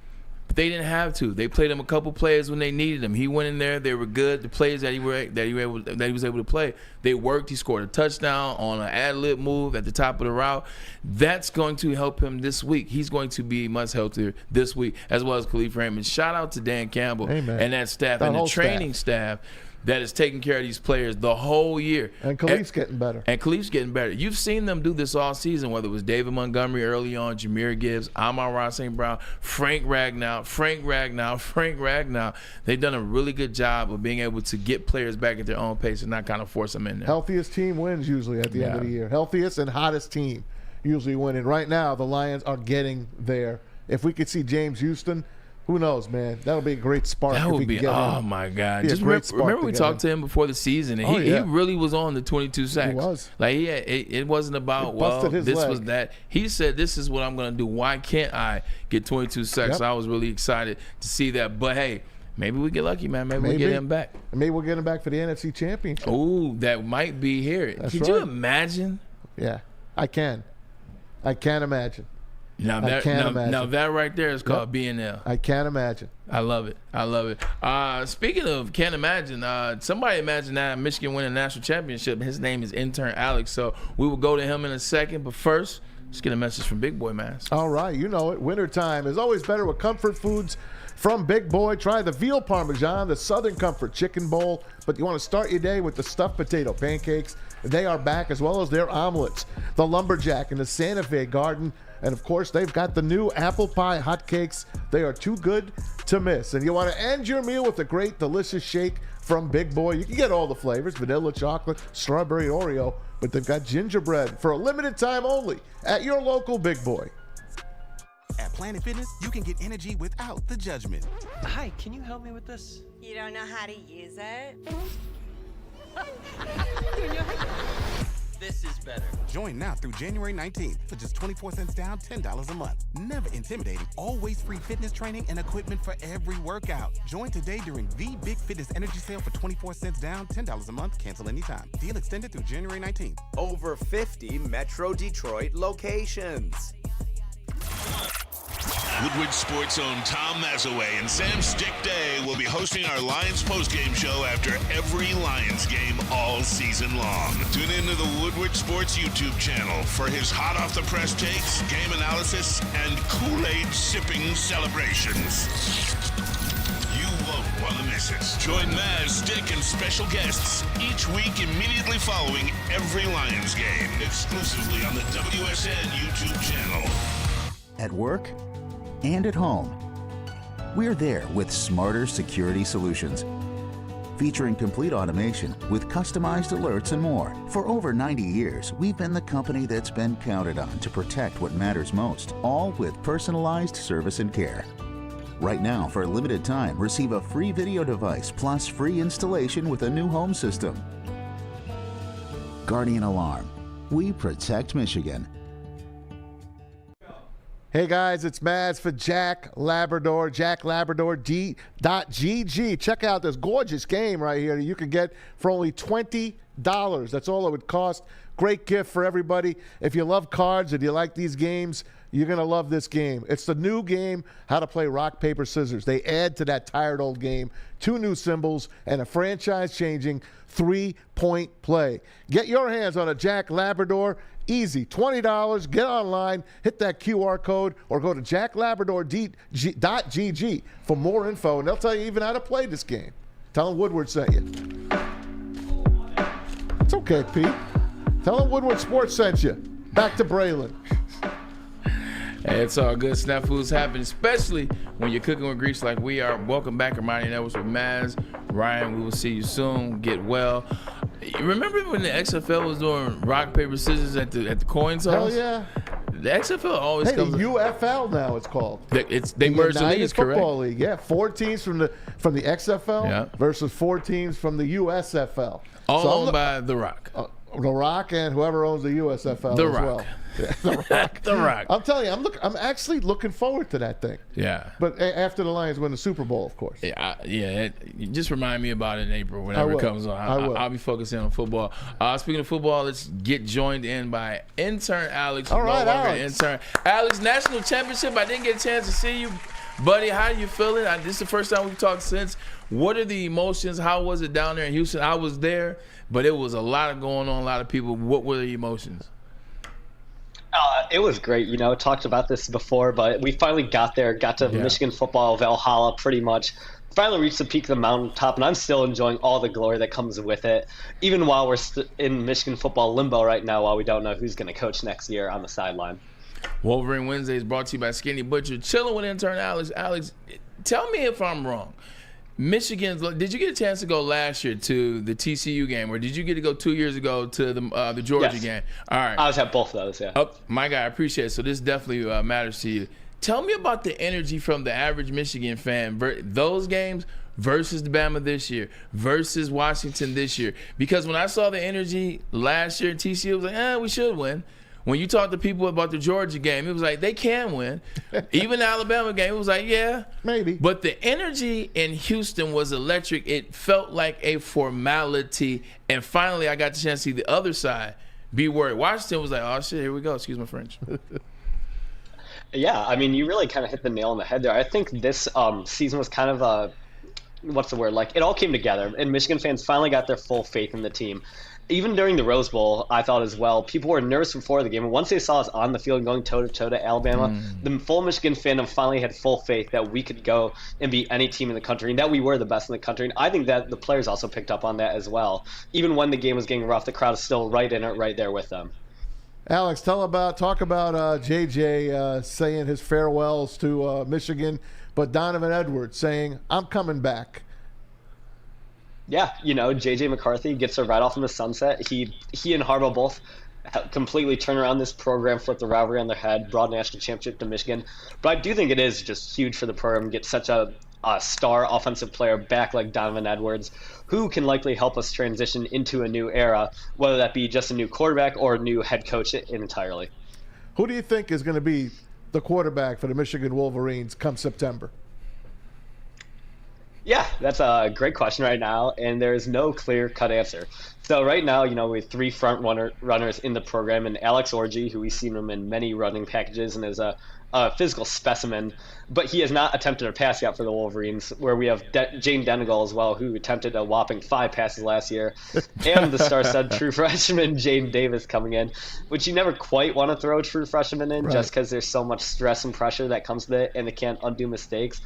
B: but they didn't have to. They played him a couple plays when they needed him. He went in there. They were good. The plays that he was able to play, they worked. He scored a touchdown on an ad-lib move at the top of the route. That's going to help him this week. He's going to be much healthier this week, as well as Khalif Raymond. Shout out to Dan Campbell and that staff and the training staff that is taking care of these players the whole year.
C: And Khalif's getting better.
B: You've seen them do this all season, whether it was David Montgomery early on, Jameer Gibbs, Amon-Ra St. Brown, Frank Ragnow. They've done a really good job of being able to get players back at their own pace and not kind of force them in there.
C: Healthiest team wins usually at the end of the year. Healthiest and hottest team usually winning. Right now, the Lions are getting there. If we could see James Houston, who knows, man? That'll be a great spark.
B: That would be, oh my God! Just remember we talked to him before the season, and he really was on the 22 sacks.
C: He was.
B: Like it wasn't about was that. He said, "This is what I'm going to do. Why can't I get 22 sacks?" So I was really excited to see that. But hey, maybe we get lucky, man. Maybe we get him back.
C: Maybe we'll get him back for the NFC Championship.
B: Ooh, that might be here. Could you imagine?
C: Yeah, I can. I can't imagine.
B: Now that right there is called BNL.
C: I can't imagine.
B: I love it. Speaking of can't imagine, somebody imagine that Michigan win a national championship. His name is intern Alex. So we will go to him in a second. But first, let's get a message from Big Boy Mask.
C: All right, you know it. Wintertime is always better with comfort foods from Big Boy. Try the veal parmesan, the Southern Comfort chicken bowl. But you want to start your day with the stuffed potato pancakes. They are back, as well as their omelets. The Lumberjack and the Santa Fe Garden. And, of course, they've got the new apple pie hotcakes. They are too good to miss. And you want to end your meal with a great, delicious shake from Big Boy. You can get all the flavors, vanilla, chocolate, strawberry, Oreo. But they've got gingerbread for a limited time only at your local Big Boy.
K: At Planet Fitness, you can get energy without the judgment.
D: Hi, can you help me with this?
L: You don't know how to use it?
M: This is better.
K: Join now through January 19th for just 24 cents down, $10 a month. Never intimidating, always free fitness training and equipment for every workout. Join today during the Big Fitness Energy Sale for 24 cents down, $10 a month. Cancel anytime. Deal extended through January 19th.
M: Over 50 Metro Detroit locations.
A: Woodward Sports' own Tom Mazaway and Sam Stick Day will be hosting our Lions postgame show after every Lions game all season long. Tune into the Woodward Sports YouTube channel for his hot-off-the-press takes, game analysis, and Kool-Aid sipping celebrations. You won't want to miss it. Join Maz, Stick, and special guests each week immediately following every Lions game. exclusively on the WSN YouTube channel.
F: At work and at home, we're there with smarter security solutions. Featuring complete automation with customized alerts and more. For over 90 years, we've been the company that's been counted on to protect what matters most, all with personalized service and care. Right now, for a limited time, receive a free video device plus free installation with a new home system. Guardian Alarm. We protect Michigan.
C: Hey guys, it's Maz for Jack Labrador, jacklabrador.gg. Check out this gorgeous game right here that you can get for only $20. That's all it would cost. Great gift for everybody. If you love cards and you like these games, you're going to love this game. It's the new game, how to play rock, paper, scissors. They add to that tired old game 2 new symbols and a franchise-changing 3-point play. Get your hands on a Jack Labrador. Easy, $20. Get online, hit that QR code, or go to jacklabrador.gg for more info, and they'll tell you even how to play this game. Tell them Woodward sent you. It's okay, Pete. Tell them Woodward Sports sent you. Back to Braylon.
B: Hey, it's all good. Snafus happen, especially when you're cooking with grease like we are. Welcome back, Ermanni and Edwards with Maz. Ryan, we will see you soon. Get well. Remember when the XFL was doing rock, paper, scissors at the coin toss?
C: Hell yeah.
B: The XFL always comes.
C: The UFL now it's called.
B: They merged the leagues, correct?
C: Football League. Yeah, 4 teams from the XFL versus 4 teams from the USFL.
B: All owned by The Rock.
C: The Rock and whoever owns the USFL
B: The
C: as
B: Rock.
C: well. Yeah, The Rock.
B: The Rock.
C: I'm telling you, I'm actually looking forward to that thing.
B: Yeah.
C: But after the Lions win the Super Bowl, of course.
B: You just remind me about it in April whenever it comes on. I'll be focusing on football. Speaking of football, let's get joined in by intern Alex.
C: All right, Alex.
B: Intern Alex, national championship. I didn't get a chance to see you, buddy. How are you feeling? This is the first time we've talked since. What are the emotions? How was it down there in Houston? I was there, but it was a lot going on, a lot of people. What were the emotions?
S: It was great. Talked about this before, but we finally got there, got to Michigan football, Valhalla, pretty much. Finally reached the peak of the mountaintop, and I'm still enjoying all the glory that comes with it, even while we're in Michigan football limbo right now, while we don't know who's going to coach next year on the sideline.
B: Wolverine Wednesday is brought to you by Skinny Butcher. Chilling with intern Alex. Alex, tell me if I'm wrong. Michigan, did you get a chance to go last year to the TCU game, or did you get to go 2 years ago to the Georgia game? All right.
S: I was at both of those, yeah.
B: Oh, my guy, I appreciate it. So this definitely matters to you. Tell me about the energy from the average Michigan fan, those games versus the Bama this year, versus Washington this year. Because when I saw the energy last year at TCU, I was like, we should win. When you talk to people about the Georgia game, it was like, they can win. Even the Alabama game, it was like, yeah.
C: Maybe.
B: But the energy in Houston was electric. It felt like a formality. And finally, I got the chance to see the other side be worried. Washington was like, oh, shit, here we go. Excuse my French.
S: Yeah, I mean, you really kind of hit the nail on the head there. I think this season was kind of a, what's the word? Like, it all came together, and Michigan fans finally got their full faith in the team. Even during the Rose Bowl, I thought as well, people were nervous before the game. And once they saw us on the field going toe-to-toe to Alabama, the full Michigan fandom finally had full faith that we could go and beat any team in the country and that we were the best in the country. And I think that the players also picked up on that as well. Even when the game was getting rough, the crowd is still right in it, right there with them.
C: Alex, talk about JJ saying his farewells to Michigan, but Donovan Edwards saying, I'm coming back.
S: Yeah, J.J. McCarthy gets a ride off in the sunset. He and Harbaugh both completely turn around this program, flip the rivalry on their head, brought national championship to Michigan. But I do think it is just huge for the program to get such a star offensive player back like Donovan Edwards, who can likely help us transition into a new era, whether that be just a new quarterback or a new head coach entirely.
C: Who do you think is going to be the quarterback for the Michigan Wolverines come September?
S: Yeah, that's a great question right now, and there's no clear-cut answer. So right now, we have 3 front runners in the program, and Alex Orji, who we've seen him in many running packages and is a physical specimen, but he has not attempted a pass yet for the Wolverines, where we have Jane Denegal as well, who attempted a whopping 5 passes last year, and the star-studded true freshman Jane Davis coming in, which you never quite want to throw a true freshman in just because there's so much stress and pressure that comes with it, and they can't undo mistakes.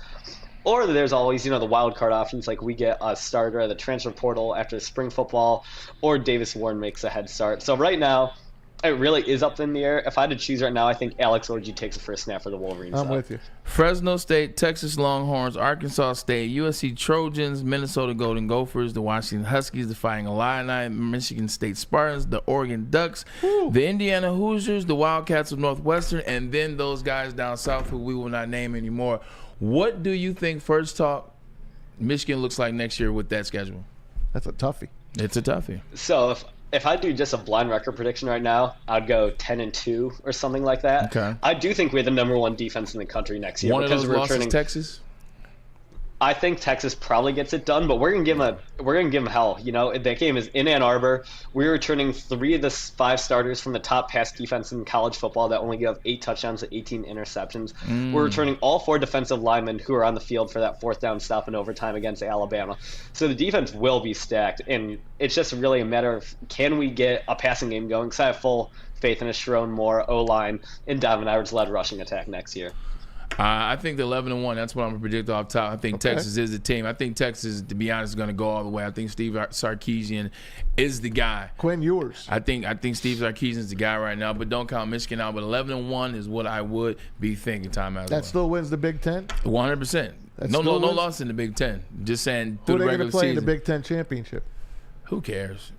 S: Or there's always, the wild card options, like we get a starter at the transfer portal after spring football, or Davis Warren makes a head start. So right now, it really is up in the air. If I had to choose right now, I think Alex Orji takes the first snap for the Wolverines.
C: I'm with you.
B: Fresno State, Texas Longhorns, Arkansas State, USC Trojans, Minnesota Golden Gophers, the Washington Huskies, the Fighting Illini, Michigan State Spartans, the Oregon Ducks, the Indiana Hoosiers, the Wildcats of Northwestern, and then those guys down south who we will not name anymore. What do you think First Talk Michigan looks like next year with that schedule?
C: That's a toughie.
B: It's a toughie.
S: So if I do just a blind record prediction right now, I'd go 10-2 or something like that.
B: Okay.
S: I do think we have the number 1 defense in the country next year.
B: One of those losses, Texas?
S: I think Texas probably gets it done, but we're gonna give them hell. You know, that game is in Ann Arbor. We're returning 3 of the 5 starters from the top pass defense in college football that only give 8 touchdowns and 18 interceptions. We're returning all 4 defensive linemen who are on the field for that 4th down stop in overtime against Alabama. So the defense will be stacked, and it's just really a matter of can we get a passing game going? Because I have full faith in a Sharon Moore O-line and Donovan Edwards-led rushing attack next year.
B: I think the 11-1. That's what I'm gonna predict off top. I think Texas is the team. I think Texas, to be honest, is gonna go all the way. I think Steve Sarkisian is the guy.
C: Quinn Ewers.
B: I think Steve Sarkisian is the guy right now. But don't count Michigan out. But 11-1 is what I would be thinking. Time out.
C: That still wins the Big Ten.
B: 100%. No loss in the Big Ten. Just saying.
C: Who are they
B: going to
C: play in the Big Ten championship?
B: Who cares?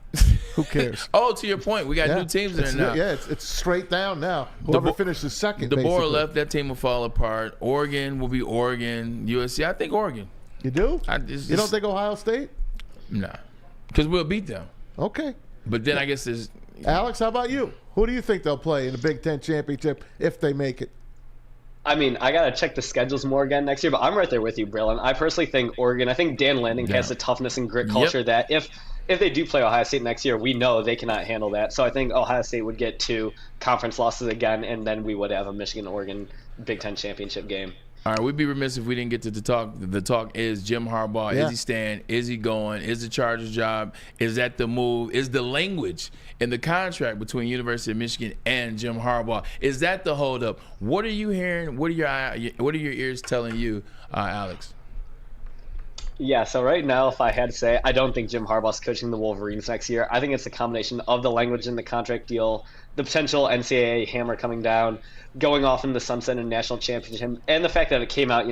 C: Who cares?
B: Oh, to your point, we got new teams in there now.
C: Yeah, it's straight down now. Whoever finishes second,
B: DeBoer left, that team will fall apart. Oregon will be Oregon. USC, I think Oregon.
C: You do? You don't think Ohio State?
B: Nah, because we'll beat them.
C: Okay.
B: But then I guess there's...
C: Alex, how about you? Who do you think they'll play in the Big Ten championship if they make it?
S: I mean, I got to check the schedules more again next year, but I'm right there with you, Brillon. I personally think Oregon, I think Dan Lanning has the toughness and grit culture that if they do play Ohio State next year, we know they cannot handle that. So I think Ohio State would get 2 conference losses again, and then we would have a Michigan-Oregon Big Ten championship game.
B: All right, we'd be remiss if we didn't get to the talk. The talk is Jim Harbaugh. Is he staying? Is he going? Is the Chargers job? Is that the move? Is the language in the contract between University of Michigan and Jim Harbaugh? Is that the holdup? What are you hearing? What are your ears telling you, Alex?
S: Yeah, so right now, if I had to say, I don't think Jim Harbaugh's coaching the Wolverines next year. I think it's a combination of the language in the contract deal, the potential NCAA hammer coming down, going off in the sunset in national championship, and the fact that it came out,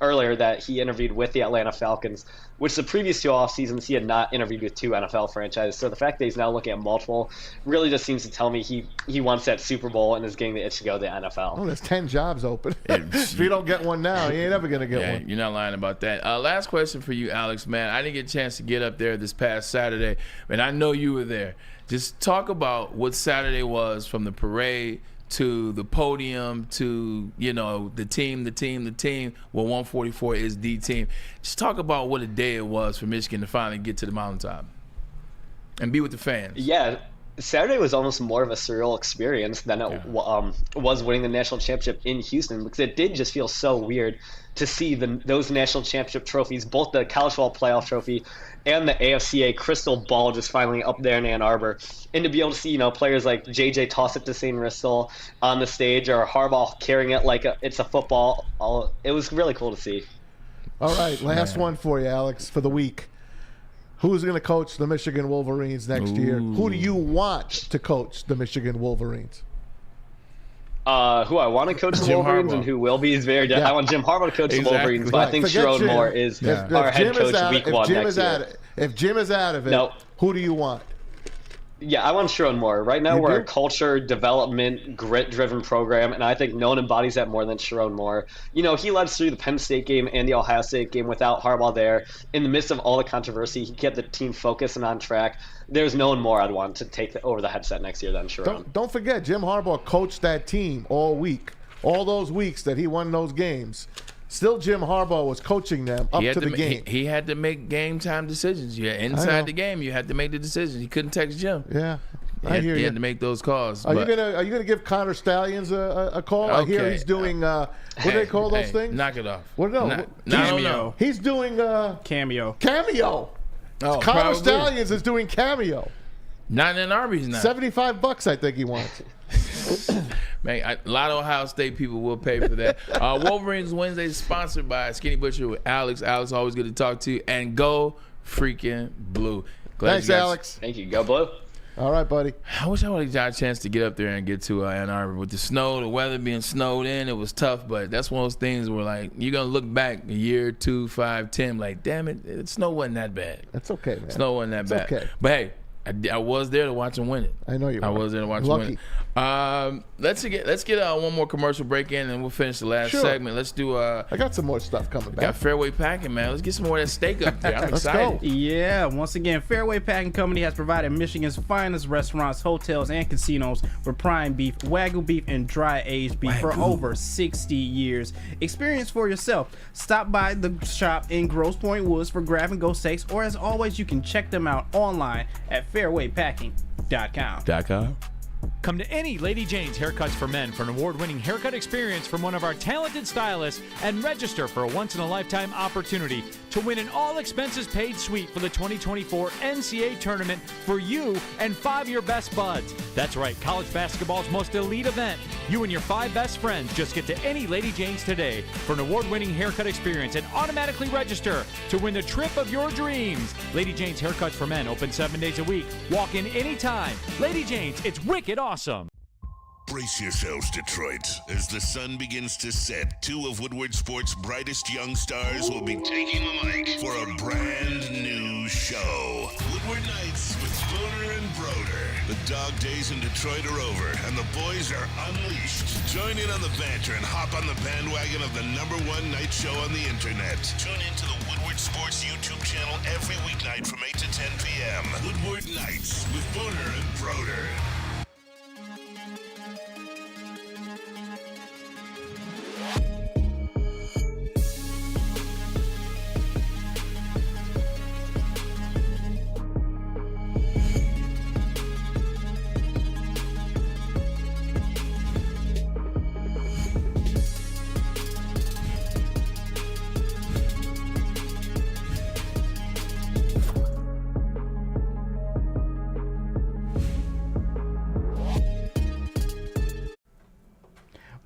S: earlier that he interviewed with the Atlanta Falcons, which the previous 2 off seasons he had not interviewed with 2 NFL franchises. So the fact that he's now looking at multiple really just seems to tell me he wants that Super Bowl and is getting the itch to go to the NFL.
C: Oh, there's 10 jobs open. If you don't get one now, you ain't ever gonna get one.
B: You're not lying about that. Last question for you, Alex. Man, I didn't get a chance to get up there this past Saturday, and I know you were there. Just talk about what Saturday was, from the parade to the podium to, the team. Well, 144 is the team. Just talk about what a day it was for Michigan to finally get to the mountaintop and be with the fans.
S: Yeah, Saturday was almost more of a surreal experience than it was winning the national championship in Houston, because it did just feel so weird to see those national championship trophies, both the college football playoff trophy and the AFCA crystal ball, just finally up there in Ann Arbor, and to be able to see players like JJ toss it to St. Ristel on the stage, or Harbaugh carrying it like it's a football. It was really cool to see.
C: All right, last one for you, Alex, for the week. Who's going to coach the Michigan Wolverines next year? Who do you want to coach the Michigan Wolverines?
S: Who I want to coach the Wolverines and who will be is very different. I want Jim Harbaugh to coach the Wolverines, but I think Sharon Moore is our head coach week 1 next year.
C: If Jim is out of it, who do you want?
S: Yeah, I want Sharon Moore. Right now, we're a culture, development, grit-driven program, and I think no one embodies that more than Sharon Moore. He led us through the Penn State game and the Ohio State game without Harbaugh there. In the midst of all the controversy, he kept the team focused and on track. There's no one more I'd want to take over the headset next year than Sharon.
C: Don't forget, Jim Harbaugh coached that team all week. All those weeks that he won those games. Still, Jim Harbaugh was coaching them up to the game.
B: He had to make game time decisions. Inside the game, you had to make the decisions. He couldn't text Jim.
C: Yeah,
B: he had to make those calls.
C: Are you gonna give Connor Stallions a call? Okay. I hear he's doing what do they call those things?
B: Knock it off.
C: What
E: Cameo.
C: He's doing
E: Cameo.
C: Oh, Connor Stallions is doing Cameo.
B: Not in Arby's now.
C: $75, I think he wants.
B: Man, a lot of Ohio State people will pay for that. Wolverines Wednesday is sponsored by Skinny Butcher with Alex. Alex, always good to talk to you. And go freaking blue.
C: Thanks, Alex.
S: Thank you. Go blue.
C: All right, buddy.
B: I wish I would have got a chance to get up there and get to Ann Arbor. With the snow, the weather being snowed in, it was tough. But that's one of those things where, like, you're going to look back a year, 2, 5, 10, like, damn it, snow wasn't that bad.
C: That's okay, man.
B: Snow wasn't that bad.
C: Okay.
B: But, hey, I was there to watch him win it.
C: I know you were.
B: I was there to watch him win it. Let's get one more commercial break in, and we'll finish the last segment. Let's do. I
C: got some more stuff coming back.
B: Got Fairway Packing, man. Let's get some more of that steak up there. I'm excited.
E: Go. Yeah, once again, Fairway Packing Company has provided Michigan's finest restaurants, hotels, and casinos with prime beef, Wagyu beef, and dry aged beef for over 60 years. Experience for yourself. Stop by the shop in Grosse Pointe Woods for grab and go steaks, or as always, you can check them out online at fairwaypacking.com.
J: Come to any Lady Jane's Haircuts for Men for an award-winning haircut experience from one of our talented stylists and register for a once-in-a-lifetime opportunity to win an all-expenses-paid suite for the 2024 NCAA tournament for you and 5 of your best buds. That's right, college basketball's most elite event. You and your 5 best friends just get to any Lady Jane's today for an award-winning haircut experience and automatically register to win the trip of your dreams. Lady Jane's Haircuts for Men open 7 days a week. Walk in anytime. Lady Jane's, it's wicked awesome.
A: Brace yourselves, Detroit. As the sun begins to set, 2 of Woodward Sports' brightest young stars will be taking the mic for a brand new show. Woodward Nights with Spooner and Broder. The dog days in Detroit are over, and the boys are unleashed. Join in on the banter and hop on the bandwagon of the #1 night show on the internet. Tune into the Woodward Sports YouTube channel every weeknight from 8 to 10 p.m. Woodward Nights with Spooner and Broder.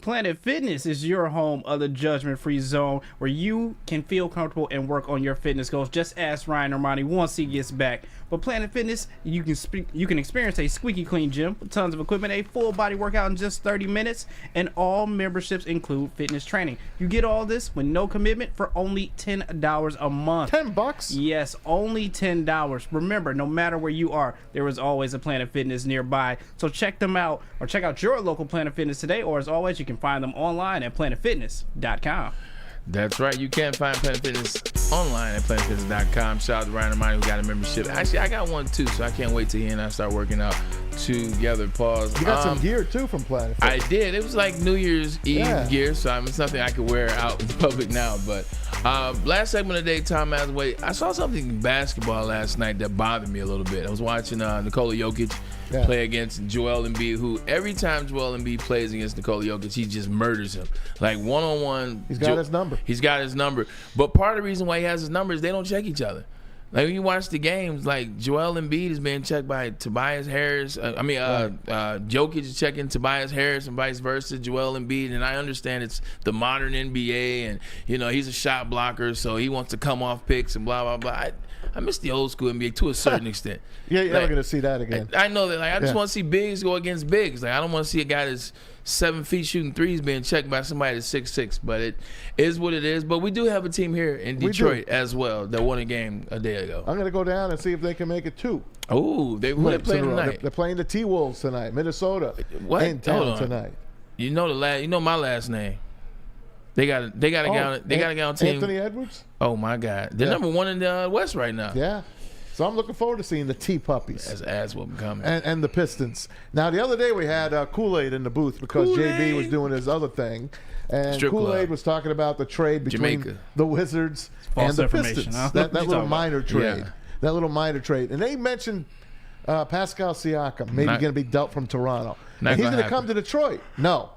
E: Planet Fitness is your home of the judgment-free zone where you can feel comfortable and work on your fitness goals. Just ask Ryan Ermanni once he gets back. But Planet Fitness, you can experience a squeaky clean gym with tons of equipment, a full body workout in just 30 minutes, and all memberships include fitness training. You get all this with no commitment for only $10 a month.
C: $10?
E: Yes, only $10. Remember, no matter where you are, there is always a Planet Fitness nearby. So check them out, or check out your local Planet Fitness today, or as always, you can find them online at planetfitness.com.
B: That's right. You can find Planet Fitness online at planetfitness.com. Shout out to Ryan Ermanni who got a membership. Actually, I got one too, so I can't wait till he and I start working out together. Pause.
C: You got some gear too from Planet Fitness.
B: I did. It was like New Year's Eve gear, so it's something I could wear out in public now. But last segment of the day, Tom Masway, I saw something in basketball last night that bothered me a little bit. I was watching Nikola Jokic play against Joel Embiid, who every time Joel Embiid plays against Nikola Jokic, he just murders him. Like one-on-one.
C: He's got his number.
B: He's got his number. But part of the reason why he has his number is they don't check each other. Like when you watch the games, like Joel Embiid is being checked by Tobias Harris. Jokic is checking Tobias Harris and vice versa, Joel Embiid. And I understand it's the modern NBA, and he's a shot blocker, so he wants to come off picks and blah blah blah. I miss the old school NBA to a certain extent.
C: Yeah, you're never gonna see that again.
B: I know that. Like I just want to see bigs go against bigs. Like I don't want to see a guy that's 7 feet shooting threes being checked by somebody that's 6'6". But it is what it is. But we do have a team here in Detroit as well that won a game a day ago.
C: I'm gonna go down and see if they can make it too.
B: Oh, who they playing tonight?
C: They're playing the T-Wolves tonight. Minnesota in town tonight.
B: You know my last name. They got a guy on team.
C: Anthony Edwards.
B: Oh my God, they're number 1 in the West right now.
C: Yeah. So I'm looking forward to seeing the T-Puppies.
B: That's ass whooping coming.
C: And the Pistons. Now, the other day we had Kool-Aid in the booth because JB was doing his other thing. And Kool-Aid was talking about the trade between the Wizards and the Pistons. Huh? That little minor trade. Yeah. That little minor trade. And they mentioned Pascal Siakam maybe going to be dealt from Toronto. And he's going to come to Detroit. No.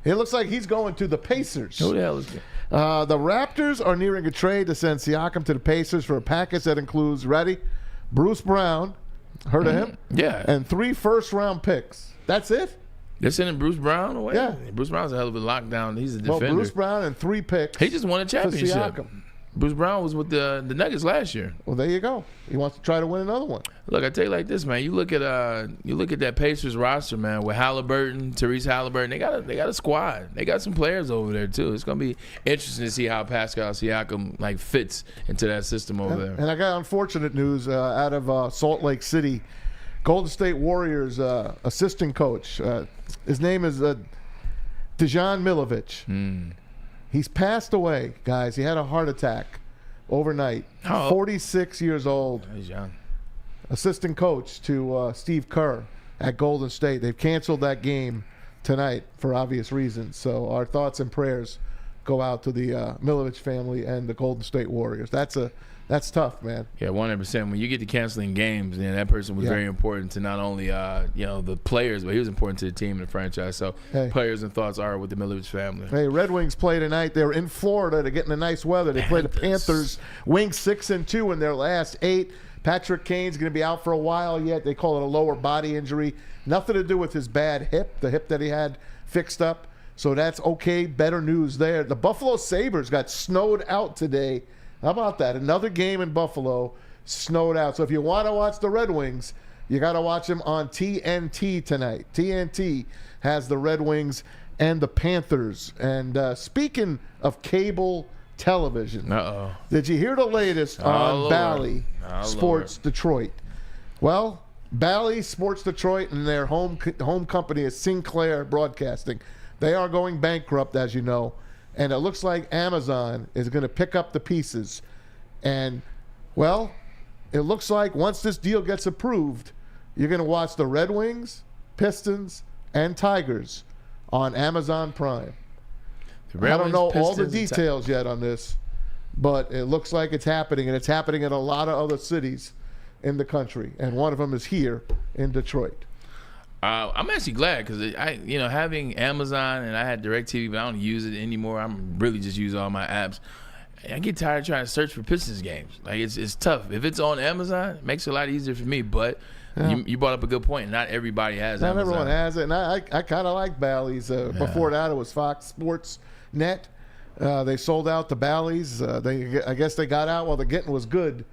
C: It looks like he's going to the Pacers.
B: Who the hell is it?
C: The Raptors are nearing a trade to send Siakam to the Pacers for a package that includes, Bruce Brown, heard of him?
B: Yeah.
C: And 3 first-round picks. That's it?
B: They're sending Bruce Brown away?
C: Yeah.
B: Bruce Brown's a hell of a lockdown. He's a defender.
C: Well, Bruce Brown and 3 picks.
B: He just won a championship.
C: For Siakam.
B: Bruce Brown was with the Nuggets last year.
C: Well, there you go. He wants to try to win another one.
B: Look, I tell you like this, man. You look at that Pacers roster, man, with Halliburton, Tyrese Halliburton. They got a squad. They got some players over there too. It's gonna be interesting to see how Pascal Siakam like fits into that system over there.
C: And I got unfortunate news out of Salt Lake City. Golden State Warriors assistant coach. His name is Dejan Milovic. He's passed away, guys. He had a heart attack overnight. 46 years old.
B: He's young.
C: Assistant coach to Steve Kerr at Golden State. They've canceled that game tonight for obvious reasons. So our thoughts and prayers go out to the Milovic family and the Golden State Warriors. That's tough, man.
B: Yeah, 100%. When you get to canceling games, then that person was very important to not only the players, but he was important to the team and the franchise. So players and thoughts are with the Milovic family.
C: Hey, Red Wings play tonight. They're in Florida. They're getting the nice weather. They play the Panthers. Wings 6-2 in their last 8. Patrick Kane's going to be out for a while yet. They call it a lower body injury. Nothing to do with his bad hip, the hip that he had fixed up. So that's okay. Better news there. The Buffalo Sabres got snowed out today. How about that? Another game in Buffalo snowed out. So if you want to watch the Red Wings, you got to watch them on TNT tonight. TNT has the Red Wings and the Panthers. And speaking of cable television, did you hear the latest on Bally Sports Detroit? Well, Bally Sports Detroit and their home company is Sinclair Broadcasting. They are going bankrupt, as you know. And it looks like Amazon is going to pick up the pieces. And, well, it looks like once this deal gets approved, you're going to watch the Red Wings, Pistons, and Tigers on Amazon Prime. I don't know all the details yet on this, but it looks like it's happening, and it's happening in a lot of other cities in the country. And one of them is here in Detroit.
B: I'm actually glad because having Amazon and I had DirecTV, but I don't use it anymore. I'm really just using all my apps. I get tired of trying to search for Pistons games. Like it's tough. If it's on Amazon, it makes it a lot easier for me. But you brought up a good point. Not everybody has Amazon.
C: Not everyone has it, and I kind of like Bally's. Before that, it was Fox Sports Net. They sold out to Bally's. I guess they got out while the getting was good.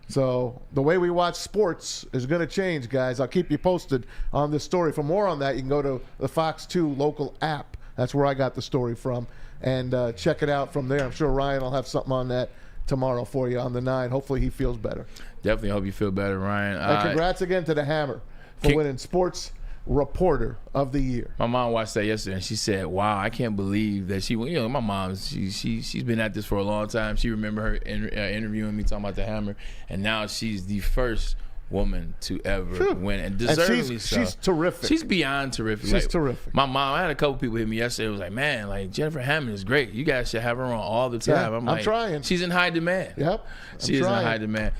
C: So the way we watch sports is going to change, guys. I'll keep you posted on this story. For more on that, you can go to the Fox 2 local app. That's where I got the story from. And check it out from there. I'm sure Ryan will have something on that tomorrow for you on the 9. Hopefully he feels better.
B: Definitely hope you feel better, Ryan.
C: And congrats again to the Hammer for winning Sports Reporter of the Year.
B: My mom watched that yesterday and she said, wow, I can't believe that my mom, she's been at this for a long time. She remember her interviewing me talking about the Hammer, and now she's the first woman to ever win, and deservedly so.
C: She's terrific.
B: She's beyond terrific.
C: She's terrific.
B: My mom, I had a couple people hit me yesterday. It was like, man, like Jennifer Hammond is great. You guys should have her on all the time.
C: Yeah, I'm trying.
B: She's in high demand.
C: Yep.
B: She is in high demand.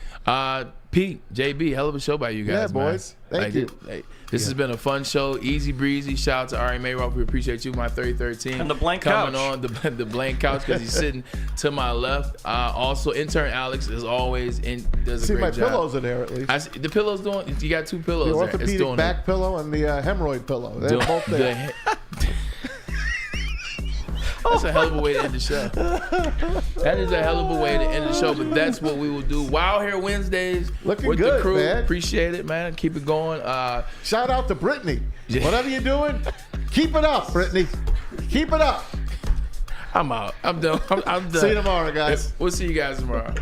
B: Pete, JB, hell of a show by you guys,
C: man. Boys. Thank you.
B: This has been a fun show, easy breezy. Shout out to Ari Mayroff. We appreciate you, my 33rd team.
D: And the blank
B: coming
D: couch.
B: on the blank couch because he's sitting to my left. Also, intern Alex is always does a great job.
C: See my pillows in there at least.
B: The pillows doing. You got 2 pillows.
C: The orthopedic back pillow and the hemorrhoid pillow. They're both there.
B: That's a hell of a way to end the show. That is a hell of a way to end the show, but that's what we will do. Wild Hair Wednesdays
C: Looking
B: with
C: good,
B: the crew.
C: Man.
B: Appreciate it, man. Keep it going.
C: Shout out to Brittany. Whatever you're doing, keep it up, Brittany. Keep it up.
B: I'm out. I'm done. I'm done.
C: See you tomorrow, guys.
B: We'll see you guys tomorrow.